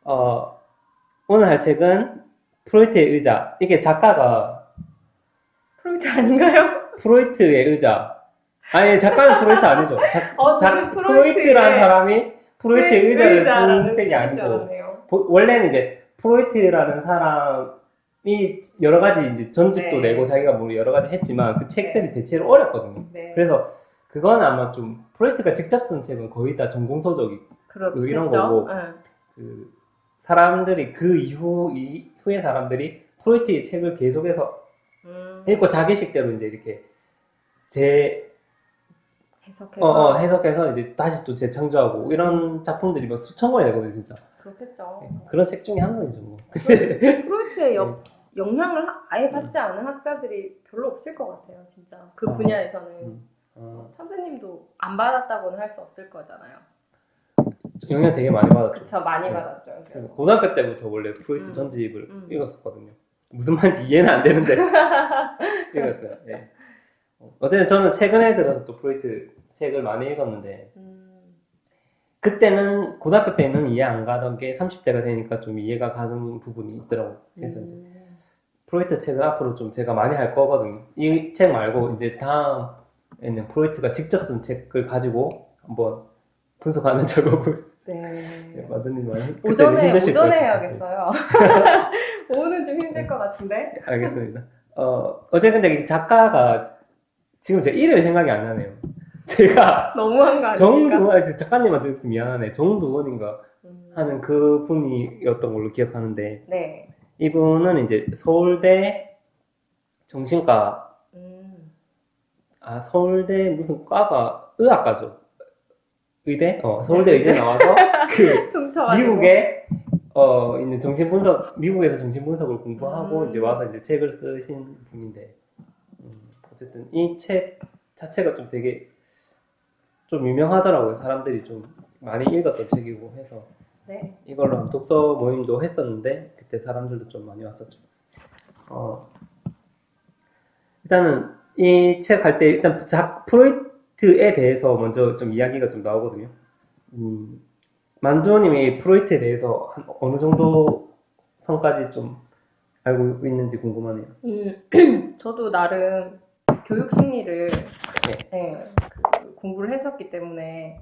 어, 오늘 할 책은 프로이트의 의자. 이게 작가가 프로이트 아닌가요? 프로이트의 의자. 아니, 작가는 프로이트 아니죠. 저는 프로이트라는 프로이트의 사람이 프로이트의 의자를 쓴 의자라는 책이 책인 줄 아니고, 알았네요. 원래는 이제 프로이트라는 사람이 여러 가지 이제 전집도 내고 네, 자기가 뭐 여러 가지 했지만 그 책들이 네, 대체로 어렵거든요. 네. 그래서 그건 아마 좀 프로이트가 직접 쓴 책은 거의 다 전공서적이고 이런 그렇겠죠? 거고, 네. 그 사람들이 그 이후의 사람들이 프로이트의 책을 계속해서 읽고 음, 자기식대로 이제 이렇게 재 해석해서 해석해서 이제 다시 또 재창조하고 이런 작품들이 막 수천 권이 되거든요, 진짜. 그렇겠죠. 그런 책 중에 한 권이죠, 뭐. 프로이트의 네. 영향을 아예 음. 받지 않은 학자들이 별로 없을 것 같아요, 진짜. 그 어, 분야에서는. 어, 천재님도 안 받았다고는 할 수 없을 거잖아요. 영향 되게 많이 받았죠. 그쵸, 많이 네. 받았죠, 저는 결국. 고등학교 때부터 원래 프로이트 음, 전집을 음. 읽었었거든요. 무슨 말인지 이해는 안 되는데 읽었어요. 네. 어쨌든 저는 최근에 들어서 또 프로이트 책을 많이 읽었는데 음, 그때는 고등학교 때는 이해 안 가던 게 30대가 되니까 좀 이해가 가는 부분이 있더라고. 그래서 이제 음. 프로이트 책은 앞으로 좀 제가 많이 할 거거든요. 이 책 말고 이제 다음에는 프로이트가 직접 쓴 책을 가지고 한번 분석하는 작업을 네. 마드님은 그때는 힘드실 것 오전에 같아요. 네. 해야겠어요. 오후는 좀 힘들 것 같은데. 알겠습니다. 어제 근데 이 작가가 지금 제 이름이 생각이 안 나네요. 제가 너무한 거 아닙니까? 정두원, 작가님한테 미안하네. 정두원인가 하는 음, 그 분이었던 걸로 기억하는데 네. 이분은 이제 서울대 정신과 음, 서울대 무슨 과가 의학과죠. 의대? 네, 서울대 의대 의대 나와서 그 퉁쳐가지고. 미국에 있는 정신분석 미국에서 정신분석을 공부하고 이제 와서 음, 이제 책을 쓰신 분인데 어쨌든 이 책 자체가 좀 되게 좀 유명하더라고요. 사람들이 좀 많이 읽었던 책이고 해서 네. 이걸로 한 독서 모임도 했었는데 그때 사람들도 좀 많이 왔었죠. 어, 일단은 이 책 할 때 일단 프로이트에 대해서 먼저 좀 이야기가 좀 나오거든요. 음, 만두님이 프로이트에 대해서 한 어느 정도 선까지 좀 알고 있는지 궁금하네요. 저도 나름 교육 심리를 네. 네, 공부를 했었기 때문에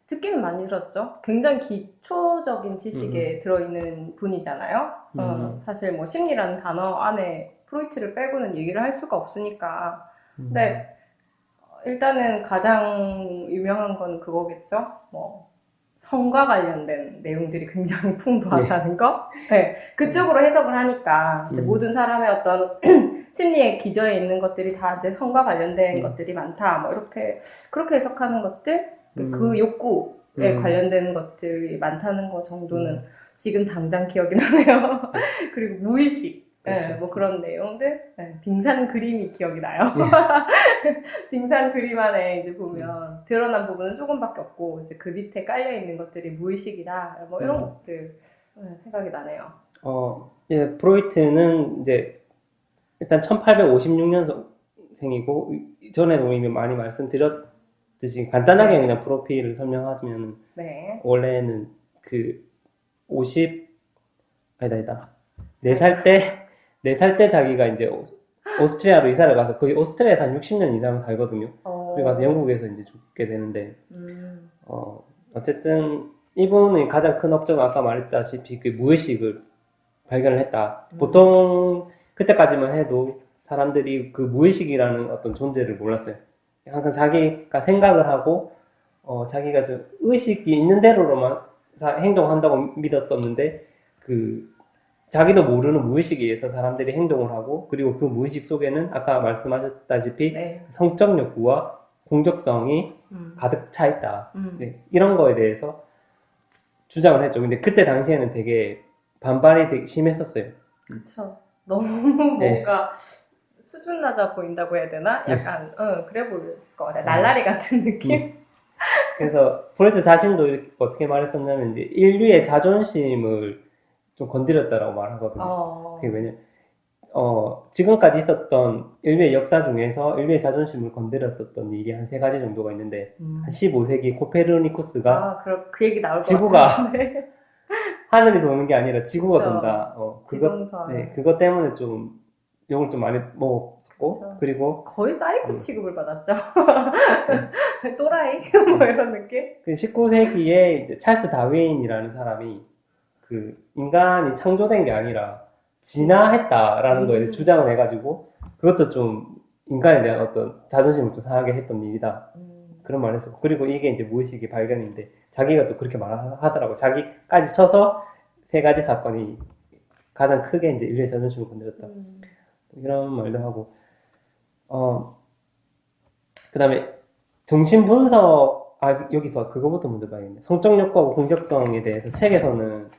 듣기는 많이 들었죠. 굉장히 기초적인 지식에 음, 들어있는 분이잖아요. 음, 사실 뭐 심리라는 단어 안에 프로이트를 빼고는 얘기를 할 수가 없으니까. 음, 근데 일단은 가장 유명한 건 그거겠죠. 뭐 성과 관련된 내용들이 굉장히 네. 풍부하다는 거. 네, 그쪽으로 해석을 하니까 이제 음, 모든 사람의 어떤 심리의 기저에 있는 것들이 다 이제 성과 관련된 음, 것들이 많다. 뭐 이렇게 그렇게 해석하는 것들, 그 음, 욕구에 음, 관련된 것들이 많다는 거 정도는 음, 지금 당장 기억이 나네요. 네. 그리고 무의식. 예, 그렇죠. 뭐 그런 내용들, 빙산 그림이 기억이 나요. 예. 빙산 그림 안에 이제 음, 보면 드러난 부분은 조금밖에 없고 이제 그 밑에 깔려 있는 것들이 무의식이다. 뭐 이런 음. 것들 생각이 나네요. 예, 프로이트는 이제 일단 1856년생이고 전에도 이미 많이 말씀드렸듯이 간단하게 네, 그냥 프로필을 설명하자면 네, 원래는 그 50, 아니다. 아이고, 4살 때, 4살 때 자기가 이제 오스트리아로 이사를 가서 거기 오스트리아에서 한 60년 이상 살거든요. 그리고 가서 어, 영국에서 이제 죽게 되는데, 음, 어쨌든 이분의 가장 큰 업적은 아까 말했다시피 그 무의식을 발견을 했다. 음, 보통 그때까지만 해도 사람들이 그 무의식이라는 어떤 존재를 몰랐어요. 항상 자기가 생각을 하고 자기가 좀 의식이 있는 대로로만 행동한다고 믿었었는데 그 자기도 모르는 무의식에 의해서 사람들이 행동을 하고 그리고 그 무의식 속에는 아까 말씀하셨다시피 네, 성적 욕구와 공격성이 음, 가득 차 있다. 음, 네, 이런 거에 대해서 주장을 했죠. 근데 그때 당시에는 되게 반발이 되게 심했었어요. 그쵸. 너무 네, 뭔가 수준 낮아 보인다고 해야 되나? 네, 약간, 그래 보였을 것 같아요. 어, 날라리 같은 음. 느낌? 그래서 프로이트 자신도 이렇게 어떻게 말했었냐면 이제 인류의 자존심을 좀 건드렸다라고 말하거든요. 그게 어, 왜냐, 지금까지 있었던 인류의 역사 중에서 인류의 자존심을 건드렸었던 일이 한 세 가지 정도가 있는데 한 음. 15세기 코페르니쿠스가 그 얘기 나올 것 지구가 같았는데. 하늘이 도는 게 아니라 지구가 그쵸. 돈다. 지동설. 네, 그것 때문에 좀 욕을 좀 많이 먹었고, 그쵸. 그리고 거의 사이코 취급을 받았죠. 네, 또라이? 뭐 이런 느낌? 그 19세기에 이제 찰스 다윈이라는 사람이 그 인간이 창조된 게 아니라 진화했다라는 거에 주장을 해가지고 그것도 좀 인간에 대한 어떤 자존심을 좀 상하게 했던 일이다. 그런 말을 했었고, 그리고 이게 이제 무의식의 발견인데 자기가 또 그렇게 말하더라고. 자기까지 쳐서 세 가지 사건이 가장 크게 이제 인류의 자존심을 건드렸다. 이런 말도 하고, 그 다음에 정신분석, 여기서 그거부터 먼저 봐야겠네. 성적 욕구하고 공격성에 대해서 책에서는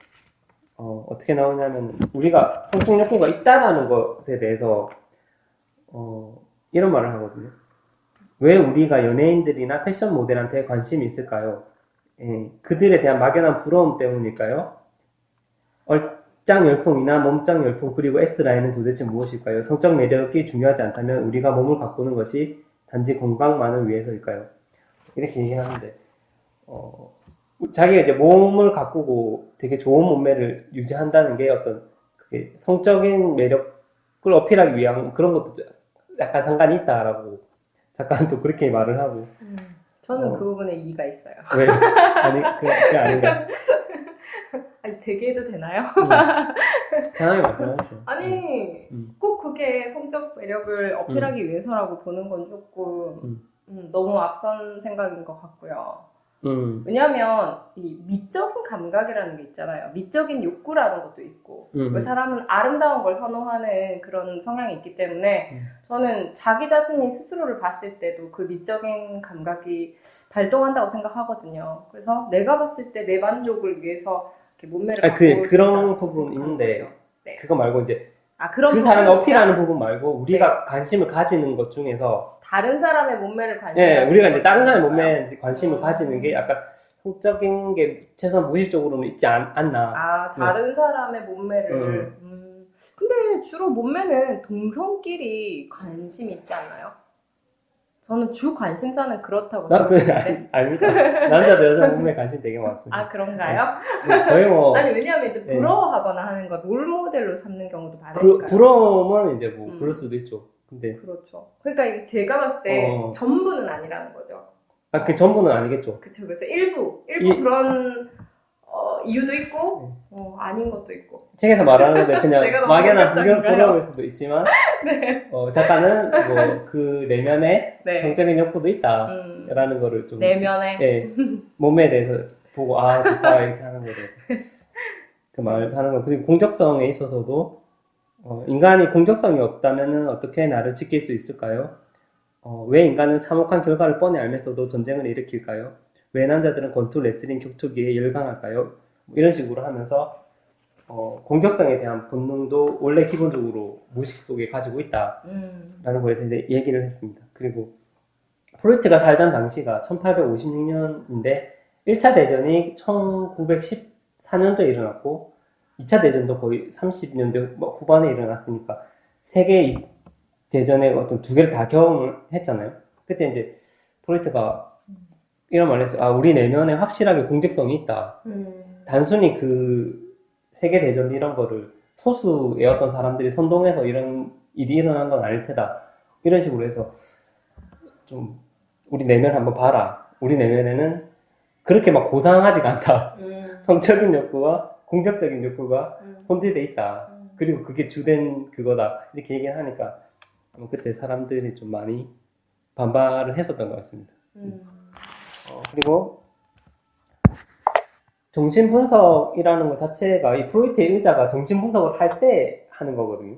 어떻게 나오냐면, 우리가 성적 욕구가 있다라는 것에 대해서 이런 말을 하거든요. 왜 우리가 연예인들이나 패션 모델한테 관심이 있을까요? 그들에 대한 막연한 부러움 때문일까요? 얼짱 열풍이나 몸짱 열풍, 그리고 S라인은 도대체 무엇일까요? 성적 매력이 중요하지 않다면 우리가 몸을 가꾸는 것이 단지 건강만을 위해서일까요? 이렇게 얘기하는데, 자기가 이제 몸을 가꾸고 되게 좋은 몸매를 유지한다는 게 어떤 그게 성적인 매력을 어필하기 위한 그런 것도 약간 상관이 있다라고 작가는 또 그렇게 말을 하고. 저는 그 부분에 이의가 있어요. 왜? 아니, 그게 아닌가? 아니, 되게 해도 되나요? 편하게 말씀하시죠. 아니, 꼭 그게 성적 매력을 어필하기 위해서라고 보는 건 조금 너무 앞선 생각인 것 같고요. 왜냐하면 이 미적인 감각이라는 게 있잖아요. 미적인 욕구라는 것도 있고, 그 사람은 아름다운 걸 선호하는 그런 성향이 있기 때문에 저는 자기 자신이 스스로를 봤을 때도 그 미적인 감각이 발동한다고 생각하거든요. 그래서 내가 봤을 때 내 만족을 위해서 이렇게 몸매를 갖고 그런 부분 있는데, 네. 그거 말고 이제 그런 그 사람이 어필하는 부분 말고 우리가 관심을 가지는 것 중에서 다른 사람의 몸매를 우리가 이제 다른 사람의 몸매에 관심을 가지는 게 약간 성적인 게 최소한 무의식적으로는 있지 않나. 다른 사람의 몸매를. 근데 주로 몸매는 동성끼리 관심 있지 않나요? 저는 주 관심사는 그렇다고 생각하는데. 아닙니다. 남자도 여자 몸매에 관심 되게 많습니다. 그런가요? 거의 뭐. 아니, 왜냐면 이제 부러워하거나 하는 걸 롤모델로 삼는 경우도 많으니까요. 부러움은 이제 뭐, 그럴 수도 있죠. 근데. 그렇죠. 그러니까 이게 제가 봤을 때 전부는 아니라는 거죠. 그 전부는 아니겠죠. 그쵸. 그래서 일부 그런 이유도 있고, 아닌 것도 있고. 책에서 말하는데 그냥 막연한 부러움일 수도 있지만, 네. 작가는 뭐 그 내면에 네. 성적인 욕구도 있다라는 거를 좀. 내면에. 몸매에 대해서 보고, 좋다, 이렇게 하는 거에 대해서. 그 말 하는 거. 그리고 공적성에 있어서도, 인간이 공적성이 없다면은 어떻게 나를 지킬 수 있을까요? 왜 인간은 참혹한 결과를 뻔히 알면서도 전쟁을 일으킬까요? 왜 남자들은 권투, 레슬링, 격투기에 열광할까요? 이런 식으로 하면서 공격성에 대한 본능도 원래 기본적으로 무의식 속에 가지고 있다라는 거에 대해 얘기를 했습니다. 그리고 프로이트가 살던 당시가 1856년인데 1차 대전이 1914년도에 일어났고 2차 대전도 거의 30년대 후반에 일어났으니까 세계 대전에 어떤 두 개를 다 경험을 했잖아요. 그때 이제 프로이트가 이런 말을 했어요. 우리 내면에 확실하게 공격성이 있다. 단순히 그 세계대전 이런 거를 소수의 어떤 사람들이 선동해서 이런 일이 일어난 건 아닐 테다. 이런 식으로 해서 좀 우리 내면 한번 봐라. 우리 내면에는 그렇게 막 고상하지가 않다. 성적인 욕구와 공격적인 욕구가 혼재돼 있다. 그리고 그게 주된 그거다. 이렇게 얘기를 하니까 그때 사람들이 좀 많이 반발을 했었던 것 같습니다. 그리고 정신분석이라는 것 자체가 이 프로이트의 의자가 정신분석을 할 때 하는 거거든요.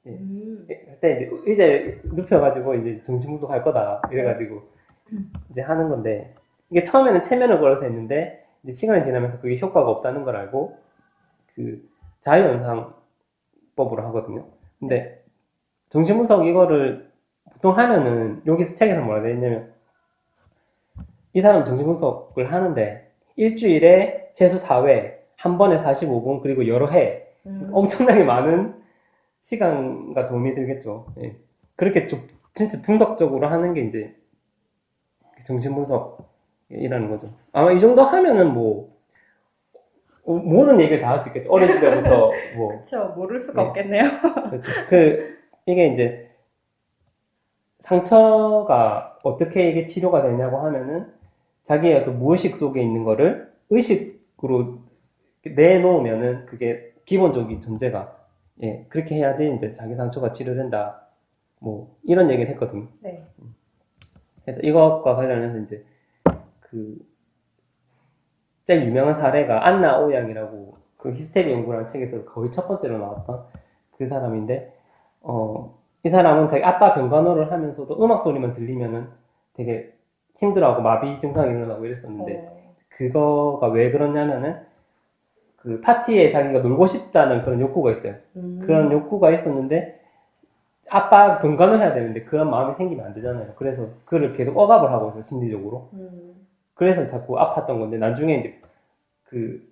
그때 이제 의자에 눕혀가지고 이제 정신분석 할 거다 이래가지고 이제 하는 건데 이게 처음에는 체면을 걸어서 했는데 이제 시간이 지나면서 그게 효과가 없다는 걸 알고 그 자유현상법으로 하거든요. 근데 정신분석 이거를 보통 하면은 여기서 책에서 뭐라 되냐면 이 사람 정신분석을 하는데 일주일에 최소 4회, 한 번에 45분, 그리고 여러 해. 엄청나게 많은 시간과 도움이 들겠죠. 예. 그렇게 좀 진짜 분석적으로 하는 게 이제 정신분석이라는 거죠. 아마 이 정도 하면은 뭐 모든 얘기를 다 할 수 있겠죠. 어린 시절부터 뭐. 그렇죠. 모를 수가 네. 없겠네요. 그렇죠. 이게 이제 상처가 어떻게 이게 치료가 되냐고 하면은 자기의 어떤 무의식 속에 있는 거를 의식으로 내놓으면은 그게 기본적인 전제가 예, 그렇게 해야지 이제 자기 상처가 치료된다. 뭐 이런 얘기를 했거든요. 네. 그래서 이것과 관련해서 이제 그 제일 유명한 사례가 안나 오양이라고 그 히스테리 연구라는 책에서 거의 첫 번째로 나왔던 그 사람인데 이 사람은 자기 아빠 병간호를 하면서도 음악 소리만 들리면은 되게 힘들어하고 마비 증상이 일어나고 이랬었는데 그거가 왜 그러냐면은 그 파티에 자기가 놀고 싶다는 그런 욕구가 있어요. 그런 욕구가 있었는데 아빠 병간호 해야 되는데 그런 마음이 생기면 안 되잖아요. 그래서 그를 계속 억압을 하고 있어요, 심리적으로. 그래서 자꾸 아팠던 건데 나중에 이제 그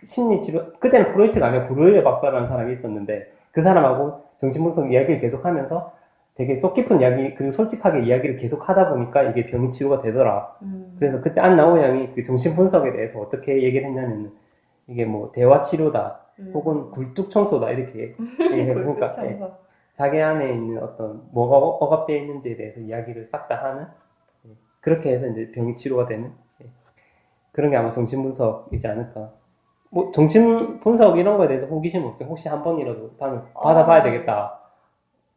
심리치료 그때는 프로이트가 아니라 브루이어 박사라는 사람이 있었는데 그 사람하고 정신분석 이야기를 계속하면서 되게 속 깊은 이야기 그리고 솔직하게 이야기를 계속 하다 보니까 이게 병이 치료가 되더라. 그래서 그때 안나오 양이 그 정신분석에 대해서 어떻게 얘기를 했냐면 이게 뭐 대화 치료다 혹은 굴뚝 청소다 이렇게 그러니까 자기 안에 있는 어떤 뭐가 억압되어 있는지에 대해서 이야기를 싹 다 하는 그렇게 해서 이제 병이 치료가 되는 그런 게 아마 정신분석이지 않을까. 뭐 정신분석 이런 거에 대해서 호기심 없어요? 혹시 한 번이라도 다음에 받아봐야 되겠다.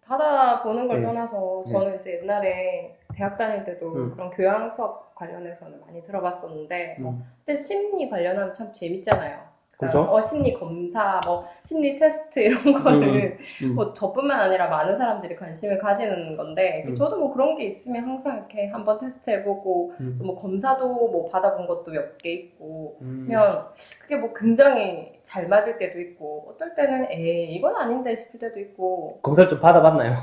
받아보는 걸 네. 떠나서 저는 이제 옛날에 대학 다닐 때도 그런 교양 수업 관련해서는 많이 들어봤었는데 그때 심리 관련하면 참 재밌잖아요. 그죠? 심리 검사, 뭐 심리 테스트 이런 거를 뭐 저뿐만 아니라 많은 사람들이 관심을 가지는 건데 저도 뭐 그런 게 있으면 항상 이렇게 한번 테스트 해보고 뭐 검사도 뭐 받아본 것도 몇 개 있고 그러면 그게 뭐 굉장히 잘 맞을 때도 있고 어떨 때는 이건 아닌데 싶을 때도 있고. 검사를 좀 받아봤나요?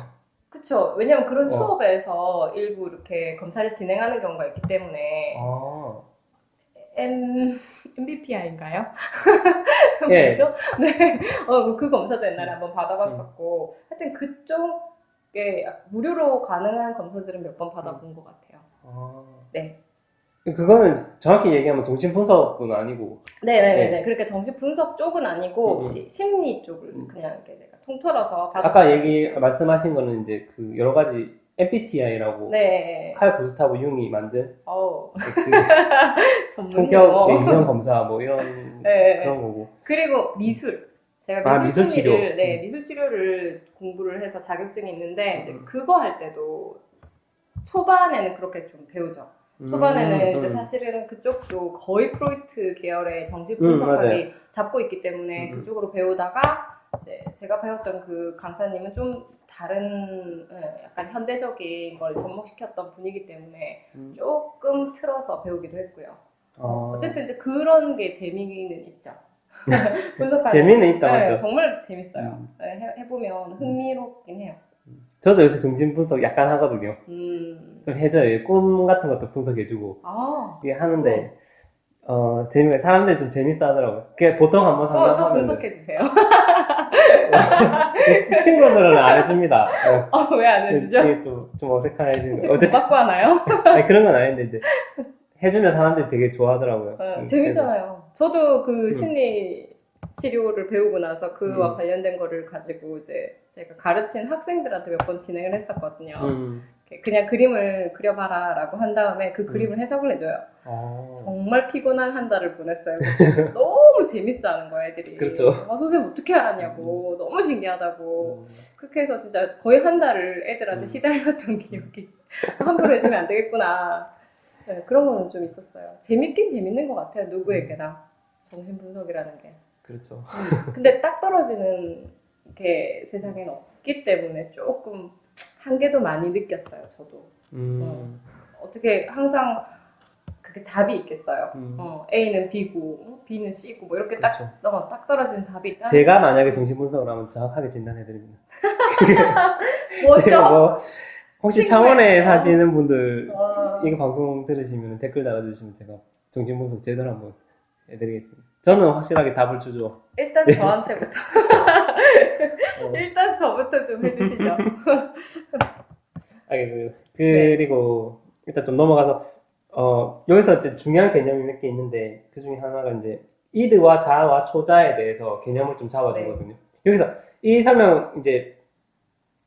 그쵸. 왜냐면 그런 수업에서 일부 이렇게 검사를 진행하는 경우가 있기 때문에. MBTI인가요? 예. 뭐죠? 네. 그 검사도 옛날에 한번 받아봤었고. 하여튼 그쪽에 무료로 가능한 검사들은 몇 번 받아본 것 같아요. 네. 그거는 정확히 얘기하면 정신분석은 아니고. 네네네. 그러니까 정신분석 쪽은 아니고, 심리 쪽을 그냥 이렇게 내가 통틀어서 아까 말씀하신 거는 이제 그 여러 가지 MBTI라고 네. 칼 구스타브 융이 만든 그 성격 유형 검사 뭐 이런 그런 거고. 그리고 미술. 제가 미술 치료. 미술 치료를 공부를 해서 자격증이 있는데 이제 그거 할 때도 초반에는 그렇게 좀 배우죠. 초반에는 이제 사실은 그쪽도 거의 프로이트 계열의 정신분석학이 잡고 있기 때문에 그쪽으로 배우다가 이제 제가 배웠던 그 강사님은 좀 다른 약간 현대적인 걸 접목시켰던 분이기 때문에 조금 틀어서 배우기도 했고요. 어쨌든 이제 그런 게 재미는 있죠. 분석하는 재미는 있다 맞죠? 정말 재밌어요. 해보면 흥미롭긴 해요. 저도 요새 정신분석 약간 하거든요. 좀 해줘요. 꿈 같은 것도 분석해주고 이게 하는데 재미가 사람들이 좀 재밌어 하더라고요. 그게 보통 한번 상담하면 저 분석해주세요. 친구들은 안 해줍니다. 왜 안 해주죠? 이게 좀 어색하지. 어쨌든 받고 하나요? 아니, 그런 건 아닌데 이제 해주면 사람들이 되게 좋아하더라고요. 재밌잖아요. 저도 그 심리 치료를 배우고 나서 그와 관련된 거를 가지고 이제 제가 가르친 학생들한테 몇 번 진행을 했었거든요. 그냥 그림을 그려봐라 라고 한 다음에 그 그림을 해석을 해줘요. 정말 피곤한 한 달을 보냈어요. 너무 재밌어 하는 거야, 애들이. 그렇죠. 선생님 어떻게 알았냐고. 너무 신기하다고. 그렇게 해서 진짜 거의 한 달을 애들한테 시달렸던 기억이. 함부로 해주면 안 되겠구나. 네, 그런 거는 좀 있었어요. 재밌긴 재밌는 것 같아요, 누구에게나. 정신분석이라는 게. 그렇죠. 근데 딱 떨어지는 게 세상에는 없기 때문에 조금 한계도 많이 느꼈어요, 저도. 어떻게 항상 그게 답이 있겠어요. A는 B고, B는 C고, 뭐 이렇게 그렇죠. 딱 떨어지는 답이 있다. 제가 만약에 정신분석을 하면 정확하게 진단해드립니다. 뭐죠? 혹시 창원에 사시는 분들 이거 방송 들으시면 댓글 달아주시면 제가 정신분석 제대로 한번 해드리겠습니다. 저는 확실하게 답을 주죠. 일단 저한테부터. 일단 저부터 좀 해주시죠. 그리고 일단 좀 넘어가서 여기서 이제 중요한 개념이 몇 개 있는데, 그 중에 하나가 이제, 이드와 자와 초자에 대해서 개념을 좀 잡아주거든요. 여기서 이 설명 이제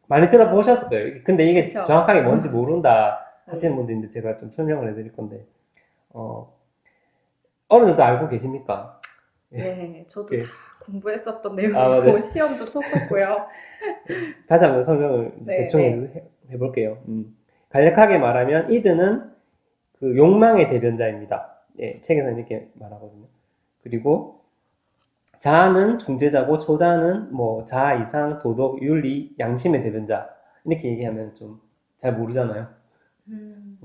많이 들어보셨을 거예요. 근데 이게 그쵸. 정확하게 뭔지 모른다 하시는 분들인데, 제가 좀 설명을 해드릴 건데, 어느 정도 알고 계십니까? 네, 저도 예. 다 공부했었던 맞아요. 내용이고 시험도 쳤었고요. 다시 한번 설명을 이제 네, 대충 네. 해볼게요. 간략하게 말하면, 이드는 그 욕망의 대변자입니다. 예, 책에서는 이렇게 말하거든요. 그리고 자아는 중재자고 초자는 뭐 자아, 이상, 도덕, 윤리, 양심의 대변자 이렇게 얘기하면 좀 잘 모르잖아요. 음,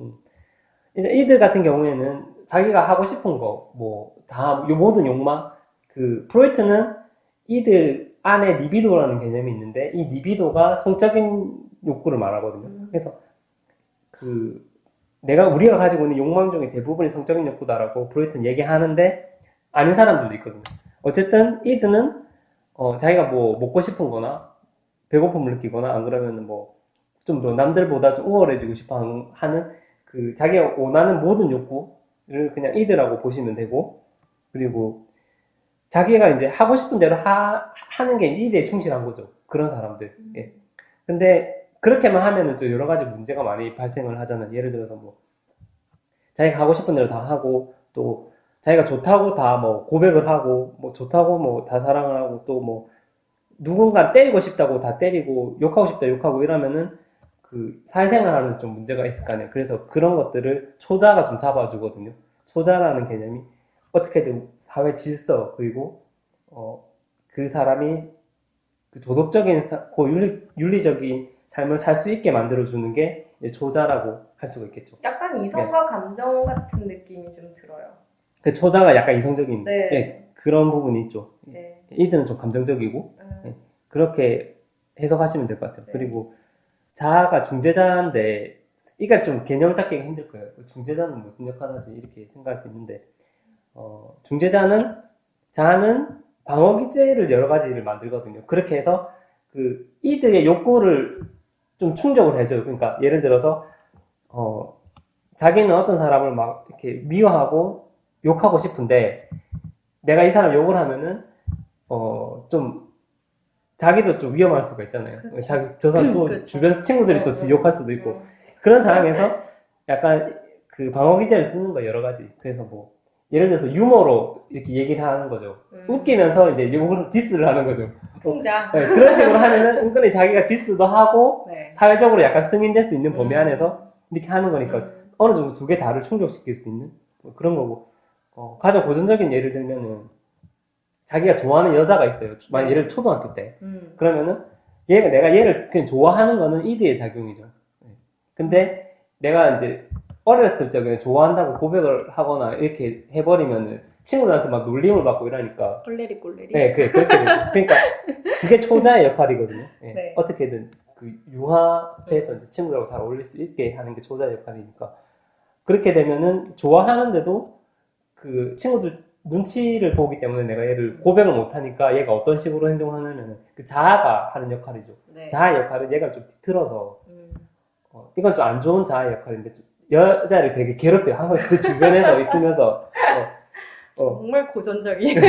이제 이들 같은 경우에는 자기가 하고 싶은 거, 뭐 다 모든 욕망, 그 프로이트는 이들 안에 리비도라는 개념이 있는데 이 리비도가 성적인 욕구를 말하거든요. 그래서 그 우리가 가지고 있는 욕망 중에 대부분이 성적인 욕구다라고 프로이트는 얘기하는데 아닌 사람들도 있거든요. 어쨌든 이드는 자기가 뭐 먹고 싶은 거나 배고픔을 느끼거나 안 그러면 뭐 좀 더 남들보다 좀 우월해지고 싶어 하는 그 자기가 원하는 모든 욕구를 그냥 이드라고 보시면 되고 그리고 자기가 이제 하고 싶은 대로 하는 게 이드에 충실한 거죠. 그런 사람들. 예. 근데 그렇게만 하면은 또 여러 가지 문제가 많이 발생을 하잖아요. 예를 들어서 뭐 자기가 하고 싶은 대로 다 하고 또 자기가 좋다고 다 뭐 고백을 하고 뭐 좋다고 뭐 다 사랑을 하고 또 뭐 누군가 때리고 싶다고 다 때리고 욕하고 싶다 욕하고 이러면은 그 사회생활 하면서 좀 문제가 있을 거 아니에요. 그래서 그런 것들을 초자가 좀 잡아주거든요. 초자라는 개념이 어떻게든 사회 질서 그리고 그 사람이 그 도덕적인 윤리적인 삶을 살 수 있게 만들어주는 게 초자라고 할 수가 있겠죠. 약간 네. 이성과 감정 같은 느낌이 좀 들어요. 그 초자가 약간 이성적인 네. 예, 그런 부분이 있죠. 네. 이들은 좀 감정적이고 예, 그렇게 해석하시면 될 것 같아요. 네. 그리고 자아가 중재자인데 이게 좀 개념 잡기가 힘들 거예요. 중재자는 무슨 역할을 하지 이렇게 생각할 수 있는데 중재자는 자아는 방어 기제를 여러 가지를 만들거든요. 그렇게 해서 그 이들의 욕구를 좀 충족을 해줘요. 그러니까 예를 들어서 자기는 어떤 사람을 막 이렇게 미워하고 욕하고 싶은데 내가 이 사람 욕을 하면은 좀 자기도 좀 위험할 수가 있잖아요. 그렇죠. 저 사람 또 그렇죠. 주변 친구들이 또 욕할 수도 있고 그런 상황에서 약간 그 방어 기제를 쓰는 거 여러 가지. 그래서 뭐 예를 들어서 유머로 이렇게 얘기를 하는 거죠. 웃기면서 이제 욕을 디스를 하는 거죠. 풍자. 네, 그런 식으로 하면은 은근히 자기가 디스도 하고 네. 사회적으로 약간 승인될 수 있는 범위 안에서 이렇게 하는 거니까 어느 정도 두 개 다를 충족시킬 수 있는 뭐 그런 거고 가장 고전적인 예를 들면은 자기가 좋아하는 여자가 있어요. 만약 얘를 초등학교 때 그러면은 내가 얘를 그냥 좋아하는 거는 이드의 작용이죠. 근데 내가 이제 어렸을 적에 좋아한다고 고백을 하거나 이렇게 해버리면은 친구들한테 막 놀림을 받고 이러니까 꼴레리 꼴레리. 네, 그렇게 되죠. 그러니까 그게 초자의 역할이거든요. 네. 네. 어떻게든 그 융합해서 이제 친구들하고 잘 어울릴 수 있게 하는 게 초자의 역할이니까 그렇게 되면은 좋아하는데도 그 친구들 눈치를 보기 때문에 내가 얘를 고백을 못하니까 얘가 어떤 식으로 행동하냐면 그 자아가 하는 역할이죠. 네. 자아의 역할은 얘가 좀 뒤틀어서 이건 좀 안 좋은 자아의 역할인데 여자를 되게 괴롭혀요. 항상 그 주변에서 있으면서 정말 고전적인.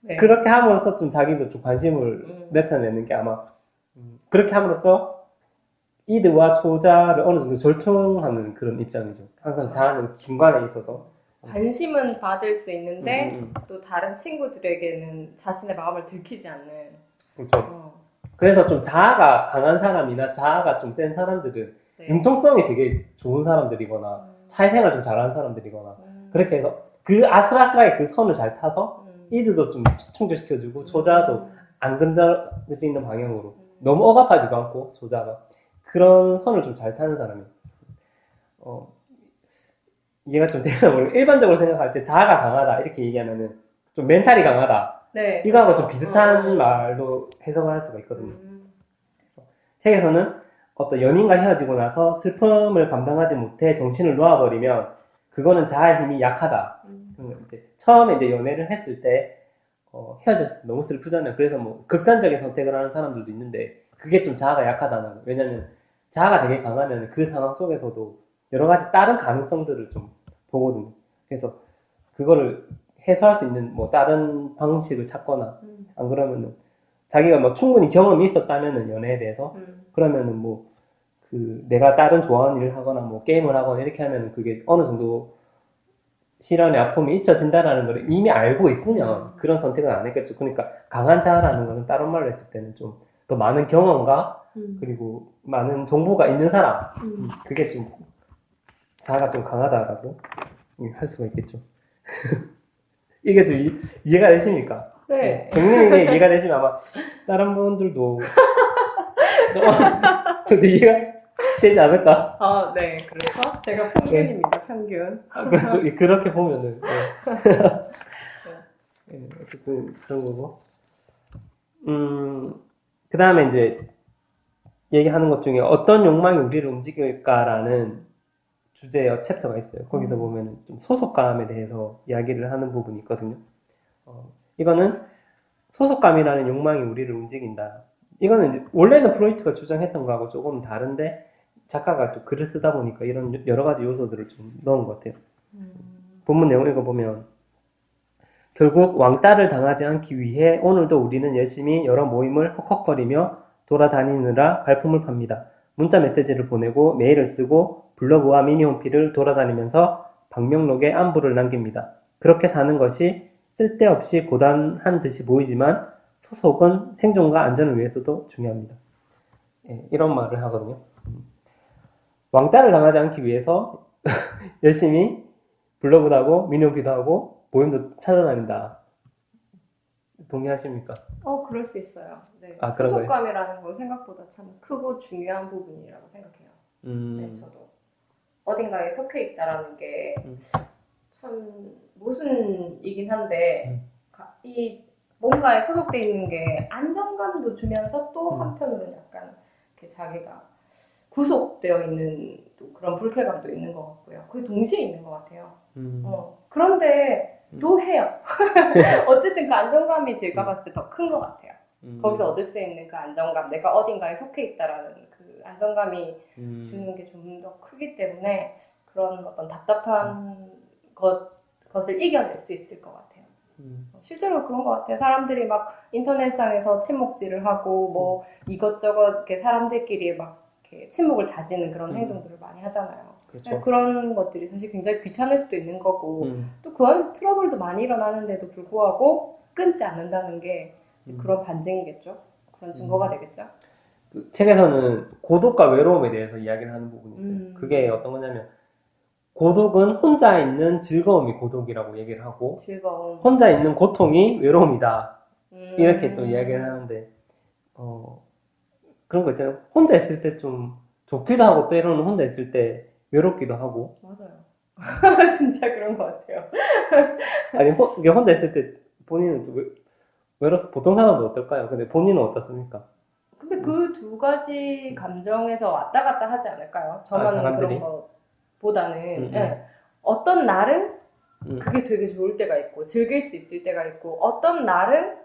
네. 그렇게 함으로써 좀 자기도 좀 관심을 나타내는 게 아마 그렇게 함으로써 이드와 초자를 어느 정도 절충하는 그런 입장이죠. 항상 자아는 중간에 있어서 관심은 받을 수 있는데 또 다른 친구들에게는 자신의 마음을 들키지 않는. 그렇죠. 그래서 좀 자아가 강한 사람이나 자아가 좀 센 사람들은 네. 융통성이 되게 좋은 사람들이거나 사회생활 좀 잘하는 사람들이거나 그렇게 해서 그 아슬아슬하게 그 선을 잘 타서 이드도 좀 충족시켜주고 초자도 안 건드리는 방향으로 너무 억압하지도 않고 초자가 그런 선을 좀 잘 타는 사람이 이해가 좀 되나 모르겠어요. 일반적으로 생각할 때 자아가 강하다 이렇게 얘기하면은 좀 멘탈이 강하다 네, 이거하고 그렇죠. 좀 비슷한 말로 해석을 할 수가 있거든요. 그래서 책에서는 어떤 연인과 헤어지고 나서 슬픔을 감당하지 못해 정신을 놓아버리면 그거는 자아의 힘이 약하다. 이제 처음에 이제 연애를 했을 때 헤어졌을 때 너무 슬프잖아요. 그래서 뭐 극단적인 선택을 하는 사람들도 있는데 그게 좀 자아가 약하다는 거예요. 왜냐면 자아가 되게 강하면 그 상황 속에서도 여러 가지 다른 가능성들을 좀 보거든요. 그래서 그거를 해소할 수 있는 뭐 다른 방식을 찾거나 안 그러면은 자기가 뭐 충분히 경험이 있었다면은 연애에 대해서 그러면은 뭐 그 내가 다른 좋아하는 일을 하거나 뭐 게임을 하거나 이렇게 하면은 그게 어느 정도 실현의 아픔이 잊혀진다라는 걸 이미 알고 있으면 그런 선택은 안 했겠죠. 그러니까 강한 자라는 거는 다른 말로 했을 때는 좀 더 많은 경험과 그리고 많은 정보가 있는 사람 그게 좀 자아가 좀 강하다라고 할 수가 있겠죠. 이게 좀 이해가 되십니까? 네. 정님에게 이해가 되시면 아마 다른 분들도 저도 이해가 되지 않을까? 아, 네. 그래서 제가 평균입니다. 평균. 그렇죠. 그렇게 보면은 어쨌든 그런 거고. 그 다음에 이제 얘기하는 것 중에 어떤 욕망이 우리를 움직일까라는 주제의 챕터가 있어요. 거기서 보면 좀 소속감에 대해서 이야기를 하는 부분이 있거든요. 이거는 소속감이라는 욕망이 우리를 움직인다. 이거는 이제 원래는 프로이트가 주장했던 거하고 조금 다른데 작가가 또 글을 쓰다 보니까 이런 여러 가지 요소들을 좀 넣은 것 같아요. 본문 내용 읽어보면 결국 왕따를 당하지 않기 위해 오늘도 우리는 열심히 여러 모임을 헉헉거리며 돌아다니느라 발품을 팝니다. 문자 메시지를 보내고 메일을 쓰고 블로그와 미니홈피를 돌아다니면서 방명록에 안부를 남깁니다. 그렇게 사는 것이 쓸데없이 고단한 듯이 보이지만 소속은 생존과 안전을 위해서도 중요합니다. 이런 말을 하거든요. 왕따를 당하지 않기 위해서 열심히 블로그도 하고 미니홈피도 하고 모임도 찾아다닌다. 동의하십니까? 그럴 수 있어요. 네. 아, 그런 거예요? 소속감이라는 건 생각보다 참 크고 중요한 부분이라고 생각해요. 네, 저도. 어딘가에 속해 있다라는 게 참 모순이긴 한데, 이 뭔가에 소속돼 있는 게 안정감도 주면서 또 한편으로는 약간 이렇게 자기가 구속되어 있는 또 그런 불쾌감도 있는 것 같고요. 그게 동시에 있는 것 같아요. 그런데 또 해요. 어쨌든 그 안정감이 제가 봤을 때 더 큰 것 같아요. 거기서 얻을 수 있는 그 안정감, 내가 어딘가에 속해 있다라는 그 안정감이 주는 게 좀 더 크기 때문에 그런 어떤 답답한 것을 이겨낼 수 있을 것 같아요. 실제로 그런 것 같아요. 사람들이 막 인터넷상에서 친목질을 하고 뭐 이것저것 이렇게 사람들끼리 막 이렇게 친목을 다지는 그런 행동들을 많이 하잖아요. 그렇죠. 그런 것들이 사실 굉장히 귀찮을 수도 있는 거고 또 그 안에서 트러블도 많이 일어나는데도 불구하고 끊지 않는다는 게 그런 반증이겠죠. 그런 증거가 되겠죠. 그 책에서는 고독과 외로움에 대해서 이야기를 하는 부분이 있어요. 그게 어떤 거냐면 고독은 혼자 있는 즐거움이 고독이라고 얘기를 하고 즐거움. 혼자 있는 고통이 외로움이다. 이렇게 또 이야기를 하는데 그런 거 있잖아요. 혼자 있을 때 좀 좋기도 하고 때로는 혼자 있을 때 외롭기도 하고. 맞아요. 진짜 그런 것 같아요. 아니 이게 혼자 있을 때 본인은 좀 보통 사람은 어떨까요? 근데 본인은 어떻습니까? 근데 그 두 가지 감정에서 왔다 갔다 하지 않을까요? 저만 사람들이? 그런 것보다는 어떤 날은 그게 되게 좋을 때가 있고 즐길 수 있을 때가 있고 어떤 날은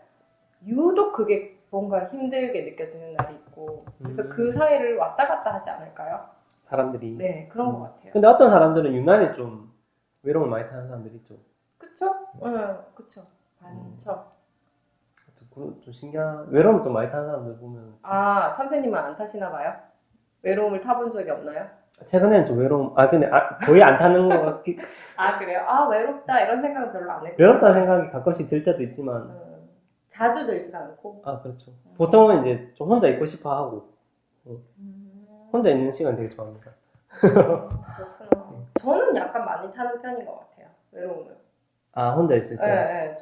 유독 그게 뭔가 힘들게 느껴지는 날이 있고 그래서 그 사이를 왔다 갔다 하지 않을까요? 사람들이. 네, 그런 것 같아요. 근데 어떤 사람들은 유난히 좀 외로움을 많이 타는 사람들이 있죠. 그쵸? 그쵸. 많죠. 좀 신기한, 외로움을 좀 많이 타는 사람들 보면. 참새님은 안 타시나 봐요? 외로움을 타본 적이 없나요? 최근에는 좀 근데 거의 안 타는 것 같기. 그래요? 외롭다 이런 생각은 별로 안 했고. 외롭다는 생각이 가끔씩 들 때도 있지만. 자주 들진 않고. 그렇죠. 보통은 이제 좀 혼자 있고 싶어 하고. 혼자 있는 시간 되게 좋아합니다. 그렇구나. 저는 약간 많이 타는 편인 것 같아요. 외로움을. 혼자 있을 때. 네.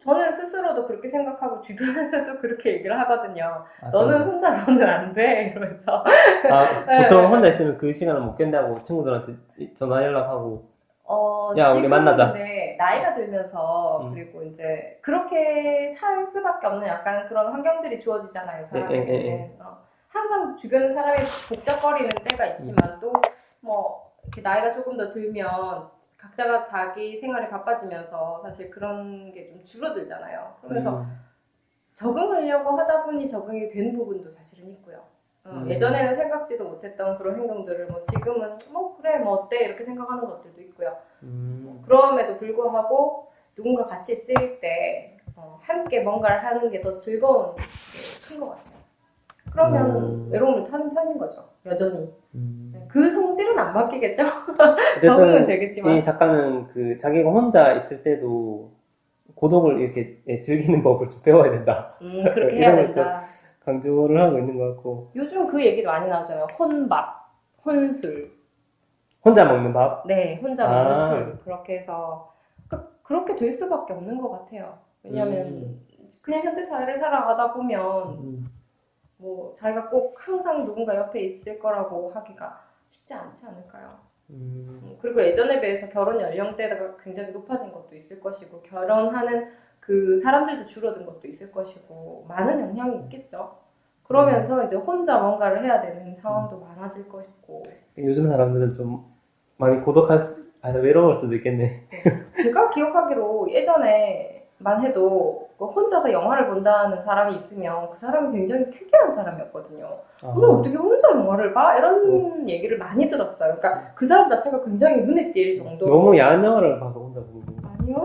저는 스스로도 그렇게 생각하고 주변에서도 그렇게 얘기를 하거든요. 너는 혼자서는 안 돼. 이러면서. 보통 혼자 있으면 그 시간을 못 견다고 친구들한테 전화 연락하고. 야, 우리 만나자. 근데 나이가 들면서 그리고 이제 그렇게 살 수밖에 없는 약간 그런 환경들이 주어지잖아요. 사람에게는. 항상 주변에 사람이 복잡거리는 때가 있지만 또 뭐 이렇게 나이가 조금 더 들면 각자가 자기 생활에 바빠지면서 사실 그런 게 좀 줄어들잖아요. 그러면서 적응하려고 하다 보니 적응이 된 부분도 사실은 있고요. 예전에는 생각지도 못했던 그런 행동들을 뭐 지금은 뭐 그래 뭐 어때 이렇게 생각하는 것들도 있고요. 그럼에도 불구하고 누군가 같이 있을 때 함께 뭔가를 하는 게 더 즐거운 게 큰 것 같아요. 그러면 외로움을 타는 편인 거죠. 여전히. 그 성질은 안 바뀌겠죠? 적응은 되겠지만. 이 작가는 그 자기가 혼자 있을 때도 고독을 이렇게 즐기는 법을 좀 배워야 된다. 그렇게 해야 된다. 강조를 하고 있는 것 같고. 요즘 그 얘기도 많이 나오잖아요. 혼밥, 혼술. 혼자 먹는 밥? 네, 혼자 먹는 술. 그렇게 해서 그렇게 될 수밖에 없는 것 같아요. 왜냐하면 그냥 현대사회를 살아가다 보면 뭐 자기가 꼭 항상 누군가 옆에 있을 거라고 하기가 쉽지 않지 않을까요? 그리고 예전에 비해서 결혼 연령대가 굉장히 높아진 것도 있을 것이고 결혼하는 그 사람들도 줄어든 것도 있을 것이고 많은 영향이 있겠죠. 그러면서 이제 혼자 뭔가를 해야 되는 상황도 많아질 것이고. 요즘 사람들은 좀 많이 외로울 수도 있겠네. 제가 기억하기로 예전에만 해도 혼자서 영화를 본다는 사람이 있으면 그 사람이 굉장히 특이한 사람이었거든요. 어떻게 혼자 영화를 봐? 이런 얘기를 많이 들었어요. 그러니까 그 사람 자체가 굉장히 눈에 띌 정도로. 너무 야한 영화를 봐서 혼자 보는 거. 아니요.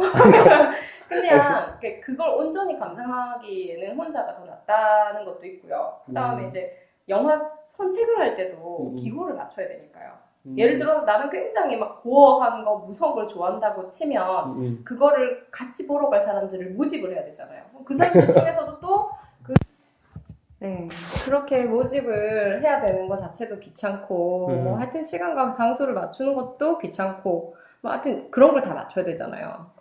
그냥 그걸 온전히 감상하기에는 혼자가 더 낫다는 것도 있고요. 그 다음에 이제 영화 선택을 할 때도 기호를 맞춰야 되니까요. 예를 들어 나는 굉장히 막 고어한 거 무서운 걸 좋아한다고 치면 그거를 같이 보러 갈 사람들을 모집을 해야 되잖아요. 그 사람들 중에서도 또 그렇게 모집을 해야 되는 것 자체도 귀찮고 뭐 하여튼 시간과 장소를 맞추는 것도 귀찮고 뭐 하여튼 그런 걸 다 맞춰야 되잖아요.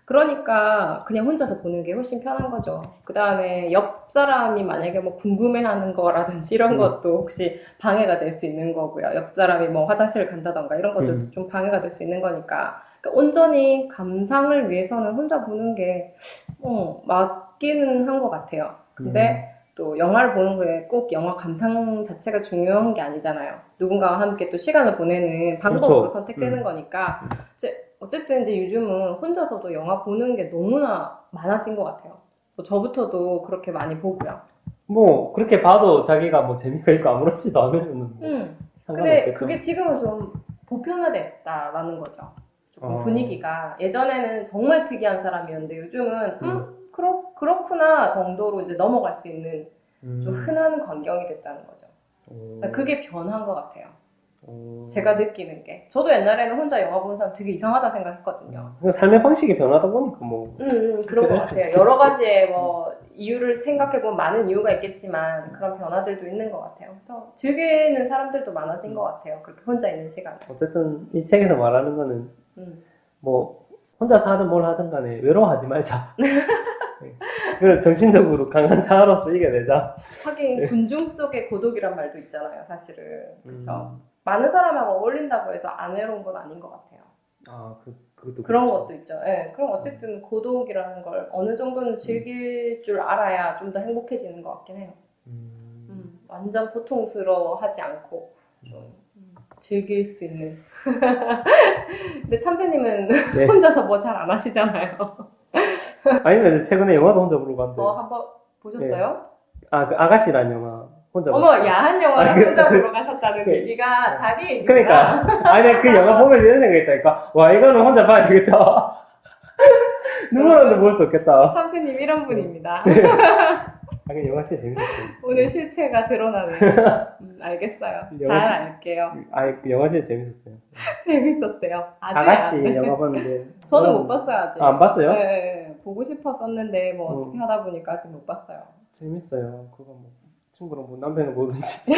그러니까 그냥 혼자서 보는 게 훨씬 편한 거죠. 그 다음에 옆 사람이 만약에 뭐 궁금해하는 거라든지 이런 것도 혹시 방해가 될 수 있는 거고요. 옆 사람이 뭐 화장실을 간다던가 이런 것도 좀 방해가 될 수 있는 거니까 그러니까 온전히 감상을 위해서는 혼자 보는 게 맞기는 한 것 같아요. 근데 또 영화를 보는 거에 꼭 영화 감상 자체가 중요한 게 아니잖아요. 누군가와 함께 또 시간을 보내는 방법으로 그렇죠. 선택되는 거니까 어쨌든 이제 요즘은 혼자서도 영화 보는 게 너무나 많아진 것 같아요. 저부터도 그렇게 많이 보고요. 뭐 그렇게 봐도 자기가 뭐 재미가 있고 아무렇지도 않으면 근데 그게 지금은 좀 보편화됐다라는 거죠. 조금 분위기가 예전에는 정말 특이한 사람이었는데 요즘은 그렇구나 정도로 이제 넘어갈 수 있는 좀 흔한 광경이 됐다는 거죠. 그러니까 그게 변한 것 같아요. 제가 느끼는 게. 저도 옛날에는 혼자 영화 보는 사람 되게 이상하다 생각했거든요. 삶의 방식이 변하다 보니까 뭐. 그런 것 같아요. 여러 가지의 뭐 이유를 생각해보면 많은 이유가 있겠지만 그런 변화들도 있는 것 같아요. 그래서 즐기는 사람들도 많아진 것 같아요. 그렇게 혼자 있는 시간. 어쨌든 이 책에서 말하는 거는 뭐 혼자서 하든 뭘 하든 간에 외로워하지 말자. 그걸 정신적으로 강한 자아로서 이겨내자. 하긴 군중 속의 고독이란 말도 있잖아요, 사실은. 그렇죠. 많은 사람하고 어울린다고 해서 안 외로운 건 아닌 것 같아요. 그것도 그런 그렇죠. 것도 있죠. 네, 그럼 어쨌든 고독이라는 걸 어느 정도는 즐길 줄 알아야 좀 더 행복해지는 것 같긴 해요. 완전 고통스러워하지 않고 좀 즐길 수 있는. 근데 참새님은 네. 혼자서 뭐 잘 안 하시잖아요. 아니면 최근에 영화도 혼자 보러 갔는데. 한번 보셨어요? 네. 그 아가씨란 영화 혼자 어머 봤어요. 야한 영화를 혼자 보러 가셨다는 얘기가 자기 얘기구나. 그러니까 아니 그 영화 보면 이런 생각이 있다니까. 와 이거는 혼자 봐야 되겠다. 누구라도 볼 수 없겠다. 참새님 이런 분입니다. 네. 영화 진짜 재밌었어요. 오늘 실체가 드러나네요. 알겠어요. 잘 알게요. 영화 진짜 재밌었어요. 재밌었대요. 아가씨 영화 봤는데. 저는 못 봤어요 아직. 안 봤어요? 네, 보고 싶었었는데 뭐 어떻게 하다 보니까 아직 못 봤어요. 재밌어요. 그거 뭐 친구랑 뭐 남편은 보든지.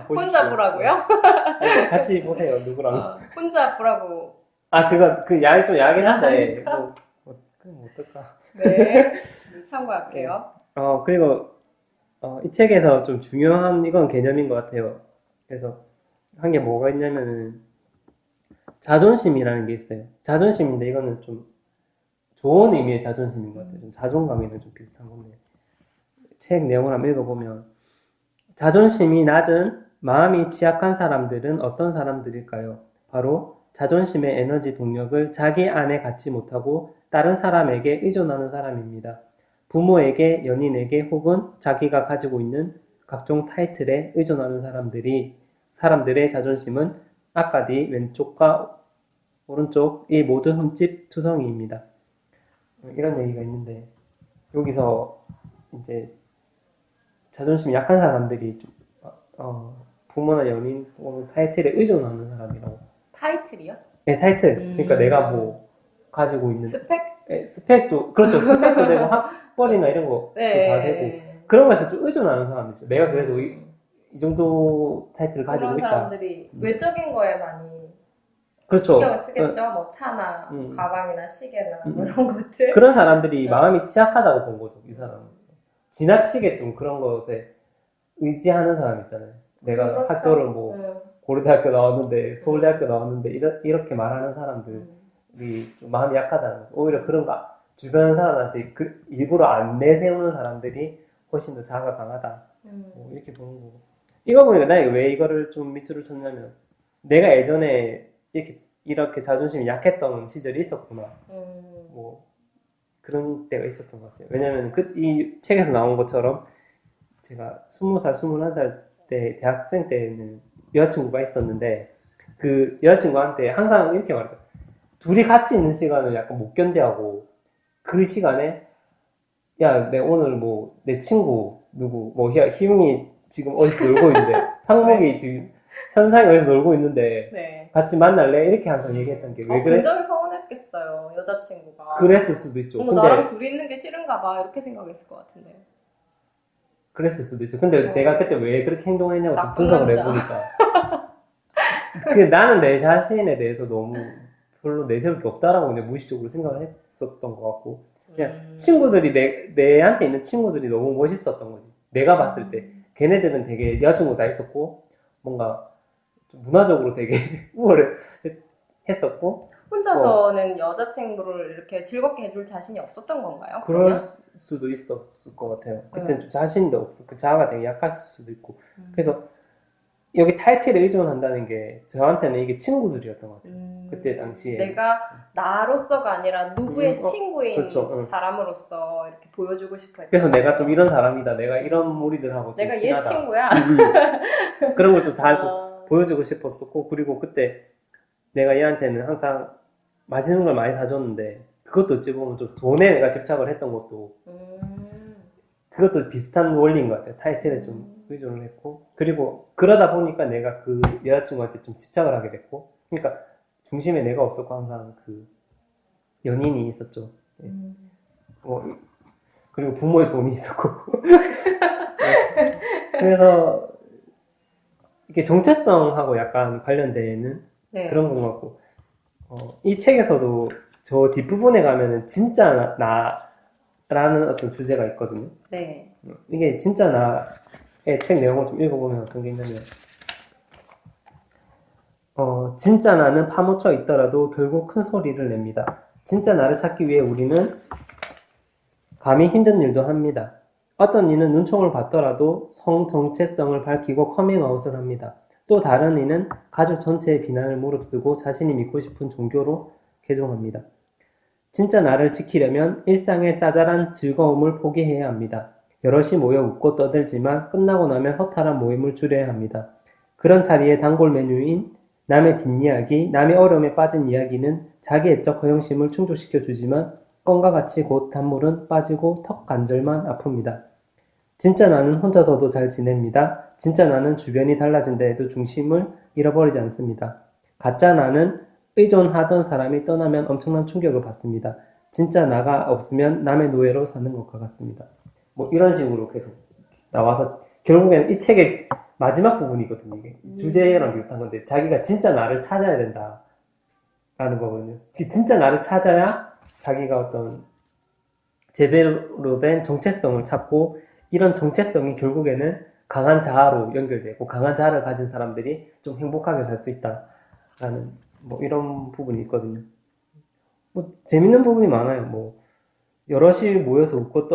혼자 보라고요? 같이 보세요 누구랑. 혼자 보라고. 그 야이 좀 야하긴 한데. 그럼 어떨까? 네, 참고할게요. 그리고 이 책에서 좀 중요한 이건 개념인 것 같아요. 그래서 한 게 뭐가 있냐면은 자존심이라는 게 있어요. 자존심인데 이거는 좀 좋은 의미의 자존심인 것 같아요. 좀 자존감이랑 좀 비슷한 건데 책 내용을 한번 읽어보면 자존심이 낮은 마음이 취약한 사람들은 어떤 사람들일까요? 바로 자존심의 에너지 동력을 자기 안에 갖지 못하고 다른 사람에게 의존하는 사람입니다. 부모에게, 연인에게 혹은 자기가 가지고 있는 각종 타이틀에 의존하는 사람들의 자존심은 앞가디 왼쪽과 오른쪽이 모두 흠집 투성이입니다. 이런 얘기가 있는데 여기서 이제 자존심이 약한 사람들이 좀, 부모나 연인 혹은 타이틀에 의존하는 사람이라고. 타이틀이요? 네, 타이틀. 그러니까 내가 뭐 가지고 있는 스펙? 네, 스펙도 그렇죠. 스펙도 되고 학벌이나 이런 것도 네. 다 되고 그런 거에서 좀 의존하는 사람들이죠. 내가 그래도 이 정도 타이틀을 가지고 그런 있다. 사람들이 외적인 거에 많이 그렇죠. 신경을 쓰겠죠. 뭐 차나 가방이나 시계나 뭐 이런 것들. 그런 사람들이 마음이 취약하다고 본 거죠. 이 사람은 지나치게 좀 그런 것에 의지하는 사람 있잖아요. 내가 그렇죠. 학교를 뭐 고려대학교 나왔는데 서울대학교 나왔는데 이렇게 말하는 사람들이 좀 마음이 약하다는 거죠. 오히려 그런 거 주변 사람한테 일부러 안 내세우는 사람들이 훨씬 더 자아가 강하다. 뭐 이렇게 보는 거고. 이거 보니까 나 왜 이거를 좀 밑줄을 쳤냐면 내가 예전에 이렇게 자존심이 약했던 시절이 있었구나. 뭐 그런 때가 있었던 것 같아요. 왜냐면 이 책에서 나온 것처럼 제가 20살, 21살 때 대학생 때는 여자친구가 있었는데 그 여자친구한테 항상 이렇게 말했어요. 둘이 같이 있는 시간을 약간 못 견뎌하고 그 시간에 야, 내 오늘 뭐 내 친구 누구 뭐 희웅이 지금 어디서 놀고 있는데 상목이 네. 지금 현상이 어디서 놀고 있는데 네. 같이 만날래? 이렇게 항상 얘기했던 게 왜 그래? 굉장히 서운했겠어요. 여자친구가. 그랬을 수도 있죠. 근데 나랑 둘이 있는 게 싫은가 봐 이렇게 생각했을 것 같은데. 그랬을 수도 있죠. 근데 내가 그때 왜 그렇게 행동을 했냐고 좀 나쁜 분석을 남자. 해보니까 나는 내 자신에 대해서 너무 별로 내세울 게 없다라고 그냥 무의식적으로 생각을 했었던 것 같고 그냥 친구들이 내한테 있는 친구들이 너무 멋있었던 거지. 내가 봤을 때 걔네들은 되게 여자친구 다 있었고 뭔가 좀 문화적으로 되게 우월했었고 혼자서는 여자친구를 이렇게 즐겁게 해줄 자신이 없었던 건가요? 그럴 그러면? 수도 있었을 것 같아요. 그때는 좀 자신도 없고 그 자아가 되게 약했을 수도 있고 그래서 여기 타이틀에 의존한다는 게 저한테는 이게 친구들이었던 것 같아요. 그때 당시에 내가 나로서가 아니라 누구의 친구인 그렇죠. 사람으로서 이렇게 보여주고 싶어 했던 그래서 거예요. 내가 좀 이런 사람이다. 내가 이런 무리들하고 좀 내가 얘 친하다. 친구야. 그런 걸 좀 잘 좀 보여주고 싶었었고 그리고 그때 내가 얘한테는 항상 맛있는 걸 많이 사줬는데 그것도 어찌 보면 좀 돈에 내가 집착을 했던 것도 그것도 비슷한 원리인 것 같아요. 타이틀에 좀 의존을 했고 그리고 그러다 보니까 내가 그 여자친구한테 좀 집착을 하게 됐고 그러니까 중심에 내가 없었고 항상 그 연인이 있었죠. 그리고 부모의 도움이 있었고 그래서 이게 정체성하고 약간 관련되는 그런 것 같고 이 책에서도 저 뒷부분에 가면은 진짜 나라는 어떤 주제가 있거든요. 네. 이게 진짜 나의 책 내용을 좀 읽어보면 어떤 게 있냐면 진짜 나는 파묻혀 있더라도 결국 큰 소리를 냅니다. 진짜 나를 찾기 위해 우리는 감히 힘든 일도 합니다. 어떤 이는 눈총을 받더라도 성정체성을 밝히고 커밍아웃을 합니다. 또 다른 이는 가족 전체의 비난을 무릅쓰고 자신이 믿고 싶은 종교로 개종합니다. 진짜 나를 지키려면 일상의 짜잘한 즐거움을 포기해야 합니다. 여럿이 모여 웃고 떠들지만 끝나고 나면 허탈한 모임을 줄여야 합니다. 그런 자리에 단골 메뉴인 남의 뒷이야기, 남의 어려움에 빠진 이야기는 자기 애적 허영심을 충족시켜 주지만 껌과 같이 곧 단물은 빠지고 턱 관절만 아픕니다. 진짜 나는 혼자서도 잘 지냅니다. 진짜 나는 주변이 달라진다 해도 중심을 잃어버리지 않습니다. 가짜 나는 의존하던 사람이 떠나면 엄청난 충격을 받습니다. 진짜 나가 없으면 남의 노예로 사는 것과 같습니다. 뭐 이런 식으로 계속 나와서 결국에는 이 책의 마지막 부분이거든요. 이게 주제랑 비슷한 건데 자기가 진짜 나를 찾아야 된다라는 거거든요. 진짜 나를 찾아야 자기가 어떤 제대로 된 정체성을 찾고 이런 정체성이 결국에는 강한 자아로 연결되고 강한 자아를 가진 사람들이 좀 행복하게 살 수 있다라는 뭐 이런 부분이 있거든요. 뭐 재밌는 부분이 많아요. 뭐 여럿이 모여서 웃고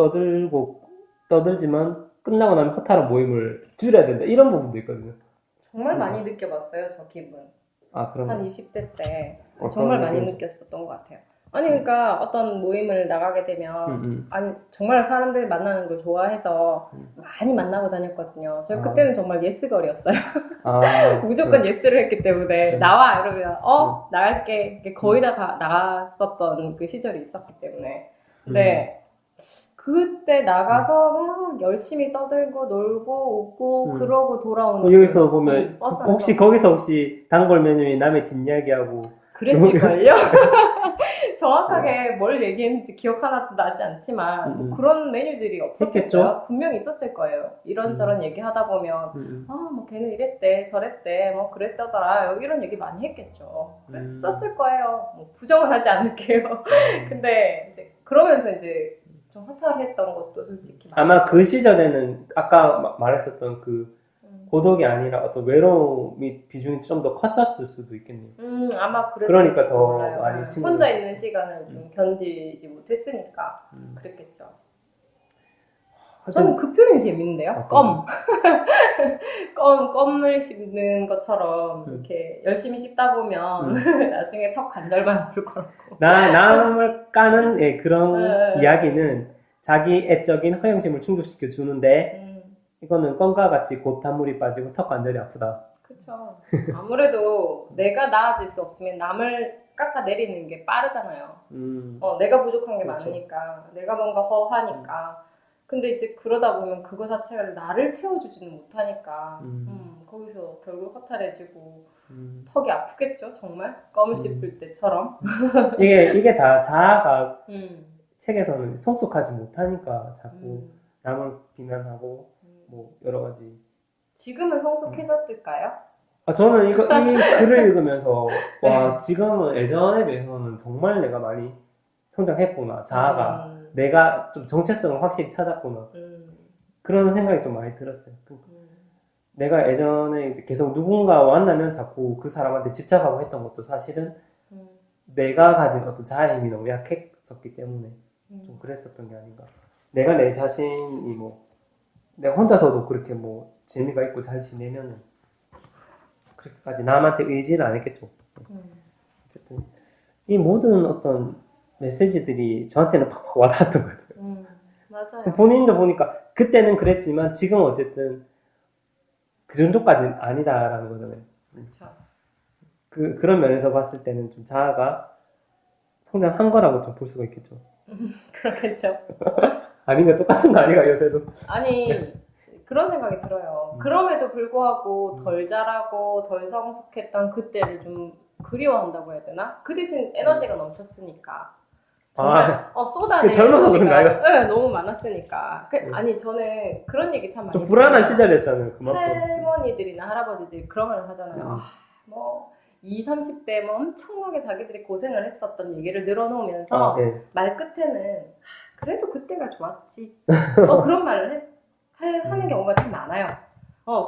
떠들지만 끝나고 나면 허탈한 모임을 줄여야 된다 이런 부분도 있거든요. 정말 많이 느껴봤어요, 저 기분. 아, 그럼 한 20대 때 정말 많이 느꼈었던 것 같아요. 아니 그러니까 어떤 모임을 나가게 되면 아니 정말 사람들 만나는 걸 좋아해서 많이 만나고 다녔거든요. 제가 그때는 정말 예스걸이었어요. 무조건 예스를 했기 때문에 나와 이러면 나갈게 이렇게 거의 다 나갔었던 그 시절이 있었기 때문에 근데 그때 나가서 막 열심히 떠들고 놀고 웃고 그러고 돌아오는 여기서 보면 거기서 단골 메뉴에 남의 뒷이야기하고 그랬을걸요? 정확하게 뭘 얘기했는지 기억 하나도 나지 않지만 뭐 그런 메뉴들이 없었겠죠? 분명히 있었을 거예요. 이런저런 얘기하다 보면 뭐 걔는 이랬대 저랬대 뭐 그랬다더라 이런 얘기 많이 했겠죠. 그랬었을 거예요. 뭐 부정은 하지 않을게요. 근데 이제 그러면서 이제 좀 허탈했던 것도 솔직히 아마 그 시절에는 아까 말했었던 그 고독이 아니라 어떤 외로움이 비중이 좀 더 컸었을 수도 있겠네요. 아마 그러니까 더 몰라요. 많이 혼자 있는 시간을 좀 견디지 못했으니까 그랬겠죠. 저는 그 표현이 재밌는데요. 껌을 씹는 것처럼 이렇게 열심히 씹다 보면 나중에 턱 관절만 아플 거라고. 남을 까는 그런 이야기는 자기 애적인 허영심을 충족시켜 주는데 이거는 껌과 같이 곧 단물이 빠지고 턱 관절이 아프다. 그쵸. 아무래도 내가 나아질 수 없으면 남을 깎아내리는 게 빠르잖아요. 내가 부족한 게 많으니까 내가 뭔가 허하니까 근데 이제 그러다 보면 그거 자체가 나를 채워주지는 못하니까 거기서 결국 허탈해지고 턱이 아프겠죠 정말 껌을 씹을 때처럼 이게 다 자아가 책에서는 성숙하지 못하니까 자꾸 남을 비난하고 뭐 여러 가지. 지금은 성숙해졌을까요? 저는 이 글을 읽으면서 와 지금은 예전에 비해서는 정말 내가 많이 성장했구나. 자아가 내가 좀 정체성을 확실히 찾았구나. 그런 생각이 좀 많이 들었어요. 내가 예전에 이제 계속 누군가와 만나면 자꾸 그 사람한테 집착하고 했던 것도 사실은 내가 가진 어떤 자아의 힘이 너무 약했었기 때문에 좀 그랬었던 게 아닌가. 내가 내 자신이 뭐 내가 혼자서도 그렇게 뭐 재미가 있고 잘 지내면은 그렇게까지 남한테 의지를 안 했겠죠. 어쨌든 이 모든 어떤 메시지들이 저한테는 팍팍 와닿았던 것 같아요. 맞아요. 본인도 보니까 그때는 그랬지만 지금은 어쨌든 그 정도까지는 아니다라는 거잖아요. 그렇죠. 그런 면에서 봤을 때는 좀 자아가 성장한 거라고 좀 볼 수가 있겠죠. 그렇겠죠. 아닌가 똑같은 거 아닌가 요새도. 아니 그런 생각이 들어요. 그럼에도 불구하고 덜 자라고 덜 성숙했던 그때를 좀 그리워한다고 해야 되나? 그 대신 에너지가 넘쳤으니까 정말 쏟아내는 젊어서 그런가요? 네, 너무 많았으니까. 아니 저는 그런 얘기 참 많이 좀 불안한 시절이었잖아요. 그만큼. 할머니들이나 할아버지들이 그런 말 하잖아요. 뭐 20, 30대 뭐 엄청나게 자기들이 고생을 했었던 얘기를 늘어놓으면서 말 끝에는 그래도 그때가 좋았지. 그런 말을 하는 경우가 참 많아요.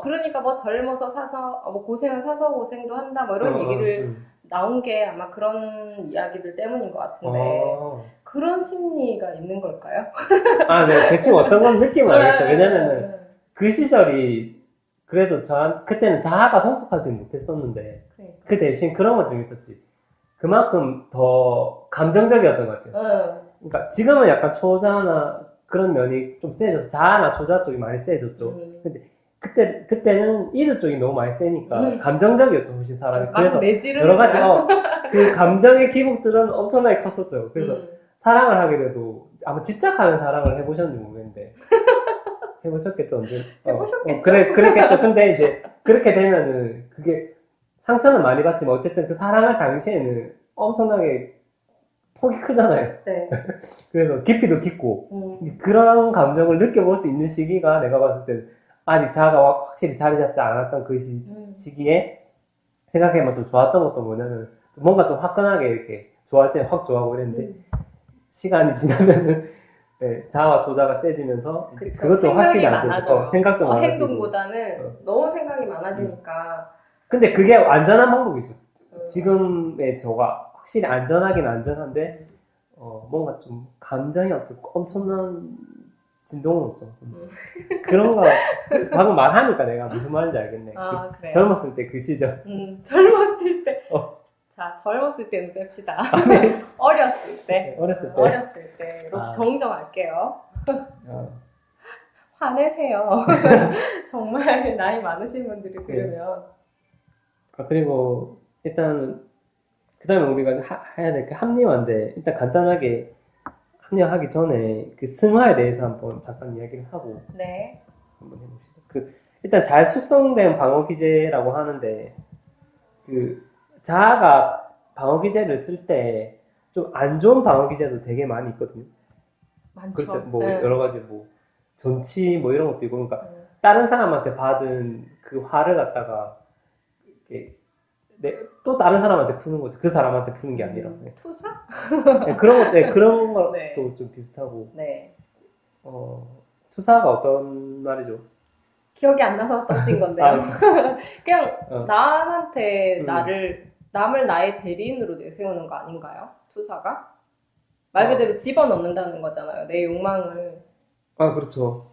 그러니까 뭐 젊어서 사서 뭐 고생은 사서 고생도 한다 뭐 이런 얘기를 나온 게 아마 그런 이야기들 때문인 것 같은데 그런 심리가 있는 걸까요? 네. 대충 어떤 건 느낌은 알겠어요. 왜냐면은 그 시절이 그래도 그때는 자아가 성숙하지 못했었는데 그러니까. 그 대신 그런 건 좀 있었지. 그만큼 더 감정적이었던 것 같아요. 그러니까 지금은 약간 초자나 그런 면이 좀 세져서 자아나 초자 쪽이 많이 세졌죠. 근데 그때는 이드 쪽이 너무 많이 세니까 감정적이었죠, 훨씬 사람이. 그래서 여러 가지 그 감정의 기복들은 엄청나게 컸었죠. 그래서 사랑을 하게 돼도 아마 집착하는 사랑을 해보셨는지 모르겠는데 해보셨겠죠, 언제? 해보셨겠죠. 그랬겠죠. 근데 이제 그렇게 되면은 그게 상처는 많이 받지만 어쨌든 그 사랑할 당시에는 엄청나게 폭이 크잖아요. 네. 그래서 깊이도 깊고 그런 감정을 느껴볼 수 있는 시기가 내가 봤을 때 아직 자아가 확실히 자리 잡지 않았던 그 시기에 생각해보면 좀 좋았던 것도 뭐냐면 뭔가 좀 화끈하게 이렇게 좋아할 때 확 좋아하고 그랬는데 시간이 지나면은 자아와 조자가 세지면서 이제 그것도 확실히 안 되죠. 생각도 많아지고 행동보다는 너무 생각이 많아지니까 근데 그게 안전한 방법이죠. 지금의 저가 확실히 안전하긴 안전한데 뭔가 좀 감정이 엄청난 진동은 없죠. 그런 거 방금 말하니까 내가 무슨 말인지 알겠네. 그래요? 젊었을 때 그 시절. 젊었을 때 자, 젊었을 때는 뺍시다. 네. 어렸을 때. 네, 어렸을 때. 어렸을 때. 이렇게 아. 정정할게요. 어, 화내세요. 정말 나이 많으신 분들이 들으면. 그리고 일단 그 다음에 우리가 해야 될 게 합리화인데, 일단 간단하게 합리화하기 전에 그 승화에 대해서 한번 잠깐 이야기를 하고 네. 한번 해봅시다. 일단 잘 숙성된 방어 기제라고 하는데, 자아가 방어 기제를 쓸 때 좀 안 좋은 방어 기제도 되게 많이 있거든요. 많죠. 그렇죠. 뭐 네. 여러 가지 뭐 전치 뭐 이런 것도 있고, 그러니까 다른 사람한테 받은 그 화를 갖다가 이렇게 또 다른 사람한테 푸는 거죠. 그 사람한테 푸는 게 아니라. 투사? 그런 것도 네. 좀 비슷하고. 네. 투사가 어떤 말이죠? 기억이 안 나서 던진 건데요. 아, 진짜. 그냥 남한테 남을 나의 대리인으로 내세우는 거 아닌가요? 투사가? 말 그대로 집어넣는다는 거잖아요. 내 욕망을. 아, 그렇죠.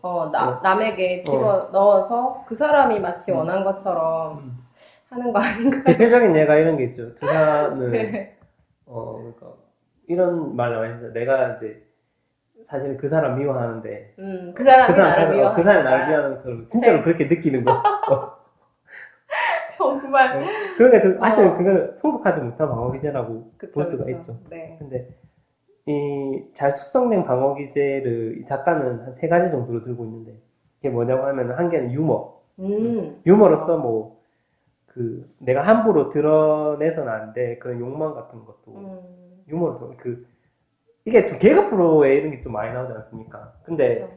남에게 집어넣어서 그 사람이 마치 원한 것처럼 하는 거 아닌가요? 대표적인 예가 이런 게 있어요. 투사는, 네. 그러니까, 이런 말 많이 했어요. 내가 이제, 사실 그 사람 미워하는데, 그 사람이 나를 미워한다. 그 사람이 나를 미워하는 것처럼, 진짜로 그렇게 느끼는 거. 정말. 그러니까 하여튼 그건 성숙하지 못한 방어 기제라고 볼 수가 그쵸. 있죠. 네. 근데 이 잘 숙성된 방어 기제를 이 작가는 한 3가지 정도로 들고 있는데, 그게 뭐냐고 하면, 한 개는 유머. 유머로서 뭐 내가 함부로 드러내서는 안 돼 그런 욕망 같은 것도 유머로 이게 좀 개그 프로에 이런 게 좀 많이 나오지 않습니까? 근데 그쵸.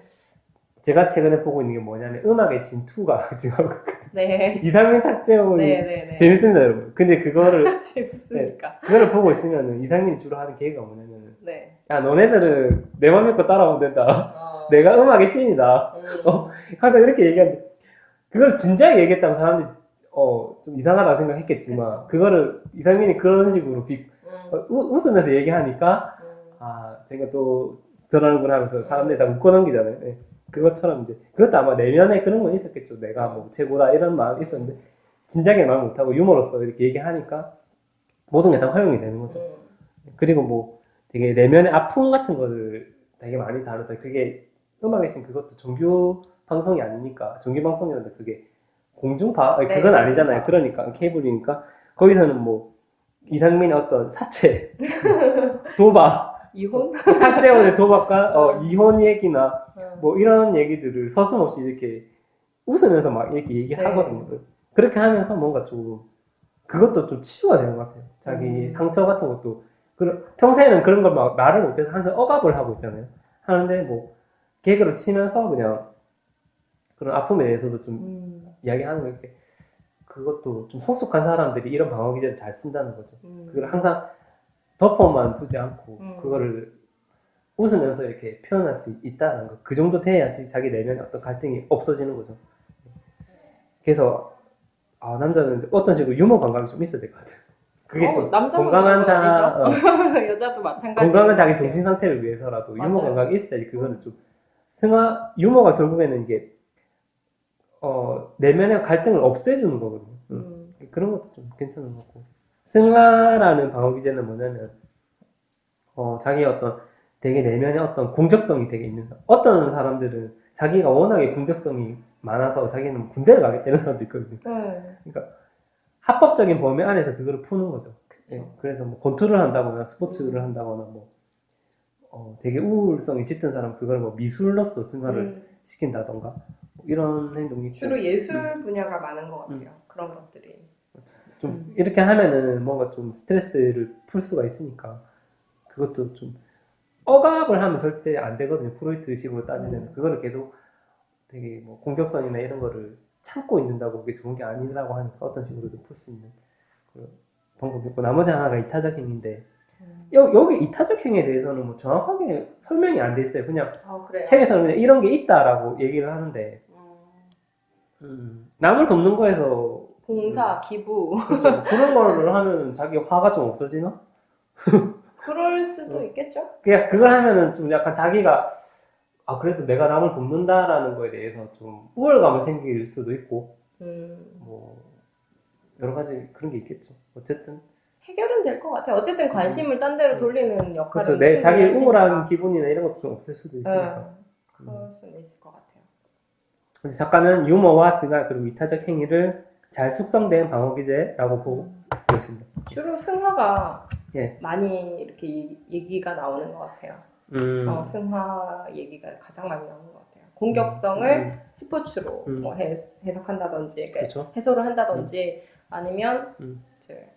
제가 최근에 보고 있는 게 뭐냐면 음악의 신 2가 지금 하고 있거든요. 네. 이상민 탁재훈이 네. 재밌습니다, 여러분. 근데 그거를 재밌으니까. 그거를 보고 있으면은 이상민이 주로 하는 개그가 뭐냐면은, 네. 야, 너네들은 내 맘 믿고 따라오면 된다. 내가 음악의 신이다. 항상 이렇게 얘기하는데, 그걸 진지하게 얘기했다면 사람들이 좀 이상하다 생각했겠지만, 그쵸. 그거를 이상민이 그런 식으로 웃으면서 얘기하니까, 제가 또 저러는구나 하면서 사람들이 다 웃고 넘기잖아요. 네. 그것처럼 이제, 그것도 아마 내면에 그런 건 있었겠죠. 내가 뭐 최고다 이런 마음이 있었는데, 진작에 말 못하고 유머로서 이렇게 얘기하니까 모든 게 다 허용이 되는 거죠. 그리고 뭐 되게 내면의 아픔 같은 거를 되게 많이 다루다. 그게 음악의 신 그것도 정규 방송이 아니니까, 정규 방송이라는데 그게 공중파? 네, 그건 아니잖아요. 공중파. 그러니까 케이블이니까 거기서는 뭐 이상민의 어떤 사체, 도박, 이혼? 탁재훈의 도박과 이혼 얘기나 뭐 이런 얘기들을 서슴없이 이렇게 웃으면서 막 이렇게 얘기하거든요. 그렇게 하면서 뭔가 좀 그것도 좀 치유가 되는 것 같아요. 자기 상처 같은 것도 평소에는 그런 걸 막 말을 못해서 항상 억압을 하고 있잖아요. 하는데 뭐 개그로 치면서 그냥 그런 아픔에 대해서도 좀 이야기하는 거 이렇게, 그것도 좀 성숙한 사람들이 이런 방어 기제를 잘 쓴다는 거죠. 그걸 항상 덮어만 두지 않고 그거를 웃으면서 이렇게 표현할 수 있다는 거. 그 정도 돼야지 자기 내면에 어떤 갈등이 없어지는 거죠. 그래서 남자는 어떤 식으로 유머 감각이 좀 있어야 될 것 같아요. 그게 좀 건강한 여자도 마찬가지. 건강한 자기 정신 상태를 위해서라도 맞아요. 유머 감각이 있어야지 그거는 좀 유머가 결국에는 이게 내면의 갈등을 없애주는 거거든요. 그런 것도 좀 괜찮은 것 같고. 승화라는 방어 기제는 뭐냐면 자기 어떤 되게 내면의 어떤 공적성이 되게 있는, 어떤 사람들은 자기가 워낙에 공적성이 많아서 자기는 군대를 가겠다는 사람도 있거든요. 그러니까 합법적인 범위 안에서 그거를 푸는 거죠. 그래서 뭐 권투를 한다거나 스포츠를 한다거나 뭐 되게 우울성이 짙은 사람 그걸 뭐 미술로서 승화를 시킨다던가 뭐 이런 행동이 있고. 주로 예술 분야가 많은 것 같아요. 그런 것들이 좀 이렇게 하면은 뭔가 좀 스트레스를 풀 수가 있으니까 그것도 좀 억압을 하면 절대 안 되거든요. 프로이트식으로 따지면 그거를 계속 되게 뭐 공격성이나 이런 거를 참고 있는다고 그게 좋은 게 아니라고 하니까 어떤 식으로든 풀 수 있는 그런 방법이 있고, 나머지 하나가 이타적 행위인데 여기 이타적 행위에 대해서는 뭐 정확하게 설명이 안 돼 있어요. 그냥 책에서는 그냥 이런 게 있다라고 얘기를 하는데 남을 돕는 거에서 봉사, 기부 그렇죠. 뭐 그런 거를 하면은 자기 화가 좀 없어지나? 그럴 수도 있겠죠. 그냥 그걸 하면은 좀 약간 자기가 그래도 내가 남을 돕는다라는 거에 대해서 좀 우월감을 생길 수도 있고 뭐 여러 가지 그런 게 있겠죠. 어쨌든 해결은 될 것 같아요. 어쨌든 관심을 딴 데로 돌리는 역할은 그렇죠. 내 자기 충분히 할 우울한 테니까. 기분이나 이런 것도 좀 없을 수도 있으니까. 그럴 수는 있을 것 같아요. 근데 작가는 유머와 승화 그리고 이타적 행위를 잘 숙성된 방어 기제라고 보고 있습니다. 주로 승화가 예. 많이 이렇게 얘기가 나오는 것 같아요. 승화 얘기가 가장 많이 나오는 것 같아요. 공격성을 스포츠로 뭐 해석한다든지, 그렇죠. 해소를 한다든지, 아니면 이제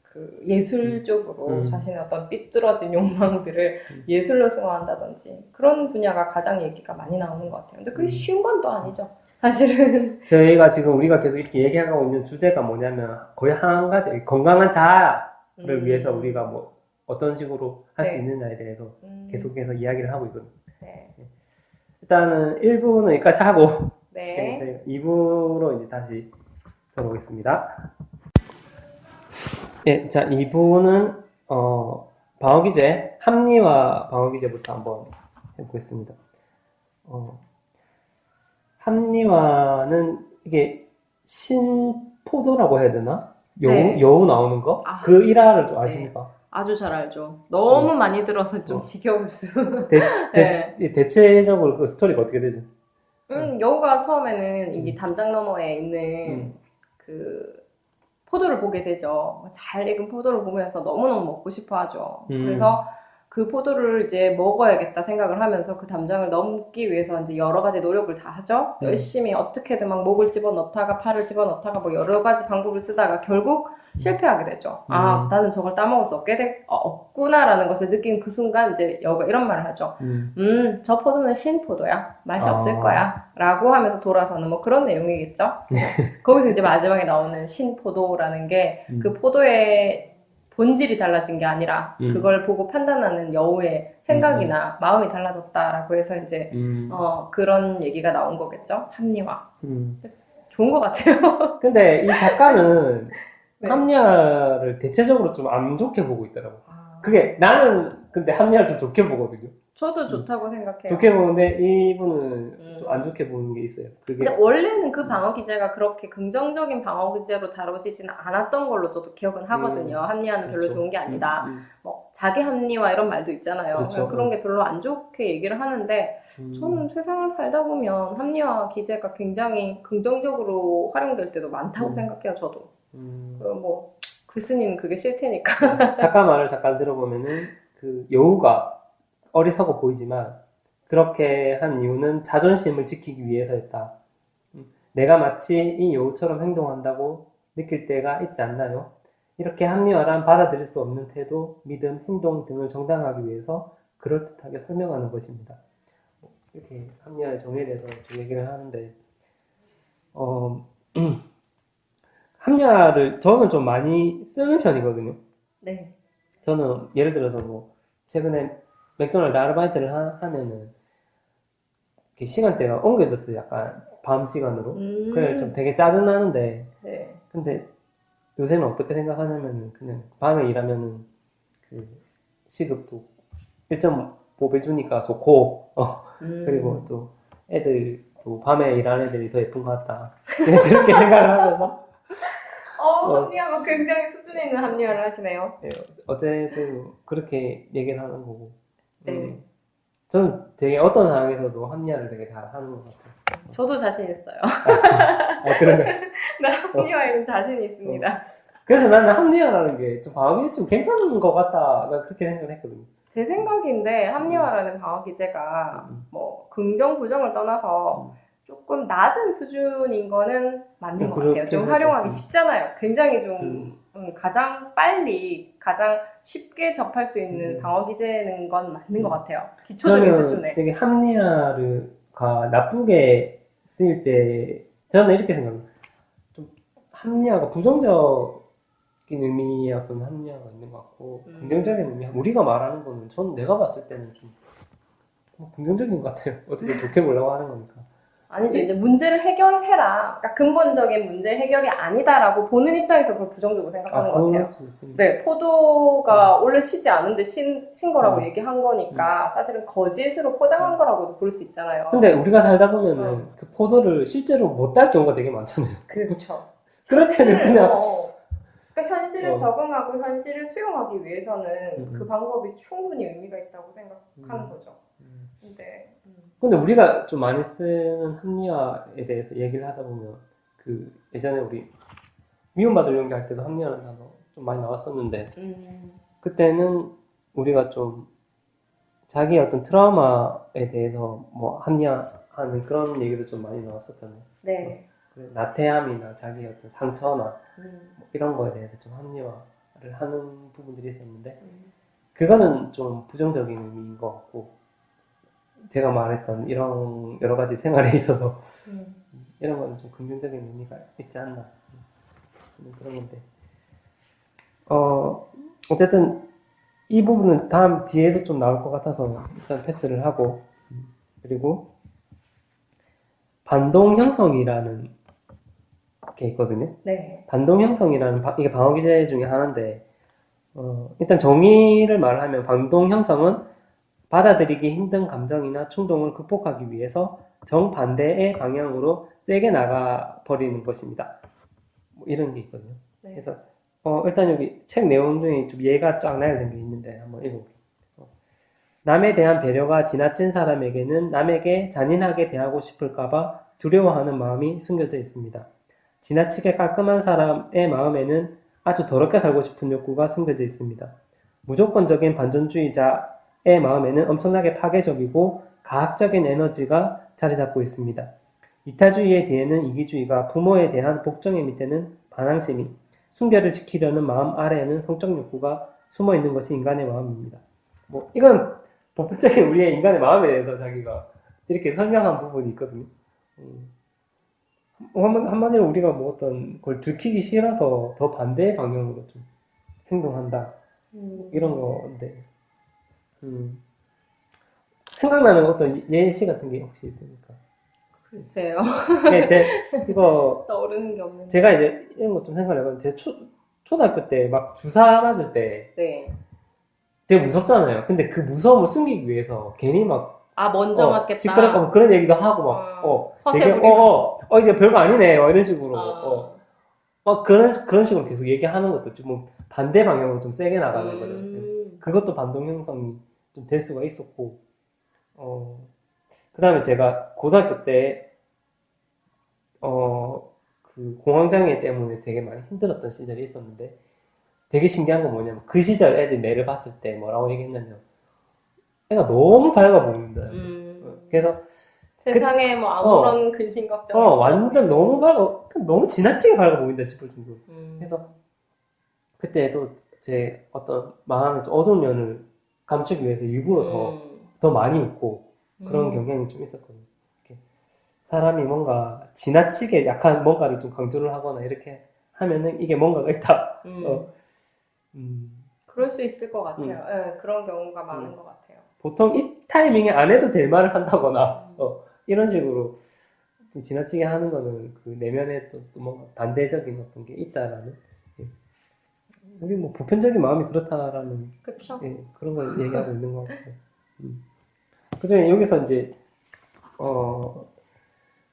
그 예술 쪽으로 자신의 어떤 삐뚤어진 욕망들을 예술로 승화한다든지 그런 분야가 가장 얘기가 많이 나오는 것 같아요. 근데 그게 쉬운 건 또 아니죠. 사실은 저희가 지금 우리가 계속 이렇게 얘기하고 있는 주제가 뭐냐면 거의 한 가지 건강한 자아를 위해서 우리가 뭐 어떤 식으로 할 수 있느냐에 대해서 계속해서 이야기를 하고 있거든요. 네. 일단은 1부는 여기까지 하고 네. 저희가 2부로 이제 다시 돌아오겠습니다. 예, 자 2부는 방어기제 합리화 방어기제부터 한번 해보겠습니다. 합리화는 이게 신포도라고 해야 되나? 여우 나오는 거? 그 일화를 좀 아십니까? 네. 아주 잘 알죠. 너무 많이 들어서 좀 지겨울 수. 대체적으로 그 스토리가 어떻게 되죠? 여우가 처음에는 이 담장 너머에 있는 그 포도를 보게 되죠. 잘 익은 포도를 보면서 너무너무 먹고 싶어 하죠. 그래서 그 포도를 이제 먹어야겠다 생각을 하면서 그 담장을 넘기 위해서 이제 여러 가지 노력을 다 하죠. 열심히 어떻게든 막 목을 집어넣다가 팔을 집어넣다가 뭐 여러 가지 방법을 쓰다가 결국 실패하게 되죠. 아, 나는 저걸 따먹을 수 없구나라는 것을 느낀 그 순간 이제 여우가 이런 말을 하죠. 저 포도는 신포도야. 맛이 없을 거야. 라고 하면서 돌아서는 뭐 그런 내용이겠죠. 거기서 이제 마지막에 나오는 신포도라는 게 그 포도의 본질이 달라진 게 아니라 그걸 보고 판단하는 여우의 생각이나 마음이 달라졌다라고 해서 이제 그런 얘기가 나온 거겠죠. 합리화. 좋은 것 같아요. 근데 이 작가는 합리화를 대체적으로 좀 안 좋게 보고 있더라고. 그게 나는 근데 합리화를 좀 좋게 보거든요. 저도 좋다고 생각해요. 좋게 보는데 이분은 좀 안 좋게 보는 게 있어요. 그게 근데 원래는 그 방어 기제가 그렇게 긍정적인 방어 기제로 다뤄지지는 않았던 걸로 저도 기억은 하거든요. 합리화는 그렇죠. 별로 좋은 게 아니다. 뭐 자기 합리화 이런 말도 있잖아요. 그렇죠. 그런 게 별로 안 좋게 얘기를 하는데 저는 세상을 살다 보면 합리화 기제가 굉장히 긍정적으로 활용될 때도 많다고 생각해요. 저도. 뭐 글쓰니는 그게 싫테니까. 작가 말을 잠깐 들어보면은 그 여우가 어리석어 보이지만 그렇게 한 이유는 자존심을 지키기 위해서였다. 내가 마치 이 여우처럼 행동한다고 느낄 때가 있지 않나요? 이렇게 합리화란 받아들일 수 없는 태도, 믿음, 행동 등을 정당하기 위해서 그럴듯하게 설명하는 것입니다. 이렇게 합리화의 정의에 대해서 좀 얘기를 하는데 합리화를 저는 좀 많이 쓰는 편이거든요. 네. 저는 예를 들어서 뭐 최근에 맥도날드 아르바이트를 하면은 이렇게 시간대가 옮겨졌어요. 약간 밤 시간으로. 그래 좀 되게 짜증 나는데. 네. 근데 요새는 어떻게 생각하냐면은 그냥 밤에 일하면은 그 시급도 1.5배 주니까 좋고 그리고 또 애들도 밤에 일하는 애들이 더 예쁜 것 같다. 그렇게 생각을 하면서 합리화가 굉장히 수준 있는 합리화를 하시네요. 예, 어쨌든 그렇게 얘기를 하는 거고. 네. 저는 되게 어떤 상황에서도 합리화를 되게 잘 하는 것 같아요. 저도 자신 있어요. 그런가요? 나 합리화에는 자신이 있습니다. 그래서 나는 합리화라는 게 좀 방어기 좀 괜찮은 것 같다. 나 그렇게 생각을 했거든요. 제 생각인데 합리화라는 방어 기제가 뭐 긍정 부정을 떠나서 조금 낮은 수준인 거는 맞는 것 같아요. 좀 활용하기 쉽잖아요. 굉장히 좀 가장 빨리 가장 쉽게 접할 수 있는 방어 기제는 건 맞는 것 같아요. 기초적인 수준에. 되게 합리화가 나쁘게 쓰일 때 저는 이렇게 생각해요. 좀 합리화가 부정적인 의미의 어떤 합리화가 있는 것 같고 긍정적인 의미 우리가 말하는 거는 저는 내가 봤을 때는 좀 긍정적인 것 같아요. 어떻게 좋게 보려고 하는 거니까. 아니죠. 이제 문제를 해결해라. 그러니까 근본적인 문제 해결이 아니다라고 보는 입장에서 그걸 부정적으로 생각하는 것 같아요. 네, 포도가 원래 시지 않은데 신 거라고 얘기한 거니까 사실은 거짓으로 포장한 거라고도 볼 수 있잖아요. 근데 우리가 살다 보면은 그 포도를 실제로 못 딸 경우가 되게 많잖아요. 그렇죠. 그럴 때는 그냥 그러니까 현실에 적응하고 현실을 수용하기 위해서는 그 방법이 충분히 의미가 있다고 생각하는 거죠. 근데 우리가 좀 많이 쓰는 합리화에 대해서 얘기를 하다 보면 그 예전에 우리 미움받을 용기 할 때도 합리화라는 단어 좀 많이 나왔었는데 그때는 우리가 좀 자기 어떤 트라우마에 대해서 뭐 합리화하는 그런 얘기도 좀 많이 나왔었잖아요. 네. 나태함이나 자기 어떤 상처나 뭐 이런 거에 대해서 좀 합리화를 하는 부분들이 있었는데 그거는 좀 부정적인 의미인 것 같고 제가 말했던 이런 여러 가지 생활에 있어서 이런 거는 좀 긍정적인 의미가 있지 않나 그런 건데 어쨌든 이 부분은 다음 뒤에도 좀 나올 것 같아서 일단 패스를 하고 그리고 반동 형성이라는 게 있거든요. 네. 반동 형성이라는 이게 방어 기제 중에 하나인데 일단 정의를 말하면 반동 형성은 받아들이기 힘든 감정이나 충동을 극복하기 위해서 정반대의 방향으로 세게 나가버리는 것입니다. 뭐 이런 게 있거든요. 네. 그래서 일단 여기 책 내용 중에 좀 예가 쫙 나열된 게 있는데 한번 읽어볼게요. 남에 대한 배려가 지나친 사람에게는 남에게 잔인하게 대하고 싶을까봐 두려워하는 마음이 숨겨져 있습니다. 지나치게 깔끔한 사람의 마음에는 아주 더럽게 살고 싶은 욕구가 숨겨져 있습니다. 무조건적인 반전주의자의 마음에는 엄청나게 파괴적이고 가학적인 에너지가 자리 잡고 있습니다. 이타주의의 뒤에는 이기주의가, 부모에 대한 복종의 밑에는 반항심이, 순결을 지키려는 마음 아래에는 성적 욕구가 숨어 있는 것이 인간의 마음입니다. 뭐 이건 보편적인 우리의 인간의 마음에 대해서 자기가 이렇게 설명한 부분이 있거든요. 한마디로 우리가 뭐 어떤 걸 들키기 싫어서 더 반대의 방향으로 좀 행동한다. 이런 건데. 생각나는 어떤 예시 같은 게 혹시 있습니까? 글쎄요. 네, 이거, 떠오르는 게 없는데. 제가 이제 이런 거 좀 생각을 해봤는데, 초등학교 때 막 주사 맞을 때 네. 되게 무섭잖아요. 근데 그 무서움을 숨기기 위해서 괜히 막, 먼저 맞겠다. 시끄럽고 뭐 그런 얘기도 하고 막, 되게, 이제 별거 아니네. 막 이런 식으로, 막 그런 식으로 계속 얘기하는 것도 좀 반대 방향으로 좀 세게 나가는 거죠. 그것도 반동 형성이 좀 될 수가 있었고, 그 다음에 제가 고등학교 때, 그 공황장애 때문에 되게 많이 힘들었던 시절이 있었는데, 되게 신기한 건 뭐냐면, 그 시절 애들 내를 봤을 때 뭐라고 얘기했냐면, 애가 너무 밝아 보인다. 그래서, 세상에 뭐 아무런 근심 걱정 완전 너무 너무 지나치게 밝아 보인다 싶을 정도로. 그래서, 그때도 제 어떤 마음의 좀 어두운 면을 감추기 위해서 일부러 더 많이 웃고, 그런 경향이 좀 있었거든요. 사람이 뭔가 지나치게 약한 뭔가를 좀 강조를 하거나 이렇게 하면은 이게 뭔가가 있다. 그럴 수 있을 것 같아요. 네, 그런 경우가 많은 것 같아요. 보통 이 타이밍에 안 해도 될 말을 한다거나 이런 식으로 좀 지나치게 하는 거는 그 내면에 또 뭔가 반대적인 어떤 게 있다라는 우리 뭐 보편적인 마음이 그렇다라는 그런 걸 얘기하고 있는 것 같고 그중에 여기서 이제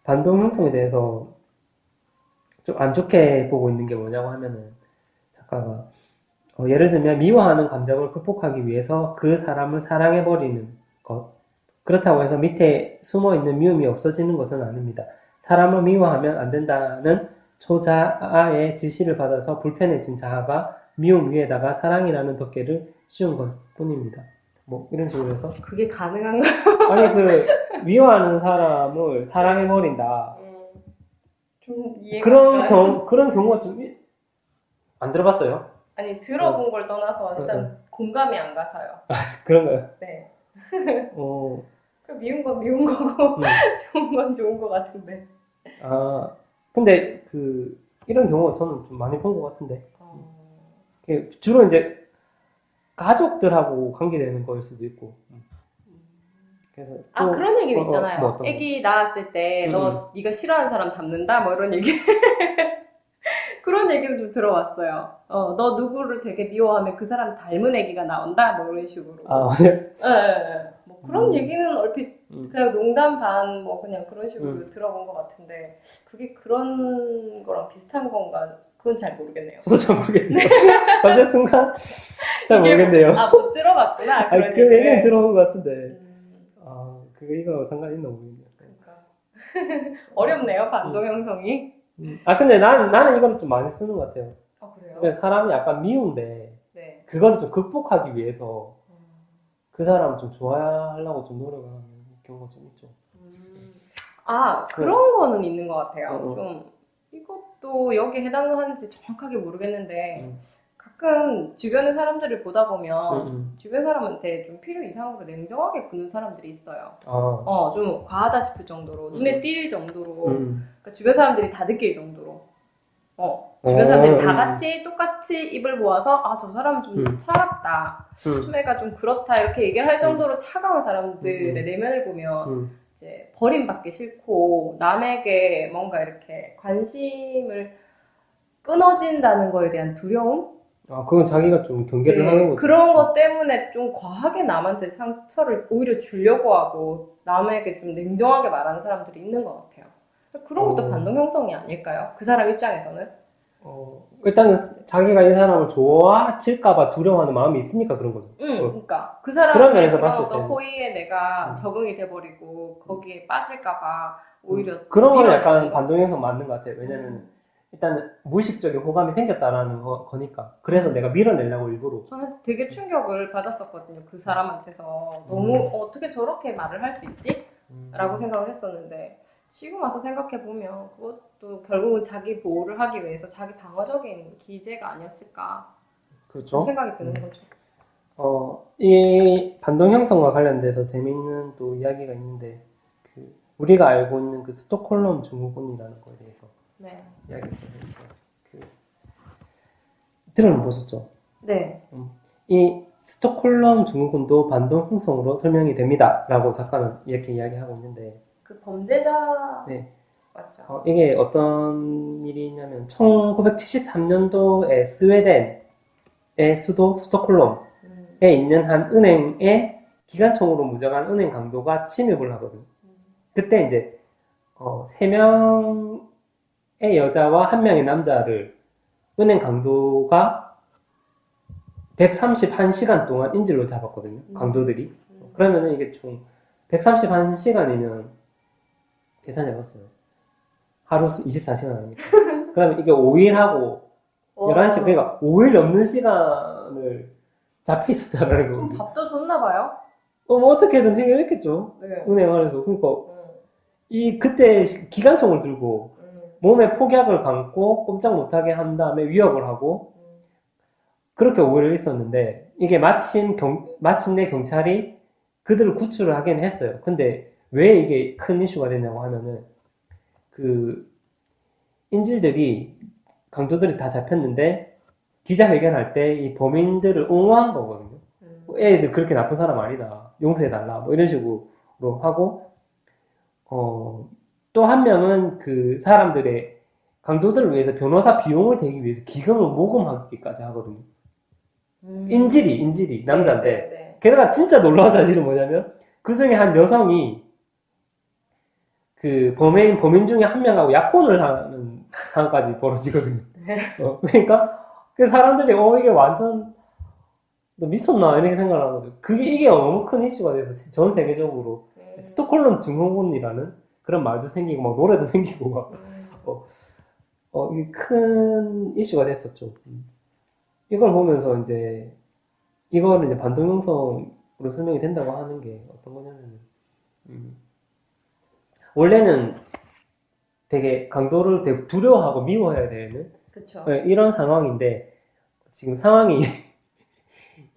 반동 형성에 대해서 좀 안 좋게 보고 있는 게 뭐냐고 하면은 작가가 예를 들면 미워하는 감정을 극복하기 위해서 그 사람을 사랑해버리는 것. 그렇다고 해서 밑에 숨어있는 미움이 없어지는 것은 아닙니다. 사람을 미워하면 안 된다는 초자아의 지시를 받아서 불편해진 자아가 미움 위에다가 사랑이라는 덮개를 씌운 것 뿐입니다. 뭐 이런 식으로 해서 그게 가능한가? 아니 미워하는 사람을 사랑해버린다. 좀 이해가 그런 경우가 좀 안 들어봤어요? 아니 들어본 걸 떠나서 일단 공감이 안 가서요. 그런가요? 네. 어, 그 미운 건 미운 거고 좋은 건 좋은 거 같은데. 근데 이런 경우가 저는 좀 많이 본 것 같은데. 주로 이제 가족들하고 관계되는 거일 수도 있고. 그래서 그런 얘기도 있잖아요. 뭐 애기 낳았을 때 네가 싫어하는 사람 닮는다 뭐 이런 얘기. 그런 얘기를 좀 들어봤어요. 너 누구를 되게 미워하면 그 사람 닮은 애기가 나온다 뭐 이런 식으로. 네. 뭐 그런 얘기는 얼핏 그냥 농담 반 뭐 그냥 그런 식으로 들어본 것 같은데 그게 그런 거랑 비슷한 건가 그건 잘 모르겠네요. 저도 잘 모르겠네요. 갑자기 순간 잘 모르겠네요. 못 들어봤구나. 아니, 그런 그 얘기는 얘기를. 들어본 것 같은데. 이거 상관 있나 모르겠네요. 그러니까. 어렵네요, 반동 형성이. 근데 나는 이거를 좀 많이 쓰는 것 같아요. 그래요? 그러니까 사람이 약간 미운데, 네. 그거를 좀 극복하기 위해서 그 사람을 좀 좋아하려고 좀 노력을 하는 경우가 좀 있죠. 그런 거는 있는 것 같아요. 어. 좀 이것도 여기에 해당하는지 정확하게 모르겠는데 가끔 주변의 사람들을 보다 보면 주변 사람한테 좀 필요 이상으로 냉정하게 구는 사람들이 있어요. 좀 과하다 싶을 정도로 눈에 띌 정도로 그러니까 주변 사람들이 다 느낄 정도로 주변 사람들이 다 같이 똑같이 입을 모아서 저 사람은 좀 차갑다, 좀 애가 좀 그렇다 이렇게 얘기를 할 정도로 차가운 사람들의 내면을 보면 이제 버림받기 싫고 남에게 뭔가 이렇게 관심을 끊어진다는 거에 대한 두려움? 그건 자기가 좀 경계를 하는 거죠. 그런 것 때문에 좀 과하게 남한테 상처를 오히려 주려고 하고 남에게 좀 냉정하게 말하는 사람들이 있는 것 같아요. 그런 것도 반동 형성이 아닐까요? 그 사람 입장에서는? 일단은 자기가 이 사람을 좋아질까봐 두려워하는 마음이 있으니까 그런 거죠. 그러니까 그 사람의 그런 봤을 어떤 때는. 호의에 내가 적응이 돼버리고 거기에 빠질까봐 오히려 그런 거는 밀어내는 약간 거? 반동 형성 맞는 것 같아요. 왜냐면 일단 무의식적인 호감이 생겼다라는 거니까. 그래서 내가 밀어내려고 일부러. 저는 되게 충격을 받았었거든요. 그 사람한테서 너무 어떻게 저렇게 말을 할 수 있지? 라고 생각을 했었는데 지금 와서 생각해보면 그것도 결국은 자기 보호를 하기 위해서 자기 방어적인 기제가 아니었을까. 그렇죠. 생각이 드는 거죠. 이 반동 형성과 관련돼서 재미있는 또 이야기가 있는데 우리가 알고 있는 그 스톡홀름 증후군이라는 거에 대해서 이야기를 좀 해볼게요. 들어보셨죠? 네. 이 스톡홀름 증후군도 반동 형성으로 설명이 됩니다. 라고 작가는 이렇게 이야기하고 있는데 그 범죄자 맞죠? 이게 어떤 일이냐면 1973년도에 스웨덴의 수도 스톡홀름에 있는 한 은행에 기관총으로 무장한 은행 강도가 침입을 하거든요. 그때 이제 3명의 여자와 1명의 남자를 은행 강도가 131시간 동안 인질로 잡았거든요. 강도들이. 그러면은 이게 총 131시간이면 계산해봤어요. 하루 24시간 아닙니까? 그러면 이게 5일하고 11시, 그러니까 5일 넘는 시간을 잡혀 있었다라는 거거든요. 밥도 줬나봐요? 뭐 어떻게든 해결했겠죠. 네. 은행 안에서. 그러니까 그때 기관총을 들고 몸에 폭약을 감고 꼼짝 못하게 한 다음에 위협을 하고 그렇게 5일을 있었는데 이게 마침내 경찰이 그들을 구출을 하긴 했어요. 근데 왜 이게 큰 이슈가 됐냐고 하면은 강도들이 다 잡혔는데 기자회견할 때 이 범인들을 옹호한 거거든요. 애들 그렇게 나쁜 사람 아니다. 용서해달라. 뭐 이런 식으로 하고 또 한 명은 그 사람들의 강도들을 위해서 변호사 비용을 대기 위해서 기금을 모금하기까지 하거든요. 인질이 남자인데 네. 게다가 진짜 놀라운 사실은 뭐냐면 그 중에 한 여성이 그 범인 중에 한 명하고 약혼을 하는 상황까지 벌어지거든요. 그러니까 그 사람들이 이게 완전 너 미쳤나 이렇게 생각을 하거든요. 이게 너무 큰 이슈가 돼서 전 세계적으로 스톡홀름 증후군이라는 그런 말도 생기고 막 노래도 생기고 막 이게 큰 이슈가 됐었죠. 이걸 보면서 이거를 이제 반동 형성으로 설명이 된다고 하는 게 어떤 거냐면 원래는 되게 강도를 되게 두려워하고 미워해야 되는 그쵸. 이런 상황인데 지금 상황이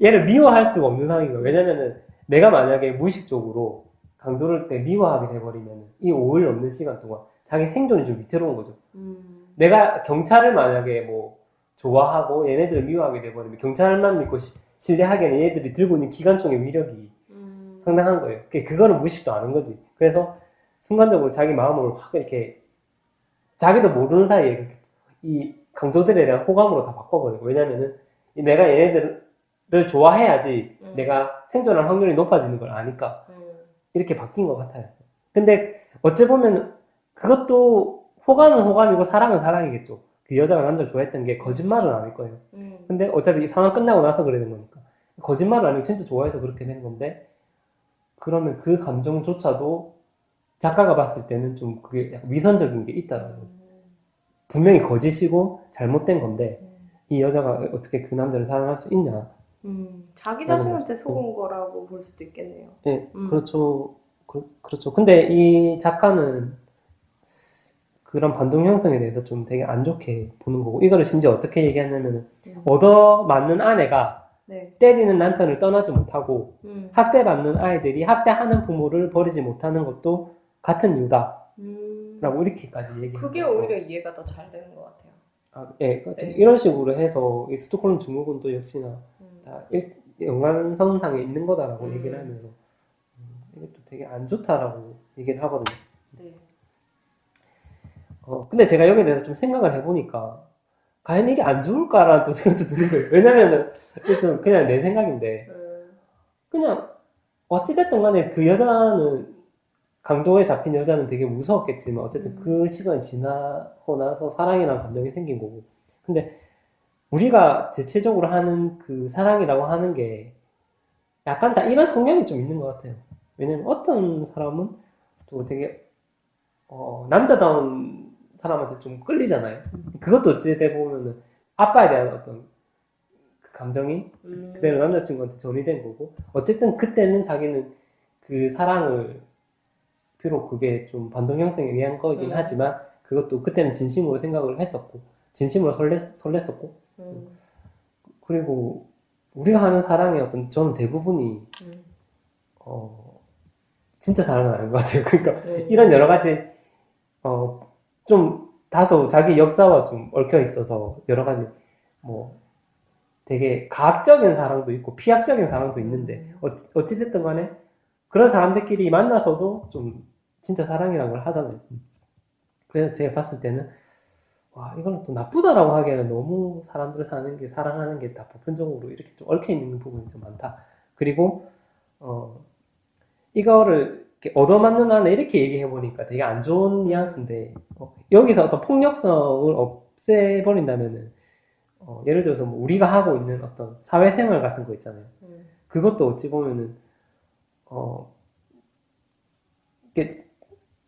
얘를 미워할 수가 없는 상황인 거예요. 왜냐면은 내가 만약에 무의식적으로 강도를 미워하게 돼버리면 이 5일 넘는 시간 동안 자기 생존이 좀 위태로운 거죠. 내가 경찰을 만약에 뭐 좋아하고 얘네들을 미워하게 돼버리면 경찰만 믿고 신뢰하기에는 얘네들이 들고 있는 기관총의 위력이 상당한 거예요. 그거는 무의식도 아는 거지. 그래서 순간적으로 자기 마음을 확 이렇게 자기도 모르는 사이에 이 강도들에 대한 호감으로 다 바꿔버리고 왜냐면은 내가 얘네들을 좋아해야지 내가 생존할 확률이 높아지는 걸 아니까 이렇게 바뀐 것 같아요. 근데 어찌 보면 그것도 호감은 호감이고 사랑은 사랑이겠죠. 그 여자가 남자를 좋아했던 게 거짓말은 아닐 거예요. 근데 어차피 상황 끝나고 나서 그래 된 거니까. 거짓말은 아니고 진짜 좋아해서 그렇게 된 건데, 그러면 그 감정조차도 작가가 봤을 때는 좀 그게 약간 위선적인 게 있다는 거죠. 분명히 거짓이고 잘못된 건데, 이 여자가 어떻게 그 남자를 사랑할 수 있냐. 자기 자신한테 속은 거라고 볼 수도 있겠네요. 네, 그렇죠. 그렇죠. 근데 이 작가는 그런 반동 형성에 대해서 좀 되게 안 좋게 보는 거고, 이거를 심지어 어떻게 얘기하냐면, 얻어맞는 아내가 네. 때리는 남편을 떠나지 못하고, 학대받는 아이들이 학대하는 부모를 버리지 못하는 것도 같은 이유다. 라고 이렇게까지 얘기해요. 그게 오히려 이해가 더 잘 되는 것 같아요. 아, 예, 이런 식으로 해서 이 스톡홀름 증후군도 역시나 다 연관성상에 있는 거다라고 얘기를 하면서 이것도 되게 안 좋다라고 얘기를 하거든요. 네. 근데 제가 여기에 대해서 좀 생각을 해보니까 과연 이게 안 좋을까라는 또 생각도 드는 거예요. 왜냐면은 이게 좀 그냥 내 생각인데 그냥 어찌됐든 간에 그 여자는 강도에 잡힌 여자는 되게 무서웠겠지만 어쨌든 그 시간이 지나고 나서 사랑이라는 감정이 생긴 거고, 근데 우리가 대체적으로 하는 그 사랑이라고 하는 게 약간 다 이런 성향이 좀 있는 것 같아요. 왜냐면 어떤 사람은 또 되게 남자다운 사람한테 좀 끌리잖아요. 그것도 어찌돼 보면은 아빠에 대한 어떤 그 감정이 그대로 남자친구한테 전이된 거고, 어쨌든 그때는 자기는 그 사랑을 비록 그게 좀 반동 형성에 의한 거긴 하지만 그것도 그때는 진심으로 생각을 했었고 진심으로 설렜었고 그리고 우리가 하는 사랑의 어떤 저는 대부분이 진짜 사랑은 아닌 것 같아요. 그러니까 이런 여러 가지 좀 다소 자기 역사와 좀 얽혀 있어서 여러 가지 뭐 되게 과학적인 사랑도 있고 피학적인 사랑도 있는데 어찌됐든 간에 그런 사람들끼리 만나서도 좀 진짜 사랑이라는 걸 하잖아요. 그래서 제가 봤을 때는 와, 이거는 또 나쁘다라고 하기에는 너무 사람들 사는 게, 사랑하는 게 다 보편적으로 이렇게 좀 얽혀 있는 부분이 좀 많다. 그리고 이거를 이렇게 얻어맞는 안에 이렇게 얘기해보니까 되게 안 좋은 뉘앙스인데, 여기서 어떤 폭력성을 없애버린다면은, 예를 들어서 뭐 우리가 하고 있는 어떤 사회생활 같은 거 있잖아요. 그것도 어찌 보면은, 이게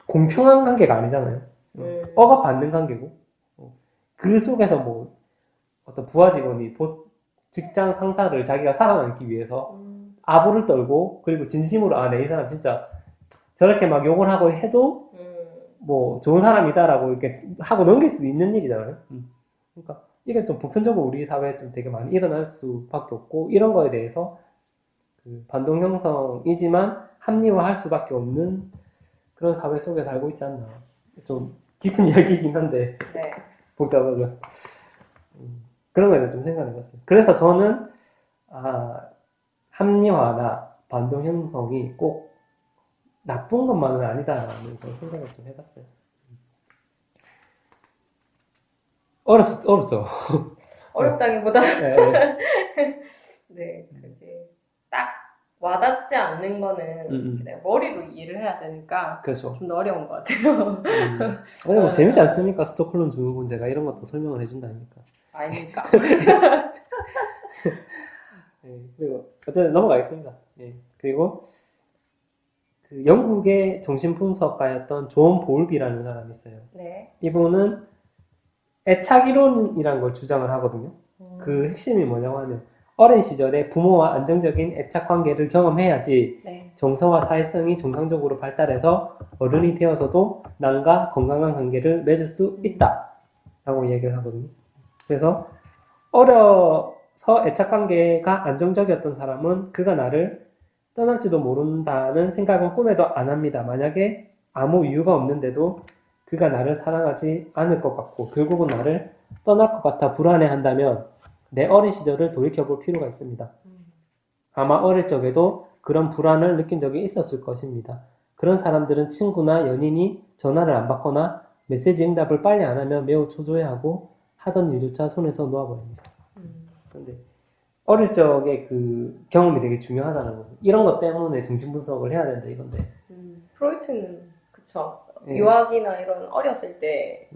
공평한 관계가 아니잖아요. 억압받는 관계고, 그 속에서 뭐 어떤 부하 직원이 직장 상사를 자기가 살아남기 위해서 아부를 떨고, 그리고 진심으로 아, 내 이 사람 진짜 저렇게 막 욕을 하고 해도 뭐 좋은 사람이다라고 이렇게 하고 넘길 수 있는 일이잖아요. 그러니까 이게 좀 보편적으로 우리 사회에 좀 되게 많이 일어날 수밖에 없고, 이런 거에 대해서 그 반동 형성이지만 합리화할 수밖에 없는 그런 사회 속에 살고 있지 않나. 좀 깊은 이야기이긴 한데 네. 복잡하죠. 그런 거에 대해서 좀 생각해봤어요. 그래서 저는 합리화나 반동 형성이 꼭 나쁜 것만은 아니다라는 그런 생각을 좀 해봤어요. 어렵죠. 어렵다기보다 네. 네, 그게 딱 와닿지 않는 거는 그냥 머리로 이해를 해야 되니까 그렇죠. 좀 더 어려운 것 같아요. 아니 뭐 재밌지 않습니까? 스톡홀름 증후군 제가 이런 것도 설명을 해준다니까. 아닙니까? 네, 그리고 어쨌든 넘어가겠습니다. 네, 그리고 그 영국의 정신분석가였던 존 볼비라는 사람이 있어요. 네. 이분은 애착 이론이라는 걸 주장을 하거든요. 그 핵심이 뭐냐고 하면 어린 시절에 부모와 안정적인 애착 관계를 경험해야지 네. 정서와 사회성이 정상적으로 발달해서 어른이 되어서도 남과 건강한 관계를 맺을 수 있다 라고 얘기를 하거든요. 그래서 어려서 애착 관계가 안정적이었던 사람은 그가 나를 떠날지도 모른다는 생각은 꿈에도 안 합니다. 만약에 아무 이유가 없는데도 그가 나를 사랑하지 않을 것 같고 결국은 나를 떠날 것 같아 불안해한다면 내 어린 시절을 돌이켜볼 필요가 있습니다. 아마 어릴 적에도 그런 불안을 느낀 적이 있었을 것입니다. 그런 사람들은 친구나 연인이 전화를 안 받거나 메시지 응답을 빨리 안 하면 매우 초조해하고 하던 일조차 손에서 놓아버립니다. 그런데 어릴 적에 그 경험이 되게 중요하다는 거예요. 이런 것 때문에 정신분석을 해야 된다 이건데. 프로이트는 그쵸. 네. 유아기나 이런 어렸을 때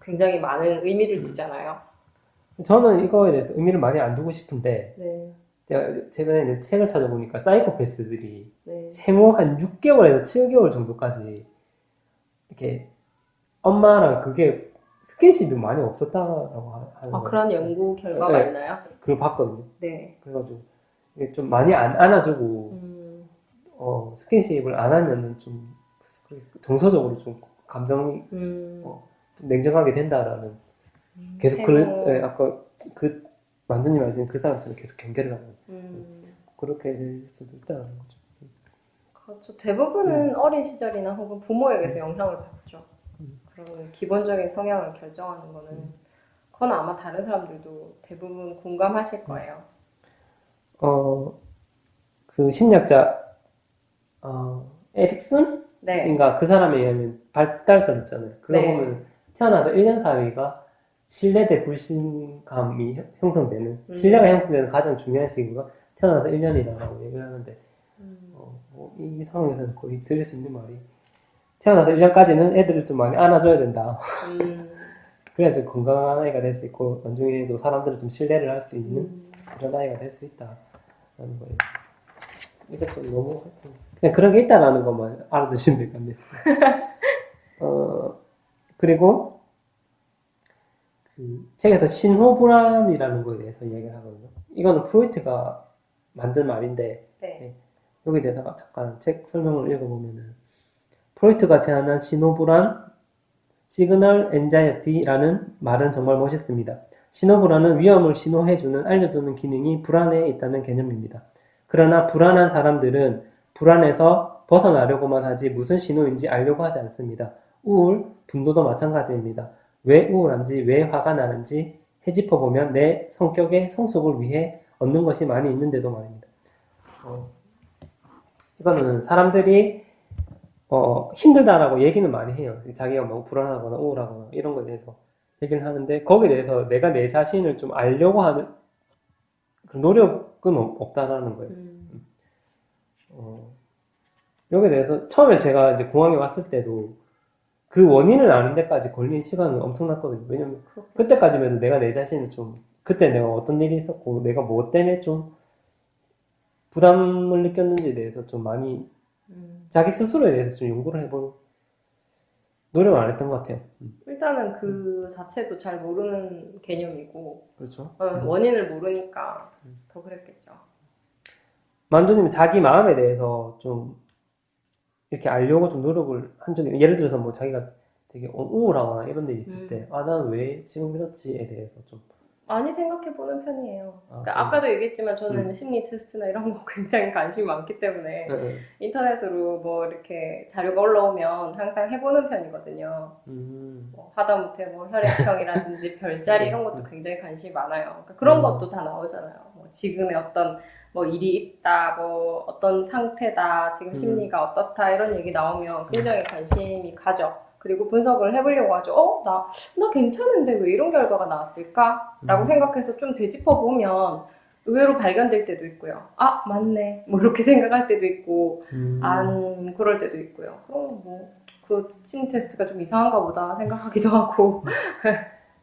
굉장히 많은 의미를 두잖아요. 저는 이거에 대해서 의미를 많이 안 두고 싶은데 네. 제가 최근에 이제 책을 찾아보니까 사이코패스들이 네. 생후 한 6개월에서 7개월 정도까지 이렇게 엄마랑 그게 스킨십이 많이 없었다라고 하는 거예요. 그런 연구 결과가 네, 있나요? 그걸 봤거든요. 네. 그래가지고 이게 좀 많이 안 안아주고 스킨십을 안 하면은 좀 정서적으로 좀 감정이 좀 냉정하게 된다라는 계속 생후. 아까 그 만두님 말씀 그 사람처럼 계속 경계를 하는 그렇게 될 수도 있다는 거죠. 그렇죠. 대부분은 어린 시절이나 혹은 부모에게서 영향을 받죠. 그런 기본적인 성향을 결정하는 거는 그건 아마 다른 사람들도 대부분 공감하실 거예요. 그 심리학자 에릭슨인가 네. 그 사람에 의하면 발달설 있잖아요. 그거 네. 보면 태어나서 1년 사이가 신뢰 대 불신감이 형성되는 신뢰가 형성되는 가장 중요한 시기가 태어나서 1년이다라고 얘기를 하는데 이 상황에서는 거의 들을 수 있는 말이 태어나서 1년까지는 애들을 좀 많이 안아줘야 된다. 그래야 좀 건강한 아이가 될 수 있고 나중에도 사람들을 좀 신뢰를 할 수 있는 그런 아이가 될 수 있다라는 거예요. 이거 좀 너무 하여튼 그냥 그런 게 있다라는 것만 알아두시면 될 것 같네요. 그리고 그 책에서 신호불안이라는 거에 대해서 이야기를 하거든요. 이거는 프로이트가 만든 말인데 네. 여기에 대해서 잠깐 책 설명을 읽어보면은 프로이트가 제안한 신호불안 시그널 엔자이어티라는 말은 정말 멋있습니다. 신호불안은 위험을 신호해주는 알려주는 기능이 불안에 있다는 개념입니다. 그러나 불안한 사람들은 불안에서 벗어나려고만 하지 무슨 신호인지 알려고 하지 않습니다. 우울, 분노도 마찬가지입니다. 왜 우울한지, 왜 화가 나는지 헤집어보면 내 성격의 성숙을 위해 얻는 것이 많이 있는데도 말입니다. 이거는 사람들이 힘들다라고 얘기는 많이 해요. 자기가 뭐 불안하거나 우울하거나 이런 거에 대해서 얘기를 하는데 거기에 대해서 내가 내 자신을 좀 알려고 하는 그 노력은 없다라는 거예요. 여기에 대해서 처음에 제가 이제 공항에 왔을 때도 그 원인을 아는 데까지 걸린 시간은 엄청났거든요. 왜냐면 그때까지만 해도 내가 내 자신을 좀 그때 내가 어떤 일이 있었고 내가 뭐 때문에 좀 부담을 느꼈는지에 대해서 좀 많이 자기 스스로에 대해서 좀 연구를 해볼 노력을 안 했던 것 같아요. 일단은 그 자체도 잘 모르는 개념이고, 그렇죠. 원인을 모르니까 더 그랬겠죠. 만두님은 자기 마음에 대해서 좀 이렇게 알려고 좀 노력을 한 적이, 예를 들어서 뭐 자기가 되게 우울하거나 이런 일이 있을 때, 나는 왜 지금 이렇지에 대해서 좀. 많이 생각해보는 편이에요. 아, 그러니까 아까도 얘기했지만 저는 심리 테스트나 이런 거 굉장히 관심이 많기 때문에 인터넷으로 뭐 이렇게 자료가 올라오면 항상 해보는 편이거든요. 뭐 하다못해 뭐 혈액형이라든지 별자리 이런 것도 굉장히 관심이 많아요. 그러니까 그런 것도 다 나오잖아요. 뭐 지금의 어떤 뭐 일이 있다, 뭐 어떤 상태다, 지금 심리가 어떻다 이런 얘기 나오면 굉장히 관심이 가죠. 그리고 분석을 해보려고 하죠. 나 괜찮은데 왜 이런 결과가 나왔을까? 라고 생각해서 좀 되짚어보면 의외로 발견될 때도 있고요. 맞네. 뭐 이렇게 생각할 때도 있고, 안 그럴 때도 있고요. 그럼 그 심리 테스트가 좀 이상한가 보다 생각하기도 하고.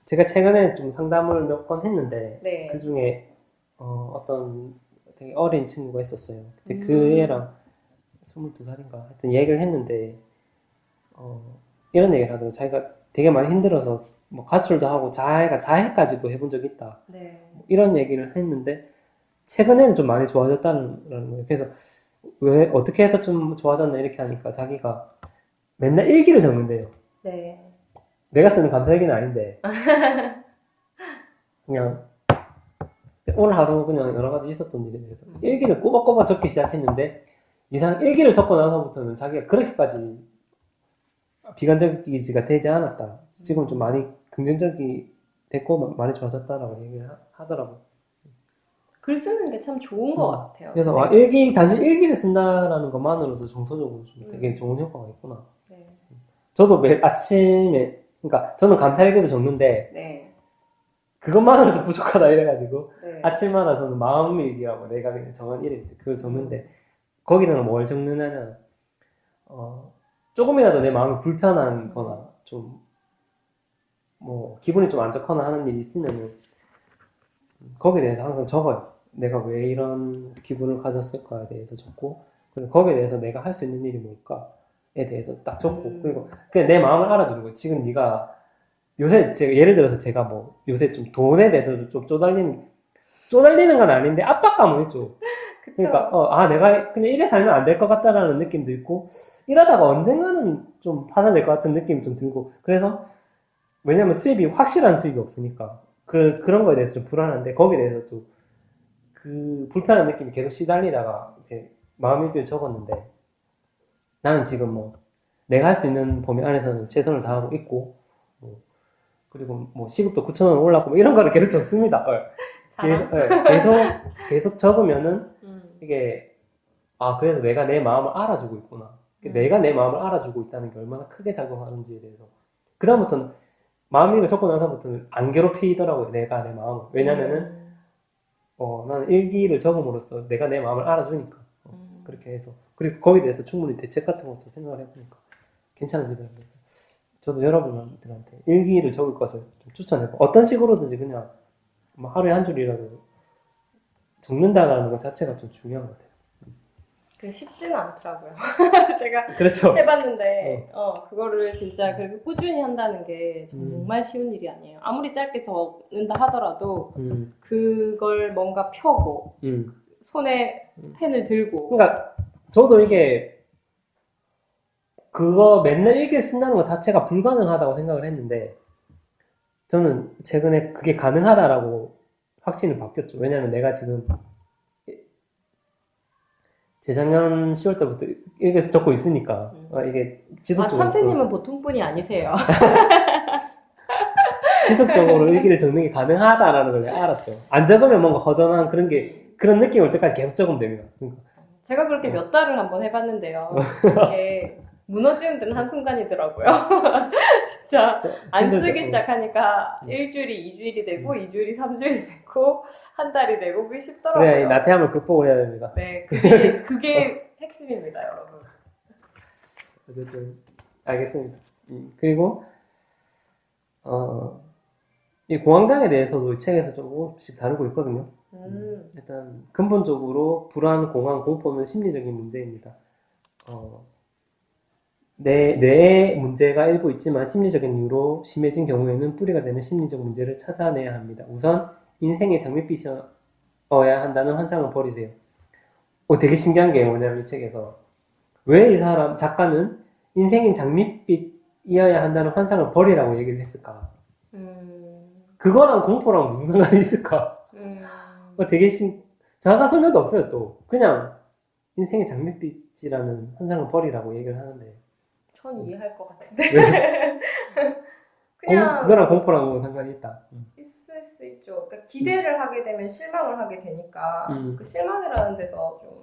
제가 최근에 좀 상담을 몇 건 했는데, 네. 그 중에, 어떤 되게 어린 친구가 있었어요. 근데 그 애랑 22살인가 하여튼 얘기를 했는데, 이런 얘기를 하더라고요. 자기가 되게 많이 힘들어서 뭐 가출도 하고 자해가 자해까지도 해본 적이 있다. 네. 이런 얘기를 했는데 최근에는 좀 많이 좋아졌다는 거예요. 그래서 왜 어떻게 해서 좀 좋아졌나 이렇게 하니까 자기가 맨날 일기를 적는데요. 네. 내가 쓰는 감사일기는 아닌데 그냥 오늘 하루 그냥 여러 가지 있었던 일에 대해서 일기를 꼬박꼬박 적기 시작했는데 이상 일기를 적고 나서부터는 자기가 그렇게까지 비관적이지가 되지 않았다. 지금 좀 많이 긍정적이 됐고 많이 좋아졌다라고 얘기를 하더라고요. 글 쓰는 게 참 좋은 것 같아요. 그래서 단지 일기를 쓴다라는 것만으로도 정서적으로 좀 되게 좋은 효과가 있구나. 네. 저도 매일 아침에, 그러니까 저는 감사일기도 적는데 네. 그것만으로도 부족하다 이래가지고 네. 아침마다 저는 마음일기라고 내가 그냥 정한 이름이 있어요. 그걸 적는데 거기는 뭘 적느냐면 조금이라도 내 마음이 불편한 거나 좀 뭐 기분이 좀 안 좋거나 하는 일이 있으면은 거기에 대해서 항상 적어요. 내가 왜 이런 기분을 가졌을까에 대해서 적고, 그리고 거기에 대해서 내가 할 수 있는 일이 뭘까에 대해서 딱 적고, 그리고 그냥 내 마음을 알아주는 거예요. 지금 네가 요새 제가 예를 들어서 제가 뭐 요새 좀 돈에 대해서 좀 쪼달리는 건 아닌데 압박감은 있죠. 그러니까 내가 그냥 이래 살면 안 될 것 같다라는 느낌도 있고, 이러다가 언젠가는 좀 파산될 것 같은 느낌이 좀 들고, 그래서 왜냐면 수입이 확실한 수입이 없으니까 그런 거에 대해서 좀 불안한데, 거기에 대해서 또 그 불편한 느낌이 계속 시달리다가 이제 마음일기를 적었는데, 나는 지금 뭐 내가 할 수 있는 범위 안에서는 최선을 다하고 있고, 뭐 그리고 뭐 시급도 9,000원 올랐고 뭐 이런 거를 계속 적습니다. 계속 적으면은 이게 그래서 내가 내 마음을 알아주고 있구나. 내가 내 마음을 알아주고 있다는 게 얼마나 크게 작용하는지에 대해서. 그다음부터는 마음일기 적고 나서부터는 안 괴롭히더라고요. 내가 내 마음을. 왜냐면은 나는 일기를 적음으로써 내가 내 마음을 알아주니까. 그렇게 해서. 그리고 거기에 대해서 충분히 대책 같은 것도 생각을 해보니까 괜찮아지더라고요. 저도 여러분들한테 일기를 적을 것을 좀 추천해요. 어떤 식으로든지 그냥 뭐 하루에 한 줄이라도 적는다라는 것 자체가 좀 중요한 것 같아요. 그게 쉽지는 않더라고요. 제가 그렇죠. 해봤는데 그거를 진짜 그렇게 꾸준히 한다는 게 정말 쉬운 일이 아니에요. 아무리 짧게 적는다 하더라도 그걸 뭔가 펴고 손에 펜을 들고. 그러니까 저도 이게 그거 맨날 일기 쓴다는 것 자체가 불가능하다고 생각을 했는데, 저는 최근에 그게 가능하다라고 확신을 바뀌었죠. 왜냐면 내가 지금 재작년 10월 때부터 일기 적고 있으니까 이게 지속적으로. 참새님은 보통 분이 아니세요. 지속적으로 일기를 적는 게 가능하다라는 걸 알았죠. 안 적으면 뭔가 허전한 그런 느낌이 올 때까지 계속 적으면 됩니다. 그러니까. 제가 그렇게 몇 달을 한번 해봤는데요. 이게 무너지는 데는 한순간이더라고요. 진짜 안 쓰기 시작하니까 1주일이 2주일이 되고 2주일이 3주일이 되고 한 달이 되고 그게 쉽더라고요. 그래, 이 나태함을 극복을 해야 됩니다. 네, 그게 핵심입니다, 여러분. 어쨌든 알겠습니다. 그리고 이 공황장애에 대해서도 이 책에서 조금씩 다루고 있거든요. 일단 근본적으로 불안, 공황, 공포는 심리적인 문제입니다. 뇌의 문제가 일부 있지만 심리적인 이유로 심해진 경우에는 뿌리가 되는 심리적 문제를 찾아내야 합니다. 우선 인생의 장밋빛이어야 한다는 환상을 버리세요. 되게 신기한 게 뭐냐면 이 책에서 왜 이 작가는 인생의 장밋빛이어야 한다는 환상을 버리라고 얘기를 했을까? 그거랑 공포랑 무슨 상관이 있을까? 되게 자가 설명도 없어요. 또 그냥 인생의 장밋빛이라는 환상을 버리라고 얘기를 하는데, 전 이해할 것 같은데. 그냥 그거랑 공포랑 뭐 상관이 있다. 있을 수 있죠. 그러니까 기대를 하게 되면 실망을 하게 되니까 그 실망이라는 데서 좀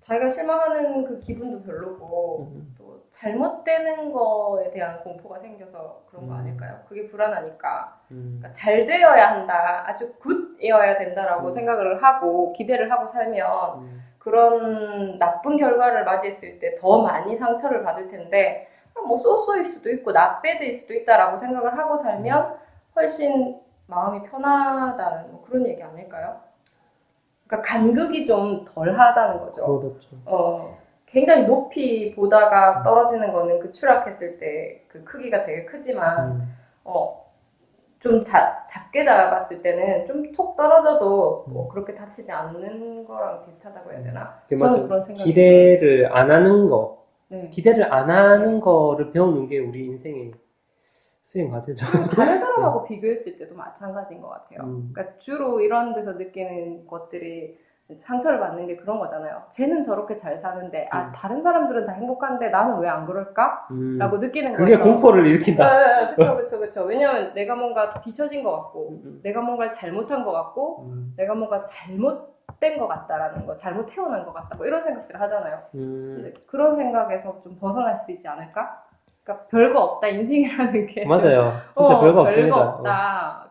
자기가 실망하는 그 기분도 별로고 또 잘못되는 거에 대한 공포가 생겨서 그런 거 아닐까요? 그게 불안하니까. 그러니까 잘 되어야 한다, 아주 굿이어야 된다라고 생각을 하고 기대를 하고 살면 그런 나쁜 결과를 맞이했을 때 더 많이 상처를 받을 텐데, 뭐 쏘쏘일 수도 있고 나빼드일 수도 있다라고 생각을 하고 살면 훨씬 마음이 편하다는 뭐 그런 얘기 아닐까요? 그러니까 간극이 좀 덜하다는 거죠. 그렇죠. 굉장히 높이 보다가 떨어지는 거는 그 추락했을 때 그 크기가 되게 크지만 좀 작게 잡았을 때는 좀 톡 떨어져도 뭐 그렇게 다치지 않는 거랑 비슷하다고 해야 되나? 저는 그런 생각이 기대를 안 하는 거, 네. 기대를 안 하는 거를 배우는 게 우리 인생의 수행 과제죠. 다른 사람하고 비교했을 때도 마찬가지인 것 같아요. 그러니까 주로 이런 데서 느끼는 것들이 상처를 받는 게 그런 거잖아요. 쟤는 저렇게 잘 사는데 다른 사람들은 다 행복한데 나는 왜 안 그럴까? 라고 느끼는 거예요. 그게 공포를 일으킨다. 그쵸. 왜냐면 내가 뭔가 뒤처진 것 같고 내가 뭔가를 잘못한 것 같고 내가 뭔가 잘못된 것 같다라는 거, 잘못 태어난 것 같다, 뭐 이런 생각들을 하잖아요. 근데 그런 생각에서 좀 벗어날 수 있지 않을까? 그러니까 별거 없다, 인생이라는 게. 맞아요. 진짜 별거 없습니다. 별거 없다.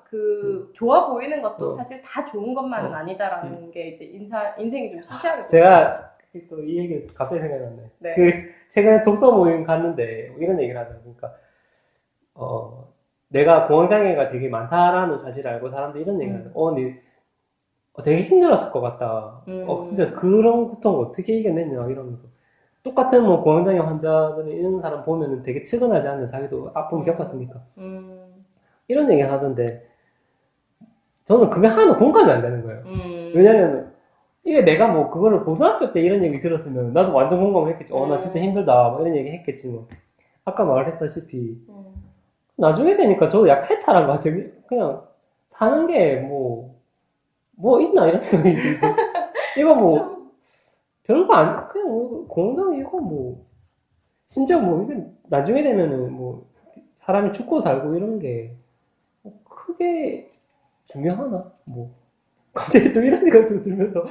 좋아 보이는 것도 사실 다 좋은 것만은 아니다라는 게 이제 인생이 좀 시시하게. 제가 또 이 얘기를 갑자기 생각났네. 네. 최근에 독서 모임 갔는데 이런 얘기를 하더라고요. 그러니까 내가 공황장애가 되게 많다라는 사실을 알고 사람들이 이런 얘기를 하요. 근데 되게 힘들었을 것 같다. 진짜 그런 고통을 어떻게 이겨냈냐 이러면서. 똑같은 뭐 공황장애 환자들 이런 사람 보면은 되게 측은하지 않는 자기도 아픔을 겪었으니까. 이런 얘기 하던데 저는 그게 하나도 공감이 안 되는 거예요. 왜냐면 이게 내가 뭐 그거를 고등학교 때 이런 얘기 들었으면 나도 완전 공감을 했겠지. 나 진짜 힘들다. 뭐 이런 얘기 했겠지 뭐. 아까 말했다시피 나중에 되니까 저도 약간 해탈한 것 같아요. 그냥 사는 게 뭐 있나 이런 생각이 들고 이거 뭐 별거 아니 그냥 뭐 공장 이거 뭐 심지어 뭐 이게 나중에 되면은 뭐 사람이 죽고 살고 이런 게 크게 중요하나 뭐 갑자기 또 이런 생각도 들면서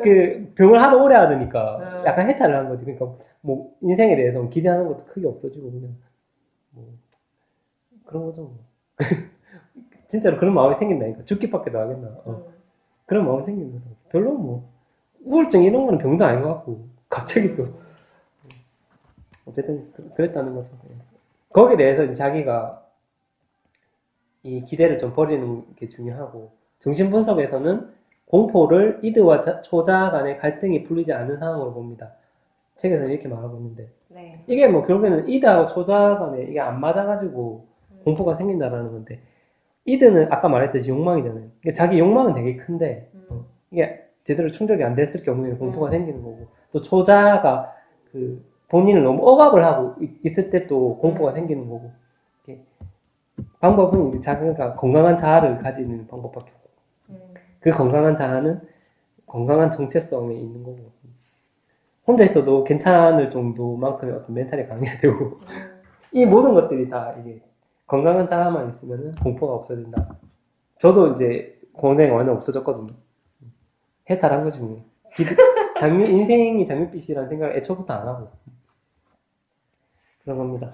그 병을 하도 오래 하니까 약간 해탈을 한 거지. 그러니까 뭐 인생에 대해서 기대하는 것도 크게 없어지고 그냥 뭐 그런 거죠. 뭐. 진짜로 그런 마음이 생긴다니까. 죽기밖에 더 하겠나. 그런 마음이 생기면서 별로 뭐 우울증 이런 거는 병도 아닌 것 같고 갑자기 또 어쨌든 그랬다는 거죠. 거기에 대해서 자기가 이 기대를 좀 버리는 게 중요하고 정신분석에서는 공포를 이드와 초자 간의 갈등이 풀리지 않는 상황으로 봅니다. 책에서는 이렇게 말하고 있는데 네. 이게 뭐 결국에는 이드하고 초자 간에 이게 안 맞아가지고 공포가 생긴다라는 건데 이드는 아까 말했듯이 욕망이잖아요. 그러니까 자기 욕망은 되게 큰데 이게 제대로 충족이 안 됐을 경우에는 공포가 생기는 거고 또 초자가 그 본인을 너무 억압을 하고 있을 때 또 공포가 생기는 거고 방법은 자기가 건강한 자아를 가지는 방법밖에 없고 그 건강한 자아는 건강한 정체성에 있는 거고 혼자 있어도 괜찮을 정도만큼의 어떤 멘탈이 강해야 되고 이 모든 것들이 다 이게 건강한 자아만 있으면 공포가 없어진다. 저도 이제 공황장애 완전 없어졌거든요. 해탈한 거지 뭐. 인생이 장밋빛이라는 생각을 애초부터 안 하고 그런 겁니다.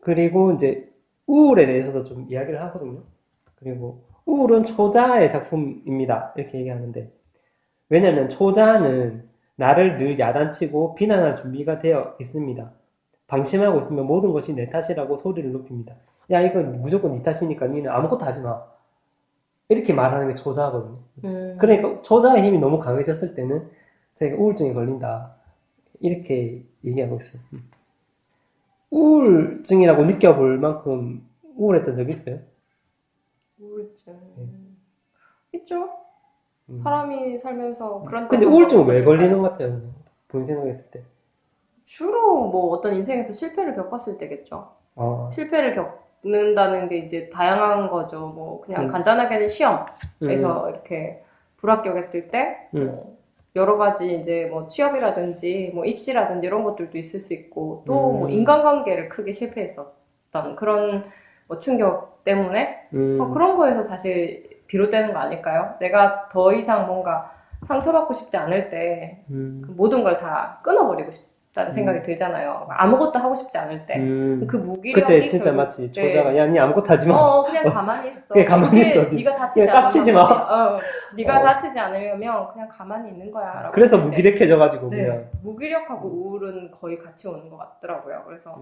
그리고 이제 우울에 대해서도 좀 이야기를 하거든요. 그리고 우울은 초자의 작품입니다. 이렇게 얘기하는데 왜냐면 초자는 나를 늘 야단치고 비난할 준비가 되어 있습니다. 방심하고 있으면 모든 것이 내 탓이라고 소리를 높입니다. 야 이거 무조건 네 탓이니까 니는 아무것도 하지 마. 이렇게 말하는 게 초자거든요. 그러니까 초자의 힘이 너무 강해졌을 때는 자기가 우울증에 걸린다. 이렇게 얘기하고 있어요. 우울증이라고 느껴볼 만큼 우울했던 적 있어요? 우울증 있죠. 사람이 살면서 그런 근데 우울증은 왜 걸리는 것 같아요? 본인 생각했을 때. 주로 뭐 어떤 인생에서 실패를 겪었을 때겠죠. 실패를 겪는다는 게 이제 다양한 거죠. 뭐 그냥 간단하게는 시험에서 이렇게 불합격했을 때 뭐 여러 가지 이제 뭐 취업이라든지 뭐 입시라든지 이런 것들도 있을 수 있고 또 뭐 인간관계를 크게 실패했었던 그런 뭐 충격 때문에 그런 거에서 사실 비롯되는 거 아닐까요? 내가 더 이상 뭔가 상처받고 싶지 않을 때 모든 걸 다 끊어버리고 싶다는 생각이 들잖아요. 아무것도 하고 싶지 않을 때. 그 무기력이 그때 진짜 마치 초자가 야 니 아무것도 하지 마. 그냥 가만히 있어. 그냥 가만히 있어. 네가 다치지 깝치지 마. 네가 다치지 않으려면 그냥 가만히 있는 거야. 라고 그래서 무기력해져가지고 그냥. 무기력하고 우울은 거의 같이 오는 것 같더라고요. 그래서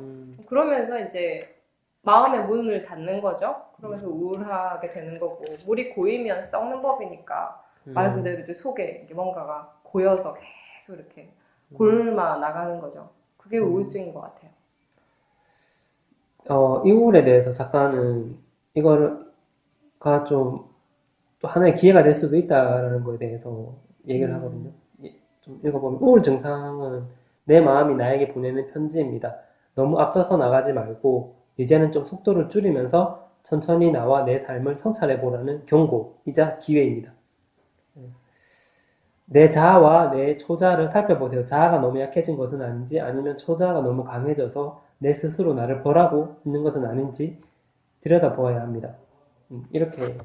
그러면서 이제 마음의 문을 닫는 거죠. 그러면서 우울하게 되는 거고 물이 고이면 썩는 법이니까 말 그대로 이제 속에 뭔가가 고여서 계속 이렇게 골마 나가는 거죠. 그게 우울증인 것 같아요. 이 우울에 대해서 작가는 이거가 좀 또 하나의 기회가 될 수도 있다라는 거에 대해서 얘기를 하거든요. 좀 읽어보면 우울 증상은 내 마음이 나에게 보내는 편지입니다. 너무 앞서서 나가지 말고 이제는 좀 속도를 줄이면서 천천히 나와 내 삶을 성찰해보라는 경고이자 기회입니다. 내 자아와 내 초자를 살펴보세요. 자아가 너무 약해진 것은 아닌지 아니면 초자가 너무 강해져서 내 스스로 나를 벌하고 있는 것은 아닌지 들여다보아야 합니다. 이렇게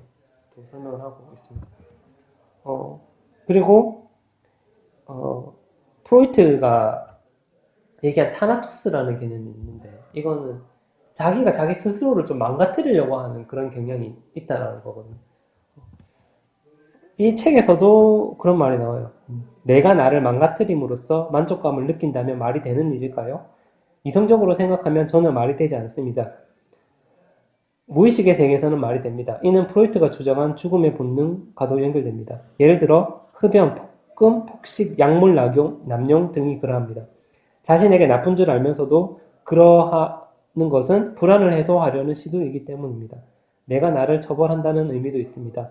설명을 하고 있습니다. 그리고 프로이트가 얘기한 타나토스라는 개념이 있는데 이거는 자기가 자기 스스로를 좀 망가뜨리려고 하는 그런 경향이 있다는 거거든요. 이 책에서도 그런 말이 나와요. 내가 나를 망가뜨림으로써 만족감을 느낀다면 말이 되는 일일까요? 이성적으로 생각하면 전혀 말이 되지 않습니다. 무의식의 세계에서는 말이 됩니다. 이는 프로이트가 주장한 죽음의 본능과도 연결됩니다. 예를 들어 흡연, 폭금, 폭식, 약물 낙용, 남용 등이 그러합니다. 자신에게 나쁜 줄 알면서도 그러하는 것은 불안을 해소하려는 시도이기 때문입니다. 내가 나를 처벌한다는 의미도 있습니다.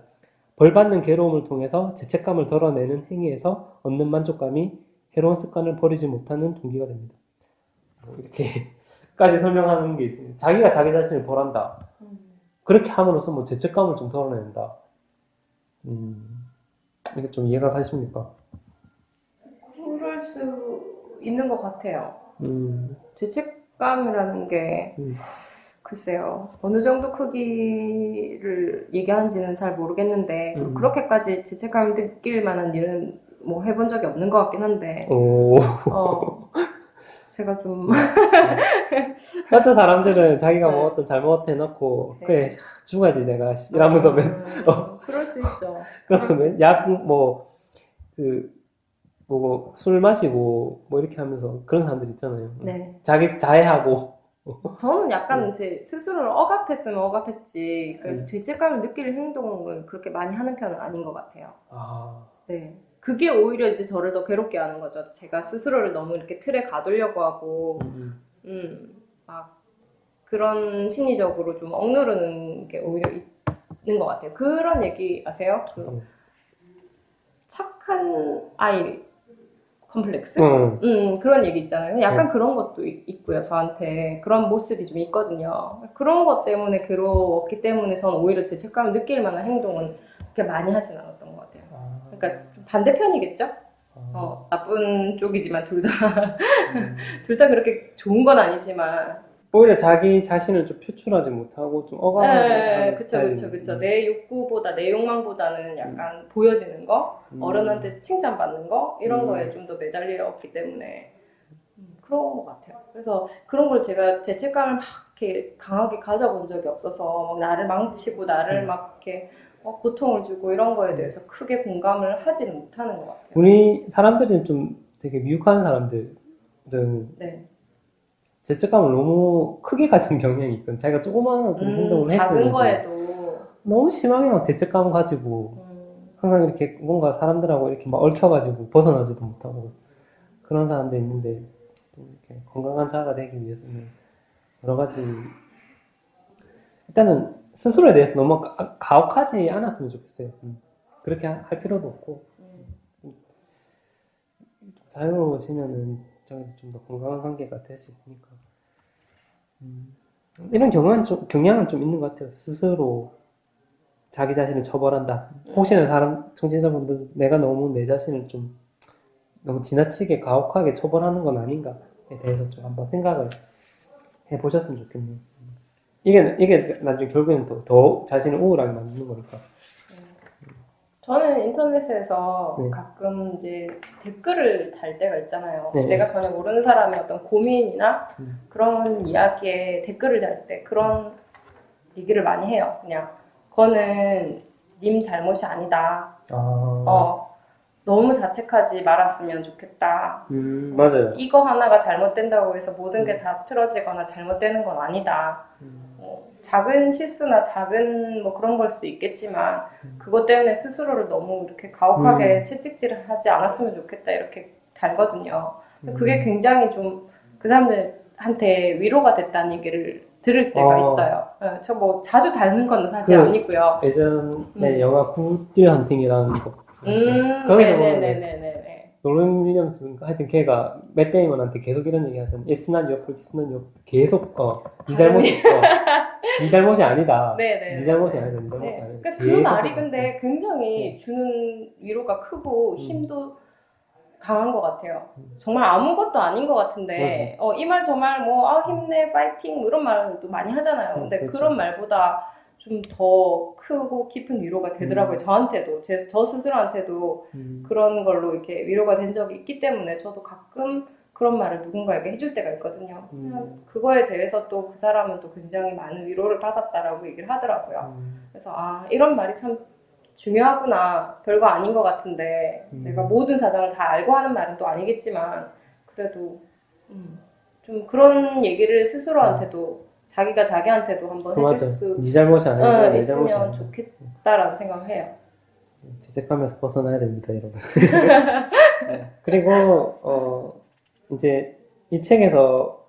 벌받는 괴로움을 통해서 죄책감을 덜어내는 행위에서 얻는 만족감이 해로운 습관을 버리지 못하는 동기가 됩니다. 이렇게까지 설명하는 게 있습니다. 자기가 자기 자신을 벌한다. 그렇게 함으로써 뭐 죄책감을 좀 덜어낸다. 이게 좀 이해가 가십니까? 그럴 수 있는 것 같아요. 죄책감이라는 게 글쎄요. 어느 정도 크기를 얘기하는지는 잘 모르겠는데 그렇게까지 죄책감을 느낄 만한 일은 뭐 해본 적이 없는 것 같긴 한데 제가 좀 어떤 사람들은 자기가 뭐 네. 어떤 잘못 해놓고 네. 그래 죽어야지 내가 이러면서 그럴 수 있죠. 그러면 술 마시고 뭐 이렇게 하면서 그런 사람들 있잖아요. 네. 자기 자해하고 저는 약간 제 스스로를 억압했으면 억압했지 죄책감을 느낄 행동을 그렇게 많이 하는 편은 아닌 것 같아요. 네. 그게 오히려 이제 저를 더 괴롭게 하는 거죠. 제가 스스로를 너무 이렇게 틀에 가두려고 하고, 막 그런 심리적으로 좀 억누르는 게 오히려 있는 것 같아요. 그런 얘기 아세요? 착한 아이 컴플렉스? 그런 얘기 있잖아요. 약간 그런 것도 있고요. 저한테 그런 모습이 좀 있거든요. 그런 것 때문에 괴로웠기 때문에 저는 오히려 죄책감을 느낄 만한 행동은 그렇게 많이 하진 않았던 것 같아요. 그러니까 반대편이겠죠? 나쁜 쪽이지만 둘 다 그렇게 좋은 건 아니지만 오히려 자기 자신을 좀 표출하지 못하고 좀 억압하는 스타일이에요. 그쵸. 내 욕구보다 내 욕망보다는 약간 보여지는 거, 어른한테 칭찬받는 거 이런 거에 좀 더 매달렸기 때문에 그런 것 같아요. 그래서 그런 걸 제가 죄책감을 막 이렇게 강하게 가져본 적이 없어서 막 나를 망치고 나를 막 이렇게 고통을 주고 이런 거에 대해서 크게 공감을 하지는 못하는 것 같아요. 우리 사람들은 좀 되게 미혹한 사람들은 네. 죄책감을 너무 크게 가진 경향이 있거든. 자기가 조그마한 어떤 행동을 작은 했으면 거에도 너무 심하게 막 죄책감 가지고 항상 이렇게 뭔가 사람들하고 이렇게 막 얽혀가지고 벗어나지도 못하고 그런 사람도 있는데 이렇게 건강한 자아가 되기 위해서는 여러 가지 일단은 스스로에 대해서 너무 가혹하지 않았으면 좋겠어요. 그렇게 할 필요도 없고 자유로워지면은 좀 더 건강한 관계가 될 수 있으니까 이런 경향은 좀 있는 것 같아요. 스스로 자기 자신을 처벌한다. 혹시나 청취자분들 내가 너무 내 자신을 좀 너무 지나치게 가혹하게 처벌하는 건 아닌가에 대해서 좀 한번 생각을 해보셨으면 좋겠네요. 이게 나중에 결국에는 더 자신을 우울하게 만드는 거니까. 저는 인터넷에서 가끔 이제 댓글을 달 때가 있잖아요. 내가 전혀 모르는 사람의 어떤 고민이나 그런 이야기에 댓글을 달 때 그런 얘기를 많이 해요. 그냥 그거는 님 잘못이 아니다. 너무 자책하지 말았으면 좋겠다. 맞아요. 이거 하나가 잘못된다고 해서 모든 게 다 틀어지거나 잘못되는 건 아니다. 작은 실수나 작은 뭐 그런 걸 수도 있겠지만 그것 때문에 스스로를 너무 이렇게 가혹하게 채찍질을 하지 않았으면 좋겠다 이렇게 달거든요. 그게 굉장히 좀 그 사람들한테 위로가 됐다는 얘기를 들을 때가 있어요. 저 뭐 자주 닳는 건 사실 아니고요. 예전에 영화 굿딜 헌팅이라는 거 거기서 보면 노런 윌리엄스 하여튼 걔가 맷 데이먼한테 계속 이런 얘기 하잖아. It's not your fault, it's not your fault. 계속 네 잘못이 아니다. 네 잘못이 아니다. 네 잘못이 아니다. 그러니까 그 말이 근데 굉장히 주는 위로가 크고 힘도 강한 것 같아요. 정말 아무것도 아닌 것 같은데 이 말 저 말 뭐 힘내 파이팅 뭐 이런 말도 많이 하잖아요. 근데 그렇죠. 그런 말보다 좀 더 크고 깊은 위로가 되더라고요. 저한테도 저 스스로한테도 그런 걸로 이렇게 위로가 된 적이 있기 때문에 저도 가끔 그런 말을 누군가에게 해줄 때가 있거든요. 그거에 대해서 또 그 사람은 또 굉장히 많은 위로를 받았다라고 얘기를 하더라고요. 그래서 이런 말이 참 중요하구나. 별거 아닌 것 같은데 내가 모든 사정을 다 알고 하는 말은 또 아니겠지만 그래도 좀 그런 얘기를 스스로한테도 자기가 자기한테도 한번 해줄 맞아. 수 네 잘못이 아니고 내 잘못이 있으면 아니고. 좋겠다라는 생각을 해요. 죄책감에서 벗어나야 됩니다, 여러분. 그리고 이제 이 책에서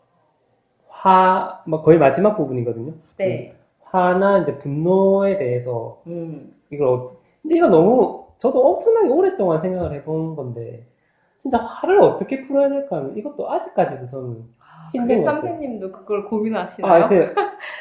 뭐 거의 마지막 부분이거든요. 네. 화나 이제 분노에 대해서 근데 이거 너무 저도 엄청나게 오랫동안 생각을 해본 건데 진짜 화를 어떻게 풀어야 될까는 이것도 아직까지도 저는 힘든 것 같아요. 선생님도 그걸 고민하시나요?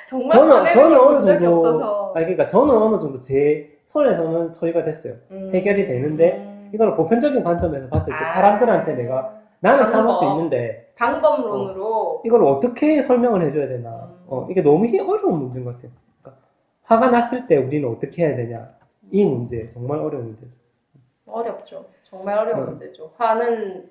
정말 저는 어느 적이 정도 없어서. 그러니까 저는 어느 정도 제 선에서는 처리가 됐어요. 해결이 되는데 이걸 보편적인 관점에서 봤을 때 사람들한테 내가 나는 참을 수 있는데 방법론으로 이걸 어떻게 설명을 해줘야 되나 이게 너무 어려운 문제인 것 같아요. 그러니까 화가 났을 때 우리는 어떻게 해야 되냐 이 문제 정말 어려운 문제죠. 어렵죠. 정말 어려운 문제죠. 화는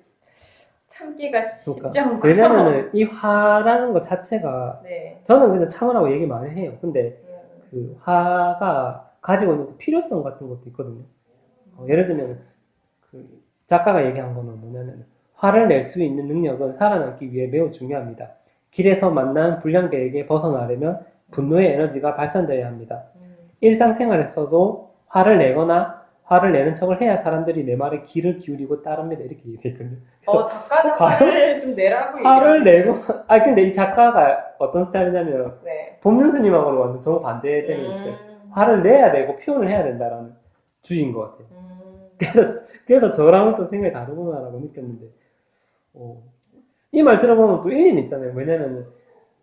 참기가 쉽지 않고. 왜냐면은 이 화라는 것 자체가 네. 저는 그냥 참으라고 얘기 많이 해요. 근데 그 화가 가지고 있는 필요성 같은 것도 있거든요. 예를 들면 그 작가가 얘기한 거는 뭐냐면 화를 낼 수 있는 능력은 살아남기 위해 매우 중요합니다. 길에서 만난 불량배에게 벗어나려면 분노의 에너지가 발산되어야 합니다. 일상생활에서도 화를 내거나 화를 내는 척을 해야 사람들이 내 말에 귀를 기울이고 따릅니다. 이렇게 얘기했거든요. 작가는 화를 좀 내라고 화를 내고 근데 이 작가가 어떤 스타일이냐면 네. 법륜스님하고는 완전 정반대되는 스타일. 화를 내야 되고 표현을 해야 된다라는 주의인 것 같아요. 그래서 저랑은 또 생각이 다르구나라고 느꼈는데 이 말 들어보면 또 일리는 있잖아요. 왜냐면은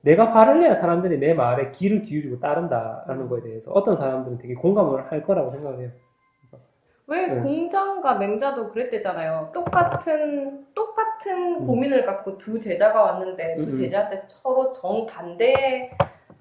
내가 화를 내야 사람들이 내 말에 귀를 기울이고 따른다라는 거에 대해서 어떤 사람들은 되게 공감을 할 거라고 생각을 해요. 왜 공자가 맹자도 그랬대잖아요. 똑같은 고민을 갖고 두 제자가 왔는데 두 제자한테 서로 정반대의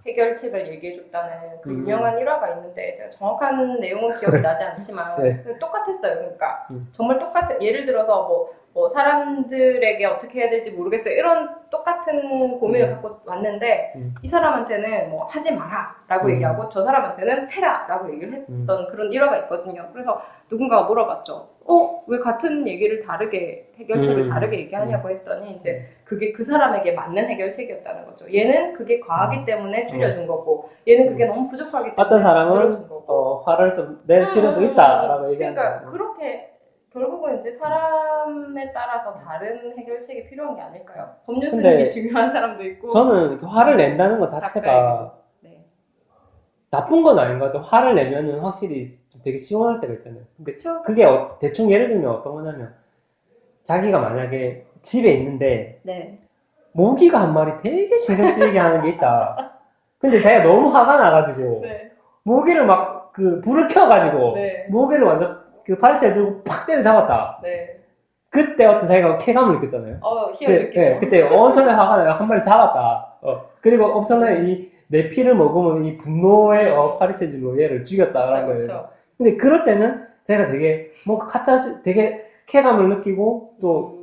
해결책을 얘기해줬다는 그 유명한 일화가 있는데 제가 정확한 내용은 기억이 나지 않지만 똑같았어요. 그러니까 정말 예를 들어서 뭐 사람들에게 어떻게 해야 될지 모르겠어요. 이런 똑같은 고민을 갖고 왔는데 이 사람한테는 뭐 하지 마라 라고 얘기하고 저 사람한테는 해라 라고 얘기를 했던 그런 일화가 있거든요. 그래서 누군가가 물어봤죠. 왜 같은 얘기를 해결책을 다르게 얘기하냐고 했더니 이제 그게 그 사람에게 맞는 해결책이었다는 거죠. 얘는 그게 과하기 때문에 줄여준 거고 얘는 그게 너무 부족하기 때문에 어떤 사람은 늘어준 거고 화를 좀 낼 필요도 있다라고 얘기하는 거예요. 그러니까 그렇게 결국은 이제 사람에 따라서 다른 해결책이 필요한 게 아닐까요? 법률스님이 중요한 사람도 있고 저는 화를 낸다는 것 자체가 나쁜 건 아닌 것 같아요. 화를 내면은 확실히 좀 되게 시원할 때가 있잖아요. 근데 그게 대충 예를 들면 어떤 거냐면 자기가 만약에 집에 있는데 모기가 한 마리 되게 신경 쓰이게 하는 게 있다. 근데 내가 너무 화가 나가지고 모기를 막 불을 켜가지고 모기를 완전 발치에 들고 팍 때려 잡았다. 그때 어떤 자기가 쾌감을 느꼈잖아요. 그때 엄청나게 화가 나가 한 마리 잡았다. 그리고 엄청나게 내 피를 먹으면 이 분노의 파리채질로 얘를 죽였다라는 거예요. 근데 그럴 때는 제가 되게 뭔가 되게 쾌감을 느끼고 또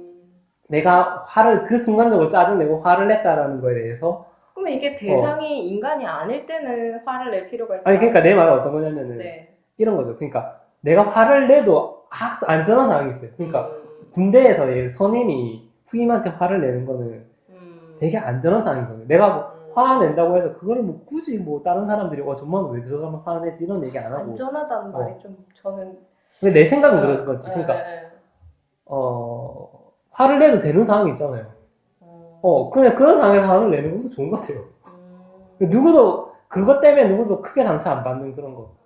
내가 화를 그 순간적으로 짜증내고 화를 냈다라는 거에 대해서 그러면 이게 대상이 인간이 아닐 때는 화를 낼 필요가 있다. 그러니까 내 말은 어떤 거냐면은 이런 거죠. 그러니까 내가 화를 내도 안전한 상황이 있어요. 그러니까 군대에서 선임이 후임한테 화를 내는 거는 되게 안전한 상황이거든요. 내가 화 낸다고 해서 그거를 굳이 다른 사람들이 정말 왜 저 사람 화내지 이런 얘기 안 하고 안전하다는 말이 좀 저는 근데 내 생각은 그런 거지. 그러니까 화를 내도 되는 상황이 있잖아요. 그냥 그런 상황에서 화를 내는 것도 좋은 것 같아요. 누구도 그것 때문에 누구도 크게 상처 안 받는 그런 거.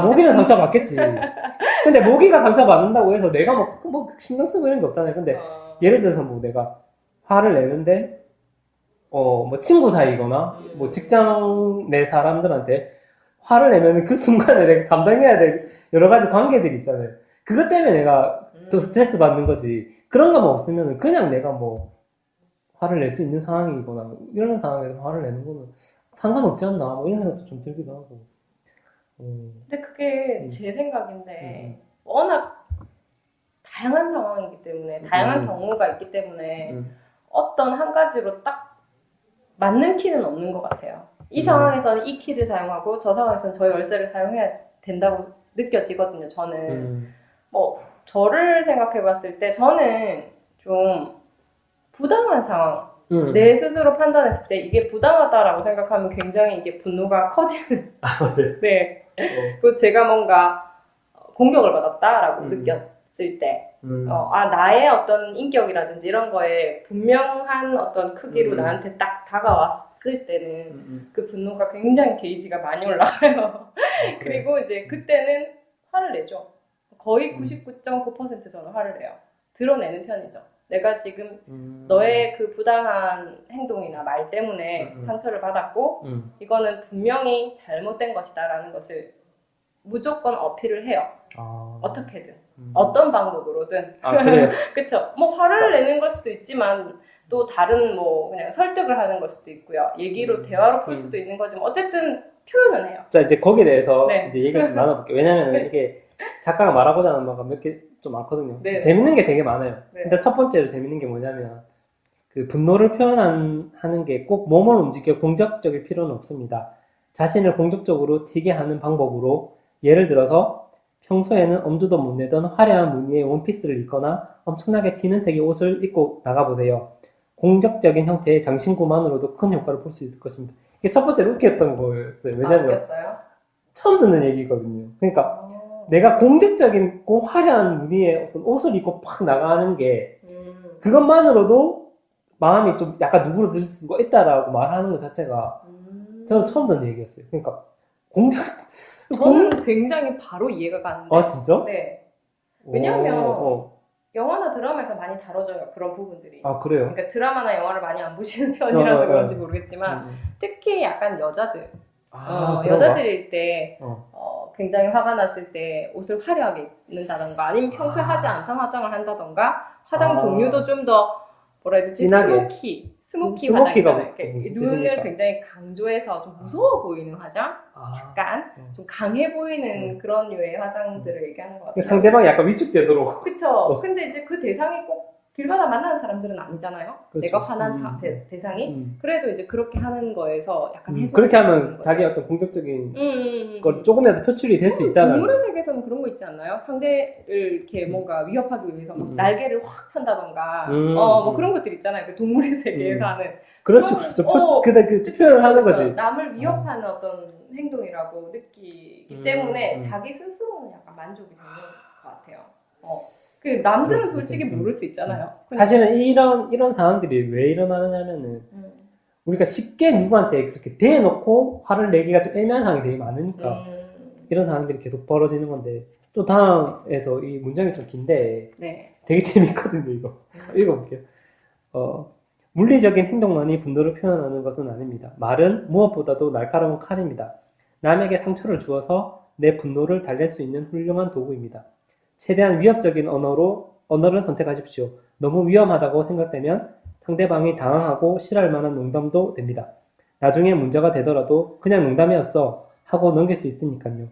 모기는 상처 받겠지. 근데 모기가 상처 받는다고 해서 내가 신경 쓰고 이런 게 없잖아요. 근데 예를 들어서 내가 화를 내는데 친구 사이거나 직장 내 사람들한테 화를 내면 그 순간에 내가 감당해야 될 여러 가지 관계들이 있잖아요. 그것 때문에 내가 더 스트레스 받는 거지. 그런 거만 없으면 그냥 내가 화를 낼 수 있는 상황이거나 이런 상황에서 화를 내는 거는 상관없지 않나 이런 생각도 좀 들기도 하고. 근데 그게 제 생각인데 워낙 다양한 상황이기 때문에 다양한 경우가 있기 때문에 어떤 한 가지로 딱 맞는 키는 없는 것 같아요. 이 상황에서는 이 키를 사용하고 저 상황에서는 저 열쇠를 사용해야 된다고 느껴지거든요. 저는 저를 생각해 봤을 때 저는 좀 부당한 상황 내 스스로 판단했을 때 이게 부당하다라고 생각하면 굉장히 이게 분노가 커지는. 맞아요. 네. 그리고 제가 뭔가 공격을 받았다라고 느꼈을 때, 나의 어떤 인격이라든지 이런 거에 분명한 어떤 크기로 나한테 딱 다가왔을 때는 그 분노가 굉장히 게이지가 많이 올라가요. 그리고 이제 그때는 화를 내죠. 거의 99.9% 저는 화를 내요. 드러내는 편이죠. 내가 지금 너의 그 부당한 행동이나 말 때문에 상처를 받았고 이거는 분명히 잘못된 것이다라는 것을 무조건 어필을 해요. 어떻게든 어떤 방법으로든. 그래요? 그쵸? 뭐 화를 내는 걸 수도 있지만 또 다른 뭐 그냥 설득을 하는 걸 수도 있고요. 얘기로 대화로 풀 수도 있는 거지만 어쨌든 표현은 해요. 자, 이제 거기에 대해서 네. 이제 얘기를 좀 나눠볼게요. 왜냐면 이게 작가가 말하고자 하는 바가 몇 개 좀 많거든요. 네. 재밌는 게 되게 많아요. 네. 근데 첫 번째로 재밌는 게 뭐냐면 그 분노를 표현하는 게 꼭 몸을 움직여 공격적일 필요는 없습니다. 자신을 공격적으로 튀게 하는 방법으로 예를 들어서 평소에는 엄두도 못 내던 화려한 무늬의 원피스를 입거나 엄청나게 튀는 색의 옷을 입고 나가보세요. 공격적인 형태의 장신구만으로도 큰 효과를 볼 수 있을 것입니다. 이게 첫 번째로 웃겼던 거였어요. 왜냐면 웃겼어요? 처음 듣는 얘기거든요. 그러니까 내가 공격적인 그 화려한 무늬의 어떤 옷을 입고 팍 나가는 게 그것만으로도 마음이 좀 약간 누그러들 수가 있다라고 말하는 것 자체가 저는 처음 듣는 얘기였어요. 그러니까 저는 굉장히 바로 이해가 가는데. 아 진짜? 네. 왜냐면 영화나 드라마에서 많이 다뤄져요. 그런 부분들이. 아 그래요? 그러니까 드라마나 영화를 많이 안 보시는 편이라서 그런지 모르겠지만 특히 약간 여자들 여자들일 때 굉장히 화가 났을 때 옷을 화려하게 입는다던가 아니면 평소에 하지 않던 화장을 한다던가 화장 종류도 좀 더 뭐라 해야 되지? 진하게. 스모키 스모키가 화장이잖아요. 눈을 굉장히 강조해서 좀 무서워 보이는 화장? 약간 좀 강해 보이는 그런 류의 화장들을 얘기하는 것 같아요. 상대방이 약간 위축되도록. 그쵸. 근데 이제 그 대상이 꼭 길 가다 만나는 사람들은 아니잖아요. 그렇죠. 내가 화난 대상이. 그래도 이제 그렇게 하는 거에서 약간 해소. 그렇게 하면 자기 어떤 공격적인 걸 조금이라도 표출이 될 수 있다는. 동물의 세계에서는 그런 거 있지 않나요? 상대를 이렇게 뭔가 위협하기 위해서 막 날개를 확 편다던가 뭐 그런 것들 있잖아요. 그 동물의 세계에서 하는. 그런 식으로 좀 표현을 하는 거지. 남을 위협하는 어떤 행동이라고 느끼기 때문에 자기 스스로는 약간 만족이 되는 것 같아요. 그 남들은 솔직히 모를 수 있잖아요. 사실은 이런 상황들이 왜 일어나느냐면은 우리가 쉽게 누구한테 그렇게 대놓고 화를 내기가 좀 애매한 상황이 되게 많으니까 이런 상황들이 계속 벌어지는 건데 또 다음에서 이 문장이 좀 긴데 되게 재밌거든요. 이거 읽어볼게요. 물리적인 행동만이 분노를 표현하는 것은 아닙니다. 말은 무엇보다도 날카로운 칼입니다. 남에게 상처를 주어서 내 분노를 달랠 수 있는 훌륭한 도구입니다. 최대한 위협적인 언어를 선택하십시오. 너무 위험하다고 생각되면 상대방이 당황하고 싫어할 만한 농담도 됩니다. 나중에 문제가 되더라도 그냥 농담이었어 하고 넘길 수 있으니까요.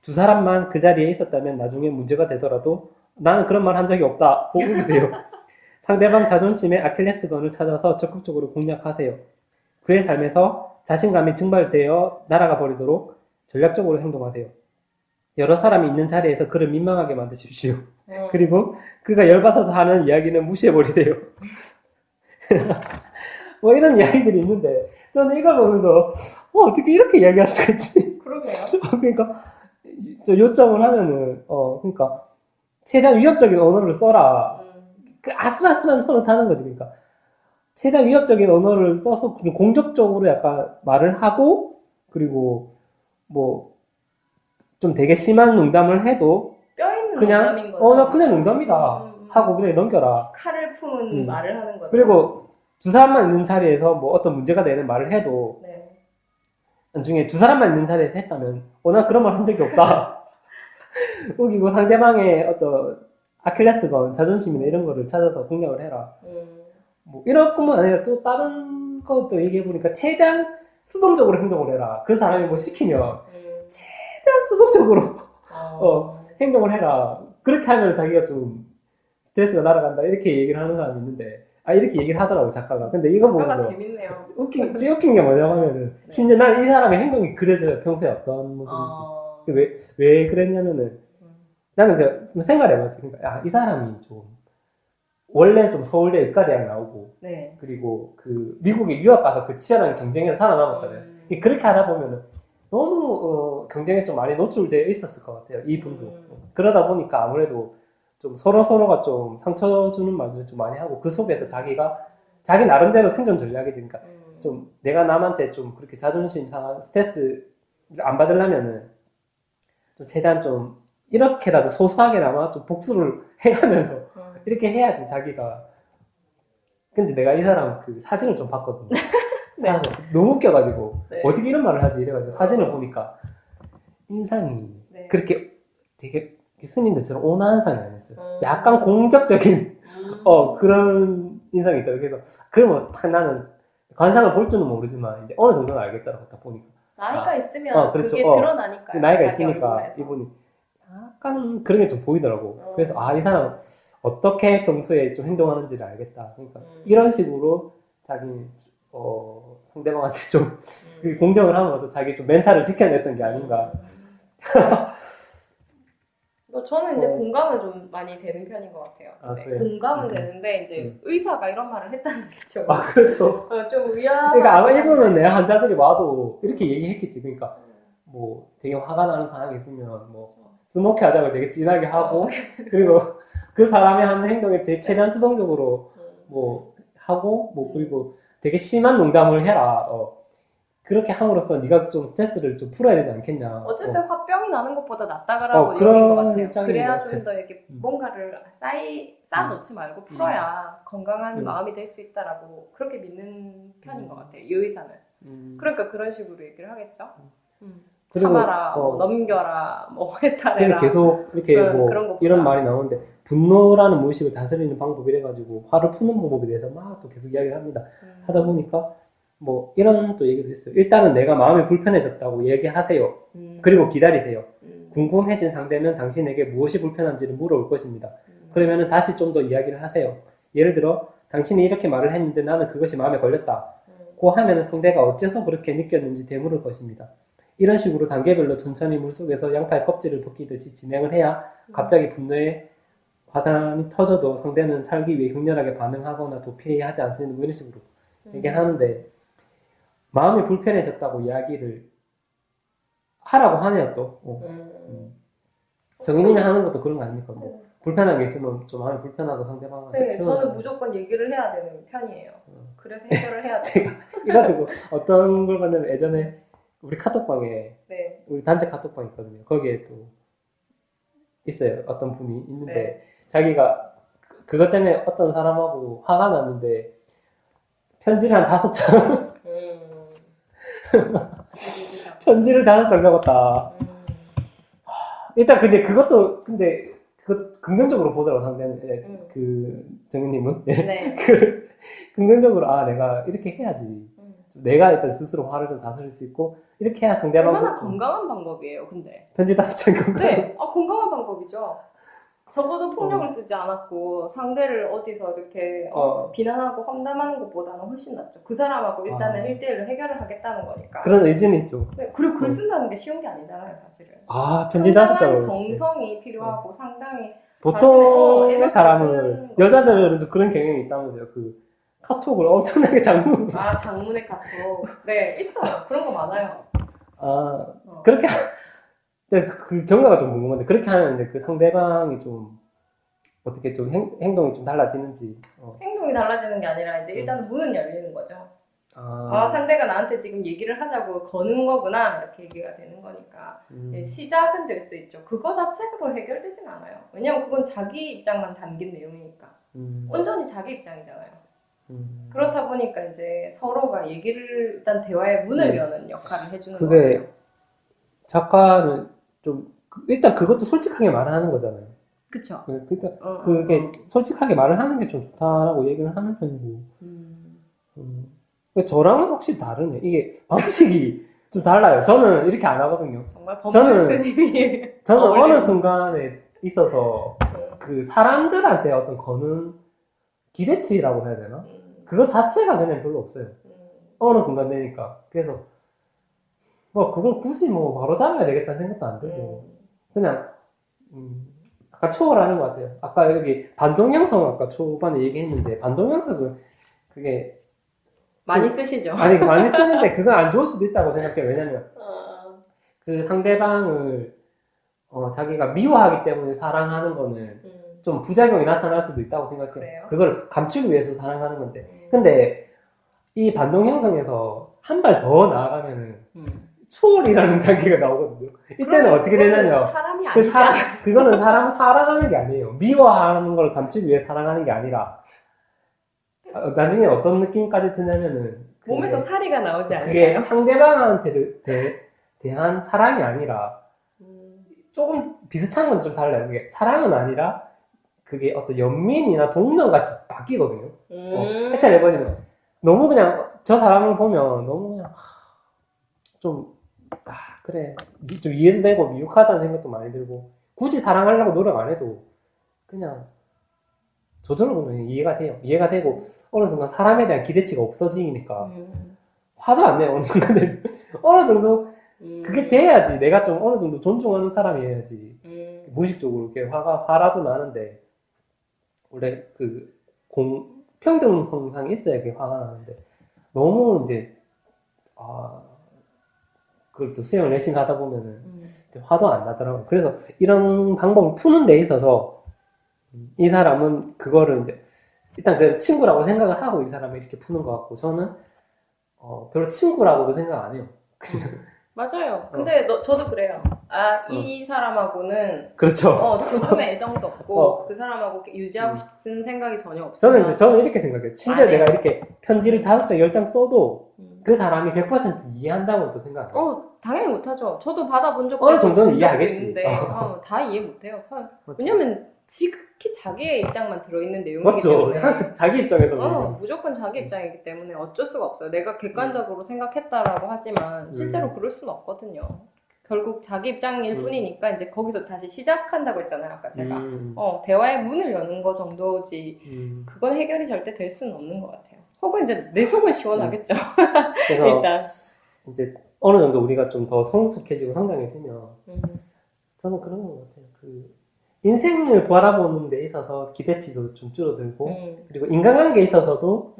두 사람만 그 자리에 있었다면 나중에 문제가 되더라도 나는 그런 말 한 적이 없다 고 우기세요. 상대방 자존심의 아킬레스건을 찾아서 적극적으로 공략하세요. 그의 삶에서 자신감이 증발되어 날아가 버리도록 전략적으로 행동하세요. 여러 사람이 있는 자리에서 그를 민망하게 만드십시오. 그리고 그가 열받아서 하는 이야기는 무시해버리세요. 뭐 이런 이야기들이 있는데 저는 이걸 보면서 어떻게 이렇게 이야기할 수가 있지? 그러게요. 그러니까 저 요점을 하면은 그러니까 최대한 위협적인 언어를 써라. 그 아슬아슬한 선을 타는 거지. 그러니까 최대한 위협적인 언어를 써서 공격적으로 약간 말을 하고 그리고 뭐 좀 되게 심한 농담을 해도 뼈 있는 그냥 농담인 거죠. 나 그냥 농담이다 하고 그냥 넘겨라. 칼을 품은 말을 하는 거죠. 그리고 두 사람만 있는 자리에서 뭐 어떤 문제가 되는 말을 해도 나중에 두 사람만 있는 자리에서 했다면 나 그런 말 한 적이 없다. 우기고 상대방의 어떤 아킬레스건, 자존심이나 이런 거를 찾아서 공략을 해라. 뭐 이런 것뿐만 아니라 또 다른 것도 얘기해보니까 최대한 수동적으로 행동을 해라. 그 사람이 뭐 시키면 최대한 수동적으로 행동을 해라. 그렇게 하면 자기가 좀 스트레스가 날아간다. 이렇게 얘기를 하는 사람이 있는데 이렇게 얘기를 하더라고 작가가. 근데 이거 보면서 재밌네요. 웃긴 게 뭐냐고 하면은 심지어 난 이 사람의 행동이 그려져요. 평소에 어떤 모습인지. 왜 그랬냐면은 나는 그 생각을 해봤지. 그러니까 이 사람이 좀 원래 좀 서울대 의과대학 나오고 네. 그리고 그 미국에 유학 가서 그 치열한 경쟁에서 살아남았잖아요. 그렇게 하다 보면은 너무 경쟁에 좀 많이 노출되어 있었을 것 같아요. 이분도. 그러다 보니까 아무래도 좀 서로가 좀 상처 주는 말들을 좀 많이 하고 그 속에서 자기가 자기 나름대로 생존 전략이 되니까 좀 내가 남한테 좀 그렇게 자존심 상한 스트레스를 안 받으려면은 좀 최대한 좀 이렇게라도 소소하게나마 좀 복수를 해가면서 이렇게 해야지 자기가. 근데 내가 이 사람 그 사진을 좀 봤거든요. 네. 너무 웃겨가지고 네. 어떻게 이런 말을 하지 이래가지고 사진을 보니까 인상이 네. 그렇게 되게 스님들처럼 온화한 상이 아니었어요. 약간 공적적인 그런 인상이 있더라고요. 그래서 그러면 딱 나는 관상을 볼 줄은 모르지만 이제 어느 정도는 알겠더라고 딱 보니까. 나이가 있으면 그렇죠. 그게 드러나니까요. 나이가 자기 있으니까 얼굴에서. 이분이 약간 그런 게 좀 보이더라고. 그래서 이 사람 어떻게 평소에 좀 행동하는지를 알겠다. 그러니까 이런 식으로 자기 상대방한테 좀 공정을 하면서 자기 좀 멘탈을 지켜냈던 게 아닌가. 저는 이제 공감은 좀 많이 되는 편인 것 같아요. 공감은 되는데 이제 의사가 이런 말을 했다는 게 좀 그렇죠. 좀 의아하다. 그러니까 아마 일본은 내 환자들이 와도 이렇게 얘기했겠지. 그러니까 뭐 되게 화가 나는 상황이 있으면 뭐 스모키 화장을 되게 진하게 하고 그리고 그 사람이 하는 행동에 최대한 수동적으로 뭐 하고 뭐 그리고 되게 심한 농담을 해라. 그렇게 함으로써 네가 좀 스트레스를 좀 풀어야 되지 않겠냐. 어쨌든 화병이 나는 것보다 낫다라고 여긴 것 같아요. 그래야 좀 더 이렇게 뭔가를 쌓아놓지 말고 풀어야 건강한 마음이 될 수 있다라고 그렇게 믿는 편인 것 같아요. 이 의사는. 그러니까 그런 식으로 얘기를 하겠죠. 참아라, 뭐 넘겨라, 뭐 해탈해라. 계속 이렇게 뭐 이런 말이 나오는데 분노라는 무의식을 다스리는 방법이래 가지고 화를 푸는 방법에 대해서 막 또 계속 이야기를 합니다. 하다 보니까 뭐 이런 또 얘기도 했어요. 일단은 내가 마음이 불편해졌다고 얘기하세요. 그리고 기다리세요. 궁금해진 상대는 당신에게 무엇이 불편한지를 물어올 것입니다. 그러면은 다시 좀 더 이야기를 하세요. 예를 들어 당신이 이렇게 말을 했는데 나는 그것이 마음에 걸렸다. 고 하면은 상대가 어째서 그렇게 느꼈는지 되물을 것입니다. 이런 식으로 단계별로 천천히 물속에서 양파의 껍질을 벗기듯이 진행을 해야 갑자기 분노에 화산이 터져도 상대는 살기 위해 격렬하게 반응하거나 도피하지 않습니다. 뭐 이런 식으로 얘기하는데 마음이 불편해졌다고 이야기를 하라고 하네요 또. 정인님이 하는 것도 그런 거 아닙니까? 뭐 불편한 게 있으면 좀 마음이 불편하고 상대방한테 네, 저는 무조건 얘기를 해야 되는 편이에요. 그래서 해결을 해야 돼요. 이래가지고 어떤 걸 봤냐면 예전에 우리 카톡방에 우리 단체 카톡방 있거든요. 거기에 또 있어요. 어떤 분이 있는데 자기가 그것 때문에 어떤 사람하고 화가 났는데 편지를 한 5장 편지를 5장 적었다. 일단 근데 그것도 근데 그것 긍정적으로 보더라고 상대는 그 정윤님은 그 긍정적으로 내가 이렇게 해야지 내가 일단 스스로 화를 좀 다스릴 수 있고 이렇게 해야 상대방도 얼마나 건강한 방법이에요 근데 편지 5장 건강. 네, 건강한 방법이죠. 적어도 폭력을 쓰지 않았고 상대를 어디서 이렇게 비난하고 험담하는 것보다는 훨씬 낫죠. 그 사람하고 일단은 1대1로 해결을 하겠다는 거니까. 그런 의지는 있죠. 네, 그리고 글 쓴다는 게 쉬운 게 아니잖아요, 사실은. 편지 5장을. 상당한 정성이 필요하고 상당히 보통의 사람은 여자들은 좀 그런 경향이 있다면서요. 그 카톡을 엄청나게 장문. 장문의 카톡. 네, 있어요. 그런 거 많아요. 그렇게 그 경우가 좀 궁금한데 그렇게 하면 이제 그 상대방이 좀 어떻게 좀 행동이 좀 달라지는지. 행동이 달라지는 게 아니라 이제 일단은 문은 열리는 거죠. 상대가 나한테 지금 얘기를 하자고 거는 거구나 이렇게 얘기가 되는 거니까 시작은 될 수 있죠. 그거 자체로 해결되진 않아요. 왜냐면 그건 자기 입장만 담긴 내용이니까 온전히 자기 입장이잖아요. 그렇다 보니까 이제 서로가 얘기를 일단 대화의 문을 여는 역할을 해주는 것 같아요. 작가는 좀 일단 그것도 솔직하게 말을 하는 거잖아요. 그쵸. 그러니까 그게 솔직하게 말을 하는 게 좀 좋다라고 얘기를 하는 편이고. 저랑은 확실히 다르네. 이게 방식이 좀 달라요. 저는 이렇게 안 하거든요. 정말 범죄스님이 저는 어느 순간에 있어서 그 사람들한테 어떤 거는 기대치라고 해야 되나? 그거 자체가 그냥 별로 없어요. 어느 순간 되니까. 그래서 뭐 그걸 굳이 뭐 바로 잡아야 되겠다는 생각도 안 들고 그냥 아까 초월하는 것 같아요. 아까 여기 반동형성 아까 초반에 얘기했는데 반동형성은 그게 많이 쓰시죠? 아니 많이 쓰는데 그건 안 좋을 수도 있다고 생각해요. 왜냐면 그 상대방을 자기가 미워하기 때문에 사랑하는 거는 좀 부작용이 나타날 수도 있다고 생각해요. 그래요? 그걸 감추기 위해서 사랑하는 건데. 근데 이 반동 형성에서 한 발 더 나아가면은 초월이라는 단계가 나오거든요. 이때는 어떻게 되냐면 사람이 아니지 그거는 사람을 사랑하는 게 아니에요. 미워하는 걸 감추기 위해 사랑하는 게 아니라 나중에 어떤 느낌까지 드냐면은 몸에서 사리가 나오지 그게 않나요? 상대방한테 대한 사랑이 아니라 조금 비슷한 건 좀 달라요. 그게 사랑은 아니라 그게 어떤 연민이나 동정같이 바뀌거든요. 해탈 해버리면 너무 그냥 저 사람을 보면 너무 그냥 좀 그래 좀 이해도 되고 미혹하다는 생각도 많이 들고 굳이 사랑하려고 노력 안 해도 그냥 저절로 보면 이해가 돼요. 이해가 되고 어느 순간 사람에 대한 기대치가 없어지니까 화도 안 내요. 어느 순간 되면 어느 정도 그게 돼야지 내가 좀 어느 정도 존중하는 사람이어야지 무의식적으로 이렇게 화라도 나는데 원래 그 평등성상이 있어야 그게 화가 나는데 너무 이제 그걸 또 수영을 열심히 하다 보면은 화도 안 나더라고요. 그래서 이런 방법을 푸는 데 있어서 이 사람은 그거를 이제 일단 그래도 친구라고 생각을 하고 이 사람을 이렇게 푸는 것 같고 저는 별로 친구라고도 생각 안 해요. 맞아요. 근데 저도 그래요. 이 사람하고는 그렇죠. 조금의 애정도 없고 그 사람하고 유지하고 싶은 생각이 전혀 없어요. 저는 이렇게 생각해요. 심지어 내가 이렇게 편지를 5장, 10장 써도 그 사람이 100% 이해한다고도 생각 안 해요. 당연히 못하죠. 저도 받아본 적도 어느 정도는 본 적도 이해하겠지. 있는데 다 이해 못해요. 왜냐면 지극히 자기의 입장만 들어있는 내용이기 맞죠. 때문에 항상 자기 입장에서 무조건 자기 입장이기 때문에 어쩔 수가 없어요. 내가 객관적으로 생각했다라고 하지만 실제로 그럴 수는 없거든요. 결국 자기 입장일 뿐이니까 이제 거기서 다시 시작한다고 했잖아요. 아까 제가 대화의 문을 여는 거 정도지 그건 해결이 절대 될 수는 없는 것 같아요. 혹은 이제 내 속은 시원하겠죠. 그래서 일단 이제 어느 정도 우리가 좀 더 성숙해지고 성장해지면 저는 그런 것 같아요. 그 인생을 바라보는 데 있어서 기대치도 좀 줄어들고 그리고 인간관계에 있어서도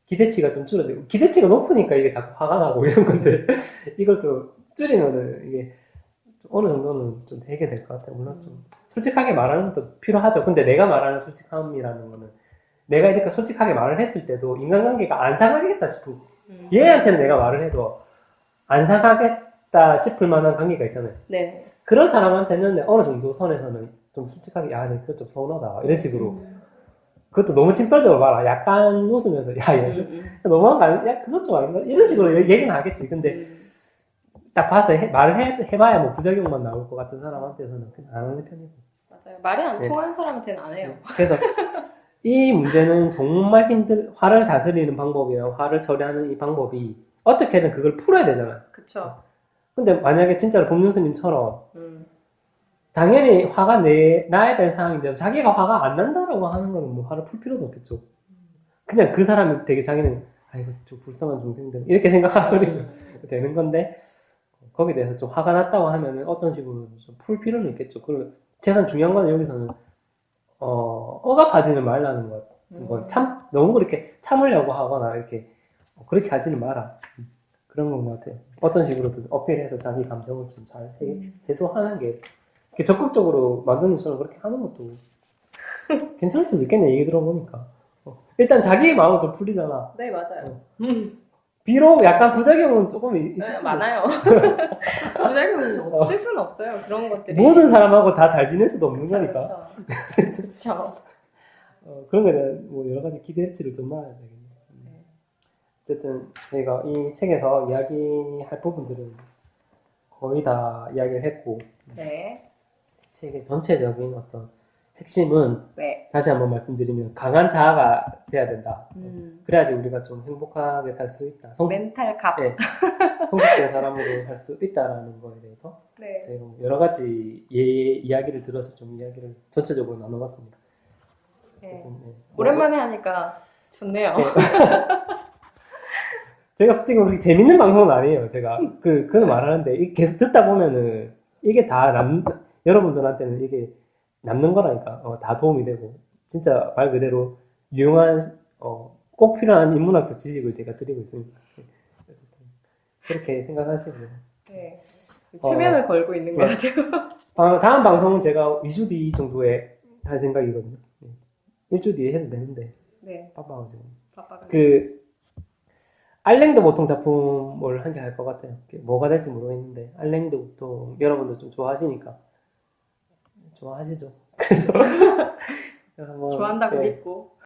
기대치가 좀 줄어들고 기대치가 높으니까 이게 자꾸 화가 나고 이런 건데 이걸 좀 줄이면은 이게 좀 어느 정도는 좀 되게 될 것 같아요. 물론 좀 솔직하게 말하는 것도 필요하죠. 근데 내가 말하는 솔직함이라는 거는 내가 이렇게 솔직하게 말을 했을 때도 인간관계가 안 상하겠다 싶은 얘한테는 내가 말을 해도 안 상하겠다 싶을 만한 관계가 있잖아요. 네. 그런 사람한테는 어느 정도 선에서는 좀 솔직하게 야, 그거 좀 서운하다 이런 식으로 그것도 너무 직설적으로 말아. 약간 웃으면서 야, 이거 좀 너무한 거 아니야? 야, 그것 좀 아닌가? 이런 식으로 얘기는 하겠지. 근데 딱 봐서 말을 해봐야 뭐 부작용만 나올 것 같은 사람한테서는 그냥 안 하는 편이고. 맞아요. 말이 안 통하는 사람한테는 안 해요. 그래서 이 문제는 정말 화를 다스리는 방법이나 화를 처리하는 이 방법이 어떻게든 그걸 풀어야 되잖아요. 그쵸. 근데 만약에 진짜로 법륜스님처럼 당연히 화가 나야 될 상황인데 자기가 화가 안 난다라고 하는 거는 뭐 화를 풀 필요도 없겠죠. 그냥 그 사람이 되게 자기는 아이고 좀 불쌍한 중생들 이렇게 생각하면 되는 건데 거기에 대해서 좀 화가 났다고 하면은 어떤 식으로 좀 풀 필요는 있겠죠. 그리고 최소한 중요한 건 여기서는 억압하지는 말라는 것. 너무 그렇게 참으려고 하거나 이렇게 그렇게 하지는 마라. 그런 건 것 같아요. 어떤 식으로든 어필해서 자기 감정을 좀 잘 해소하는 게 적극적으로 만드는처럼 그렇게 하는 것도 괜찮을 수도 있겠네. 얘기 들어보니까. 일단 자기의 마음은 좀 풀리잖아. 네, 맞아요. 비록 약간 부작용은 조금 있을 많아요. 부작용이 없을 수는 없어요. 그런 것들이. 모든 사람하고 다 잘 지낼 수도 없는 거니까. 그렇죠. 그런 거에 대한 뭐 여러 가지 기대치를 좀 놔야 되겠네요. 어쨌든 저희가 이 책에서 이야기할 부분들은 거의 다 이야기를 했고 책의 전체적인 어떤 핵심은 다시 한번 말씀드리면 강한 자아가 돼야 된다. 그래야지 우리가 좀 행복하게 살 수 있다. 멘탈 갑. 성숙된 사람으로 살 수 있다라는 거에 대해서 저희가 여러 가지 이야기를 들어서 좀 이야기를 전체적으로 나눠봤습니다. 어쨌든, 오랜만에 하니까 좋네요. 제가 솔직히 그렇게 재밌는 방송은 아니에요. 제가 그걸 말하는데 계속 듣다 보면은 이게 다 여러분들한테는 이게 남는 거라니까. 다 도움이 되고. 진짜 말 그대로 유용한, 꼭 필요한 인문학적 지식을 제가 드리고 있습니다. 그래서 그렇게 생각하시고요. 네. 체면을 걸고 있는 것 같아요. 다음 방송은 제가 2주 뒤 정도에 할 생각이거든요. 네. 1주 뒤에 해도 되는데. 네. 바빠가지고. 바빠가지고. 알랭드 보통 작품을 한 개 할 것 같아요. 뭐가 될지 모르겠는데, 알랭드 보통 여러분들 좀 좋아하시니까. 좋아하시죠? 그래서, 한번, 좋아한다고 네. 믿고.